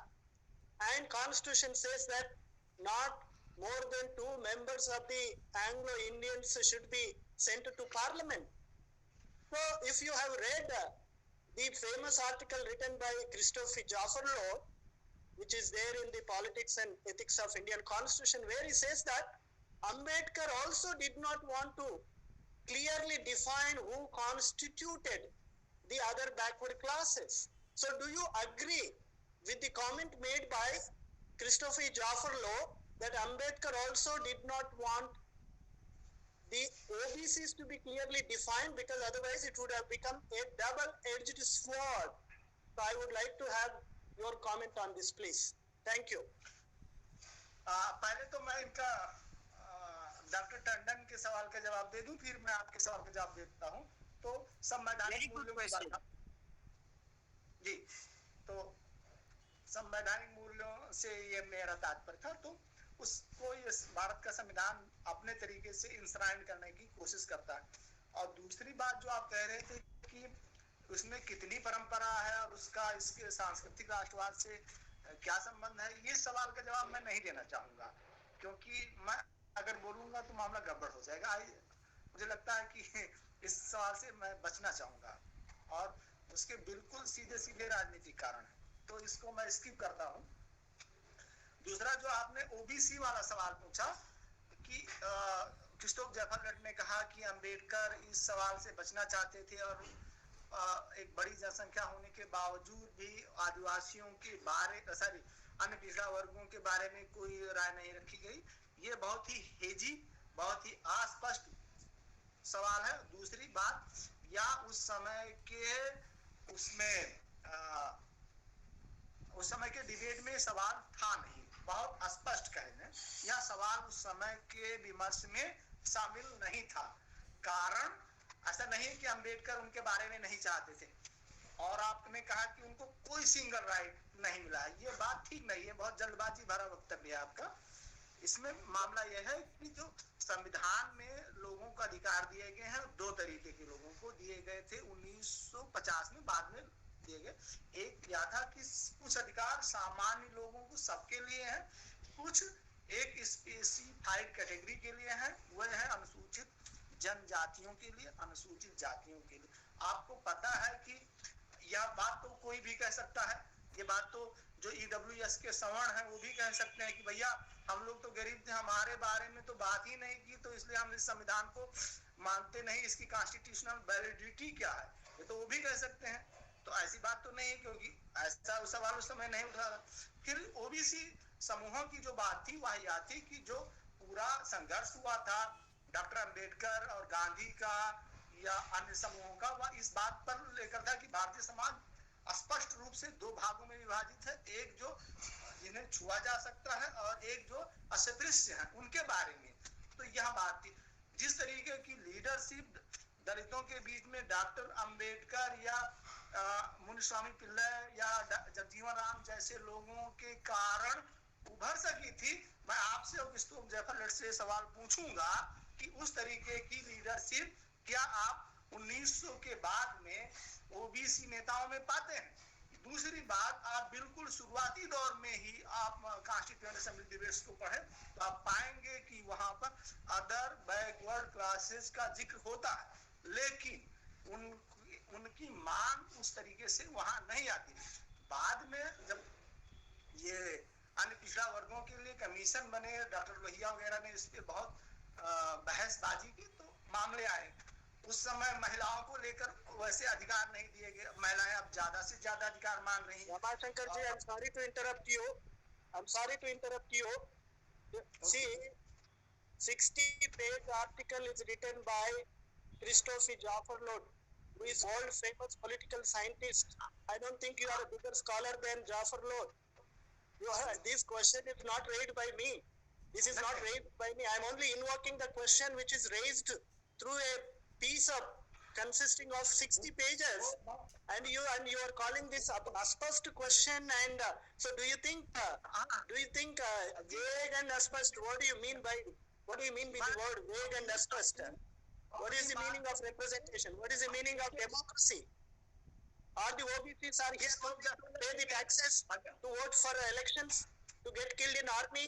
S7: and Constitution says that not more than 2 members of the Anglo-Indians should be sent to Parliament. So, if you have read the famous article written by Christopher Jaffrelot, which is there in the Politics and Ethics of Indian Constitution, where he says that Ambedkar also did not want to clearly define who constituted the other backward classes. So do you agree with the comment made by Christopher Jaffrelot that Ambedkar also did not want the OBCs to be clearly defined, because otherwise it would have become a double-edged sword? So I would like to have your comment on this, please. Thank you.
S2: पहले तो मैं इनका doctor Tandon के सवाल का जवाब दे दूं, फिर मैं आपके सवाल का जवाब देता हूं। तो संवैधानिक मूल्यों की बात जी, तो संवैधानिक मूल्यों से ये मेरा तात्पर्य था। तो उसको ये भारत का संविधान अपने तरीके से इंश्राइन करने की कोशिश करता है। और दूसरी बात जो आप कह रहे थे कि उसमें कितनी परंपरा है और उसका इसके सांस्कृतिक राष्ट्रवाद से क्या संबंध है, ये सवाल का जवाब मैं नहीं देना चाहूंगा, क्योंकि मैं अगर बोलूंगा तो मामला गड़बड़ हो जाएगा। मुझे लगता है कि इस सवाल से मैं बचना चाहूंगा, और उसके बिल्कुल सीधे सीधे राजनीतिक कारण है, तो इसको मैं स्किप करता हूँ। दूसरा जो आपने ओबीसी वाला सवाल पूछा कि क्रिस्टोफ ज़ेफरलैंड ने कहा कि अंबेडकर इस सवाल से बचना चाहते थे, और एक बड़ी जनसंख्या होने के बावजूद भी आदिवासियों के बारे अन्य पिछड़ा वर्गों के बारे में कोई राय नहीं रखी गई। ये बहुत ही हेजी, बहुत ही अस्पष्ट सवाल है। दूसरी बात, या उस समय के उस समय के डिबेट में सवाल था नहीं, बहुत स्पष्ट कहने, यह सवाल उस समय के विमर्श में शामिल नहीं था। कारण ऐसा नहीं कि अंबेडकर उनके बारे में नहीं चाहते थे, और आपने कहा कि उनको कोई सिंगल राइट नहीं मिला, ये बात ठीक नहीं है, बहुत जल्दबाजी भरा वक्तव्य है आपका। इसमें मामला यह है कि जो संविधान में लोगों को अधिकार दिए गए हैं, दो तरीके के लोगों को दिए गए थे 1950 में, बाद में दिए गए। एक यह था कि कुछ अधिकार सामान्य लोगों को सबके लिए हैं, कुछ एक स्पेसिफाइड कैटेगरी के लिए हैं, वह है अनुसूचित जनजातियों के लिए, अनुसूचित जातियों के लिए। आपको पता है कि यह बात तो कोई भी कह सकता है, ये बात तो जो EWS के सवर्ण हैं वो भी कह सकते हैं कि भैया हम लोग तो गरीब थे, हमारे बारे में तो बात ही नहीं की, तो इसलिए हम इस संविधान को मानते नहीं, इसकी कॉन्स्टिट्यूशनल वैलिडिटी क्या है, ये तो वो भी कह सकते हैं। तो ऐसी बात तो नहीं है, क्योंकि ऐसा सवाल उस समय नहीं उठा। फिर ओबीसी समूहों की जो बात थी वह यह थी कि जो पूरा संघर्ष हुआ था डॉक्टर अंबेडकर और गांधी का या अन्य समूहों का, वह इस बात पर लेकर था कि भारतीय समाज स्पष्ट रूप से दो भागों में विभाजित है, एक जो जिन्हें छुआ जा सकता है और एक जो अस्पृश्य है उनके बारे में। तो यह बात थी। जिस तरीके की लीडरशिप दलितों के बीच में डॉक्टर अंबेडकर या मुनिस्वामी पिल्लई या जगजीवन राम जैसे लोगों के कारण उभर सकी थी, मैं आपसे और क्रिस्टोफ ज़ेफरलैंड से सवाल पूछूंगा कि उस तरीके की लीडरशिप क्या आप 1900 के बाद में ओबीसी नेताओं में पाते हैं? दूसरी बात, आप बिल्कुल शुरुआती दौर में ही आप कॉन्स्टिट्यूएंट असेंबली डिबेट्स को पढ़े तो आप पाएंगे कि वहां पर अदर बैकवर्ड क्लासेस का जिक्र होता है, लेकिन उनकी मांग उस तरीके से वहां नहीं आती। बाद में जब ये अन्य पिछड़ा वर्गों के लिए कमीशन बने, डॉक्टर लोहिया वगैरह ने इस पे बहुत बहसबाजी की, तो मामले आए। उस समय महिलाओं को लेकर वैसे अधिकार नहीं दिए गए, महिलाएं अब ज्यादा से ज्यादा अधिकार मांग रही हैं।
S7: रमाशंकर जी, I'm sorry to interrupt you. I'm sorry to interrupt you. See, 60-page article is written by Christopher Jaffarlod, who is world famous political scientist. I don't think you are a bigger scholar than Jaffarlod. This question is not raised by me. This is not raised by me. I'm only invoking the question which is raised through a piece of consisting of 60 pages, and you are calling this a aspast question. And so do you think vague and aspast, what do you mean by the word vague and aspast? What is the meaning of representation? What is the meaning of democracy? Are the OBCs are here to pay the taxes, to vote for elections, to get killed in army,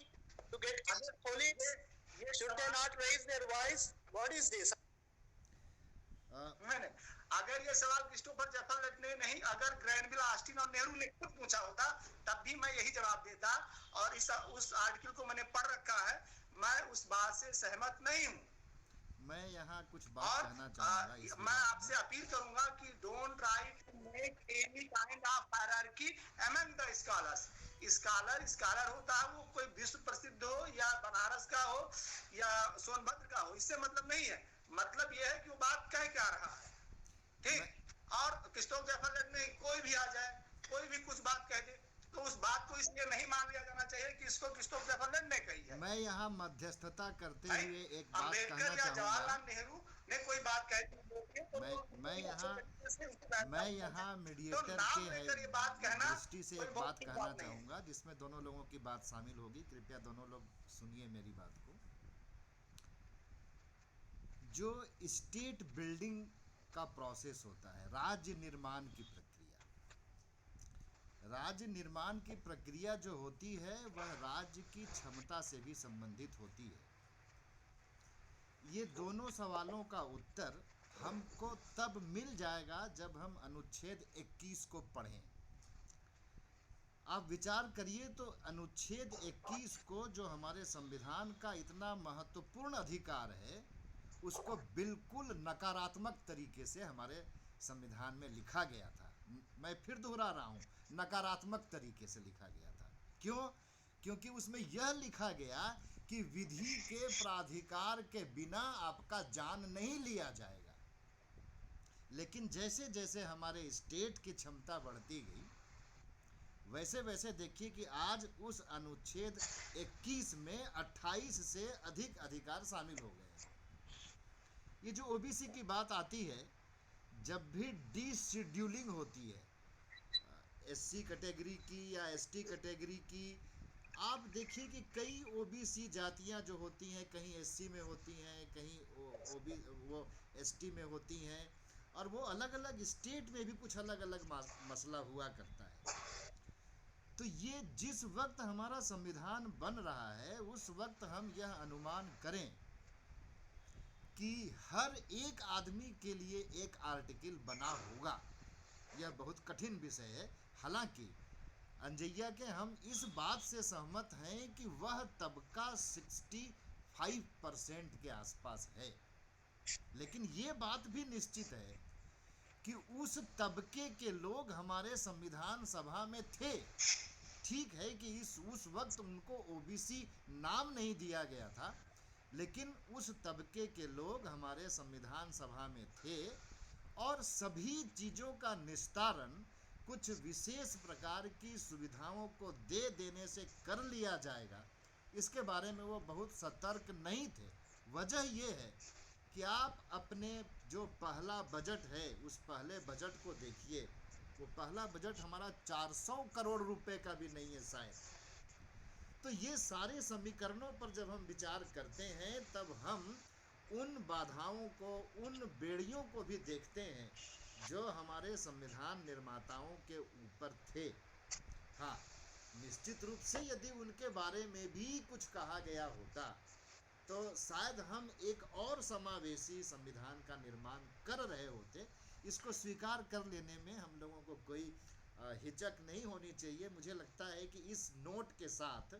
S7: to get killed in police? Should they not raise their voice? What is this?
S2: अगर ये सवाल Christopher ज़ेफरलैंड ने नहीं, अगर Granville Austin और नेहरू ने खुद पूछा होता तब भी मैं यही जवाब देता, और उस आर्टिकल को मैंने पढ़ रखा है, मैं उस बात से सहमत नहीं हूँ।
S1: मैं यहाँ कुछ बात कहना चाहूंगा।
S2: मैं आपसे अपील करूंगा कि don't try to make any kind of hierarchy among the scholars. Scholar होता है, वो कोई विश्व प्रसिद्ध हो या बनारस का हो या सोनभद्र का हो, इससे मतलब नहीं है। मतलब यह है कि वो बात कह क्या रहा है, ठीक। और क्रिस्टोफ ज़ेफरलैंड में कोई भी आ जाए, कोई भी कुछ बात कह दे, तो उस बात को इसलिए नहीं मान लिया जाना चाहिए किसको किसको प्रेफरेंस नहीं कही है।
S1: मैं यहाँ मध्यस्थता करते
S2: भाई,
S1: हुए एक बात
S2: अम्बेडकर
S1: कहना
S2: या
S1: चाहूंगा।
S2: जवाहरलाल नेहरू ने कोई बात कही तो
S1: मैं यहाँ मीडिएटर
S2: नाम
S1: के
S2: लेकर ये बात कहना
S1: दृष्टि से
S2: कोई
S1: एक
S2: बहुत
S1: बात
S2: बड़ी
S1: कहना
S2: बात नहीं है।
S1: चाहूंगा जिसमें दोनों लोगों की बात शामिल होगी। कृपया दोनों लोग सुनिए मेरी बात को। जो स्टेट बिल्डिंग का प्रोसेस होता है, राज्य निर्माण की प्रक्रिया, राज्य निर्माण की प्रक्रिया जो होती है वह राज्य की क्षमता से भी संबंधित होती है। ये दोनों सवालों का उत्तर हमको तब मिल जाएगा जब हम अनुच्छेद 21 को पढ़ें। आप विचार करिए तो अनुच्छेद 21 को, जो हमारे संविधान का इतना महत्वपूर्ण अधिकार है, उसको बिल्कुल नकारात्मक तरीके से हमारे संविधान में लिखा गया था। मैं फिर दोहरा रहा हूँ, नकारात्मक तरीके से लिखा गया था। क्यों? क्योंकि उसमें यह लिखा गया कि विधि के प्राधिकार के बिना आपका जान नहीं लिया जाएगा। लेकिन जैसे जैसे हमारे स्टेट की क्षमता बढ़ती गई, वैसे वैसे देखिए कि आज उस अनुच्छेद 21 में 28 से अधिक अधिकार शामिल हो गए हैं। ये जो ओबीसी की बात आती है, जब भी डिशेड्यूलिंग होती है एससी कैटेगरी की या एसटी कैटेगरी की, आप देखिए कि कई ओबीसी जातियां जो होती हैं, कहीं एससी में होती हैं, कहीं वो एसटी में होती हैं, और वो अलग अलग स्टेट में भी कुछ अलग अलग मसला हुआ करता है। तो ये जिस वक्त हमारा संविधान बन रहा है, उस वक्त हम यह अनुमान करें कि हर एक आदमी के लिए एक आर्टिकल बना होगा। यह बहुत कठिन विषय है। हालांकि अंजैया के हम इस बात से सहमत हैं कि वह तबका 65% के आसपास है। लेकिन ये बात भी निश्चित है कि उस तबके के लोग हमारे संविधान सभा में थे। ठीक है कि उस वक्त उनको ओबीसी नाम नहीं दिया गया था, लेकिन उस तबके के लोग हमारे संविधान सभा में थे, और सभी चीज़ों का निस्तारण कुछ विशेष प्रकार की सुविधाओं को दे देने से कर लिया जाएगा, इसके बारे में वो बहुत सतर्क नहीं थे। वजह ये है कि आप अपने जो पहला बजट है, उस पहले बजट को देखिए। वो पहला बजट हमारा 400 करोड़ रुपए का भी नहीं है शायद। तो ये सारे समीकरणों पर जब हम विचार करते हैं, तब हम उन बाधाओं को, उन बेड़ियों को भी देखते हैं जो हमारे संविधान निर्माताओं के ऊपर थे। हाँ, निश्चित रूप से यदि उनके बारे में भी कुछ कहा गया होता तो शायद हम एक और समावेशी संविधान का निर्माण कर रहे होते। इसको स्वीकार कर लेने में हम लोगों को कोई हिचक नहीं होनी चाहिए। मुझे लगता है कि इस नोट के साथ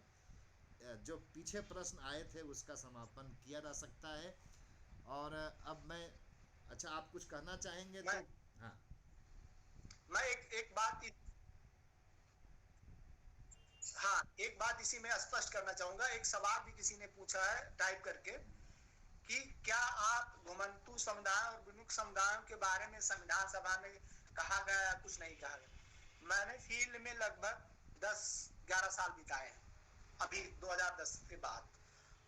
S1: जो पीछे प्रश्न आए थे उसका समापन किया जा सकता है। और अब मैं, अच्छा आप कुछ कहना चाहेंगे? तो हाँ,
S2: मैं एक बात एक बात इसी में स्पष्ट करना चाहूंगा। एक सवाल भी किसी ने पूछा है टाइप करके कि क्या आप घुमंतू समुदाय और विमुक्त समुदायों के बारे में संविधान सभा में कहा गया या कुछ नहीं कहा गया। मैंने फील्ड में लगभग 10-11 साल बिताए हैं अभी 2010 के बाद,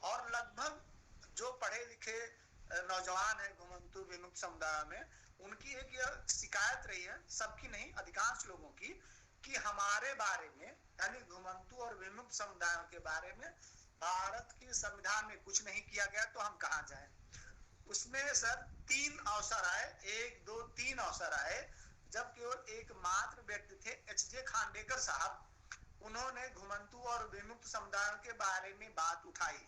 S2: और लगभग जो पढ़े लिखे नौजवान हैं घुमंतू विमुक्त समुदाय में, उनकी एक यह शिकायत रही है, सबकी नहीं अधिकांश लोगों की, कि हमारे बारे में यानी घुमंतू और विमुक्त समुदायों के बारे में भारत के संविधान में कुछ नहीं किया गया, तो हम कहाँ जाएं। उसमें सर 3 अवसर आए, 1, 2, 3 अवसर आए जब केवल एकमात्र व्यक्ति थे एच.जे. खांडेकर साहब, उन्होंने घुमंतू और विमुक्त समुदायों के बारे में बात उठाई।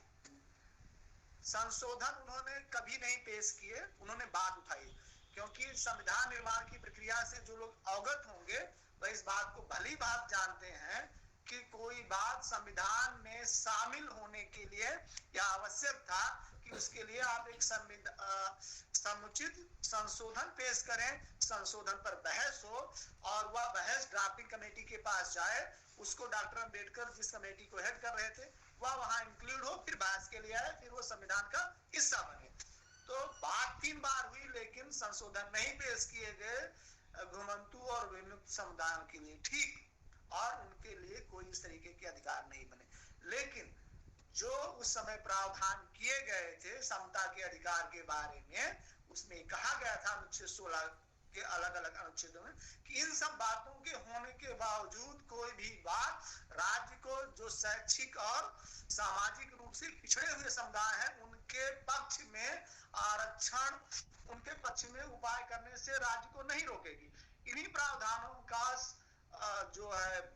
S2: संशोधन उन्होंने कभी नहीं पेश किए, उन्होंने बात उठाई, क्योंकि संविधान निर्माण की प्रक्रिया से जो लोग अवगत होंगे वह इस बात को भली बात जानते हैं कि कोई बात संविधान में शामिल होने के लिए यह आवश्यक था कि उसके लिए आप एक समुचित संशोधन पेश करें, संशोधन पर बहस हो, और वह बहस ड्राफ्टिंग कमेटी के पास जाए, उसको डॉक्टर अंबेडकर जिस कमेटी को हेड कर रहे थे वह वहां इंक्लूड हो, फिर बहस के लिए आए, फिर वो संविधान का हिस्सा बने। तो बात 3 बार हुई, लेकिन संशोधन नहीं पेश किए गए घुमंतू और विमुक्त समुदायों के लिए। ठीक, और उनके लिए कोई इस तरीके के अधिकार नहीं बने। लेकिन जो उस समय प्रावधान किए गए थे समता के अधिकार के बारे में, उसमें कहा गया था अनुच्छेद 16 के अलग अलग अनुच्छेदों में कि इन सब बातों के होने के बावजूद कोई भी बात राज्य को जो शैक्षिक और सामाजिक रूप से पिछड़े हुए समुदाय हैं उनके पक्ष में आरक्षण, उनके पक्ष में उपाय करने से राज्य को नहीं रोकेगी। इन्हीं प्रावधानों का जो है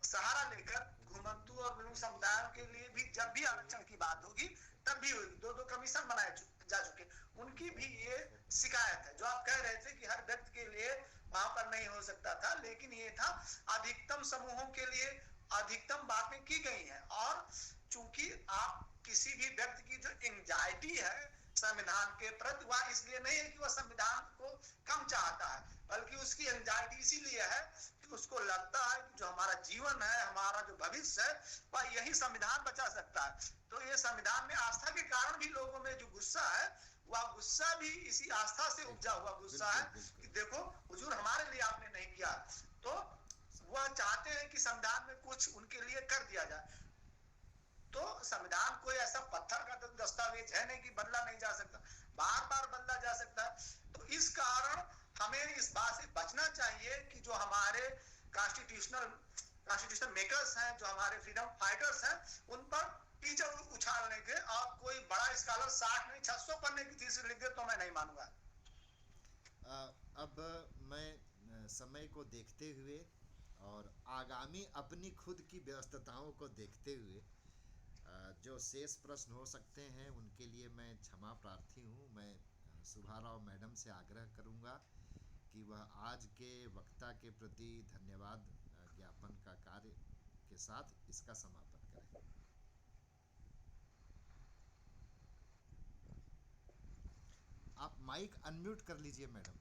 S2: सहारा लेकर घुमंतु और विमुख समुदायों के लिए भी जब भी आरक्षण की बात होगी तब भी होगी। दो कमीशन बनाए जा चुके, उनकी भी ये शिकायत है। जो आप कह रहे थे कि हर व्यक्ति के लिए वहां पर नहीं हो सकता था, लेकिन ये था अधिकतम समूहों के लिए अधिकतम बातें की गई हैं। और चूंकि आप किसी भी व्यक्ति की जो एंजाइटी है संविधान के प्रति, वह इसलिए नहीं है कि वह संविधान को कम चाहता है, बल्कि उसकी एंजाइटी इसीलिए है कि उसको लगता है कि जो हमारा जीवन है, हमारा जो भविष्य है, वह यही संविधान बचा सकता है। तो ये संविधान में आस्था के कारण भी लोगों में जो गुस्सा है, वह गुस्सा भी इसी आस्था से उपजा हुआ गुस्सा है कि देखो हुजूर हमारे लिए आपने नहीं किया। तो वह चाहते हैं कि संविधान में कुछ उनके लिए कर दिया जाए। तो संविधान कोई ऐसा पत्थर का दस्तावेज है नहीं कि बदला नहीं जा सकता, बार बार बदला जा सकता है। तो इस कारण हमें इस बात से बचना चाहिए कि जो हमारे कॉन्स्टिट्यूशनल मेकर्स हैं, जो हमारे फ्रीडम फाइटर्स हैं, उन पर कीचड़ उछालने के, और कोई बड़ा स्कॉलर 60 नहीं 600 पन्ने की थीसिस लिख दे तो मैं नहीं मानूंगा।
S1: अब मैं समय को देखते हुए और आगामी अपनी खुद की व्यस्तताओं को देखते हुए जो शेष प्रश्न हो सकते हैं उनके लिए मैं क्षमा प्रार्थी हूँ। मैं सुभा राव मैडम से आग्रह करूँगा कि वह आज के वक्ता के प्रति धन्यवाद ज्ञापन का कार्य के साथ इसका समापन करें। आप माइक अनम्यूट कर लीजिए मैडम,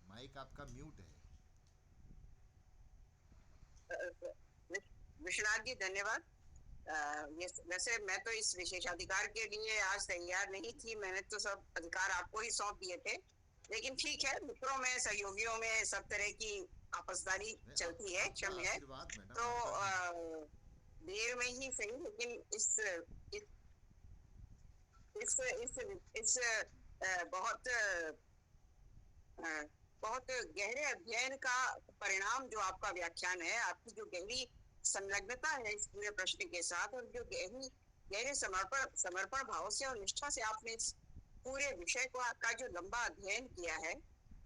S1: माइक आपका म्यूट है।
S5: विश्वनाथ जी धन्यवाद। वैसे मैं तो इस विशेषाधिकार के लिए आज तैयार नहीं थी, मैंने तो सब अधिकार आपको ही सौंप दिए थे, लेकिन ठीक है, मित्रों में सहयोगियों में सब तरह की आपसदारी चलती है, क्षम है, तो देर में ही सही, लेकिन इस बहुत गहरे अध्ययन का परिणाम जो आपका व्याख्यान है, आपकी जो गहरी संलग्नता है इस पूरे प्रश्न के साथ, और जो गहरे समर्पण भाव से और निष्ठा से आपने इस पूरे विषय का जो लंबा अध्ययन किया है,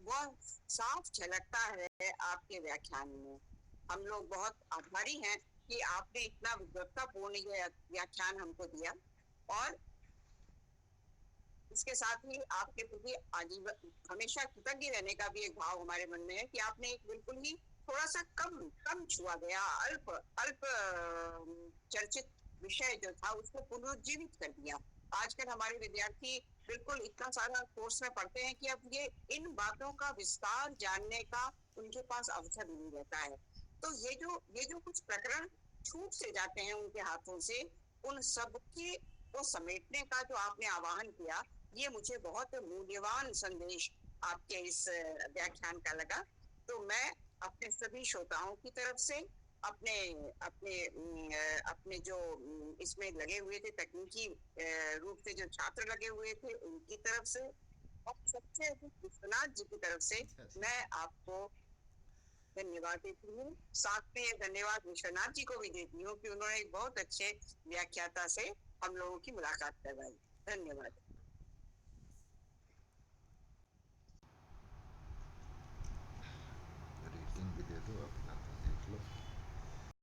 S5: वह साफ झलकता है आपके व्याख्यान में। हम लोग बहुत आभारी हैं कि आपने इतना विद्वत्तापूर्ण ये व्याख्यान हमको दिया, और इसके साथ ही आपके प्रति हमेशा कृतज्ञ रहने का भी एक भाव हमारे मन में है कि आपने एक बिल्कुल ही थोड़ा सा कम छुआ गया अल्प चर्चित विषय जो था उसको पुनरुज्जीवित कर दिया। आजकल हमारे विद्यार्थी बिल्कुल इतना सारा कोर्स में पढ़ते हैं कि अब ये इन बातों का विस्तार जानने का उनके पास अवसर नहीं रहता है। तो ये जो कुछ प्रकरण छूट से जाते हैं उनके हाथों से, उन सब को समेटने का जो आपने आह्वान किया, ये मुझे बहुत मूल्यवान संदेश आपके इस व्याख्यान का लगा। तो मैं अपने सभी श्रोताओं की तरफ से, अपने जो इसमें लगे हुए थे, तकनीकी रूप से जो छात्र लगे हुए थे, उनकी तरफ से, और सबसे अधिक विश्वनाथ जी की तरफ से मैं आपको धन्यवाद देती हूँ। साथ में ये धन्यवाद विश्वनाथ जी को भी देती हूँ कि उन्होंने एक बहुत अच्छे व्याख्याता से हम लोगों की मुलाकात करवाई। धन्यवाद।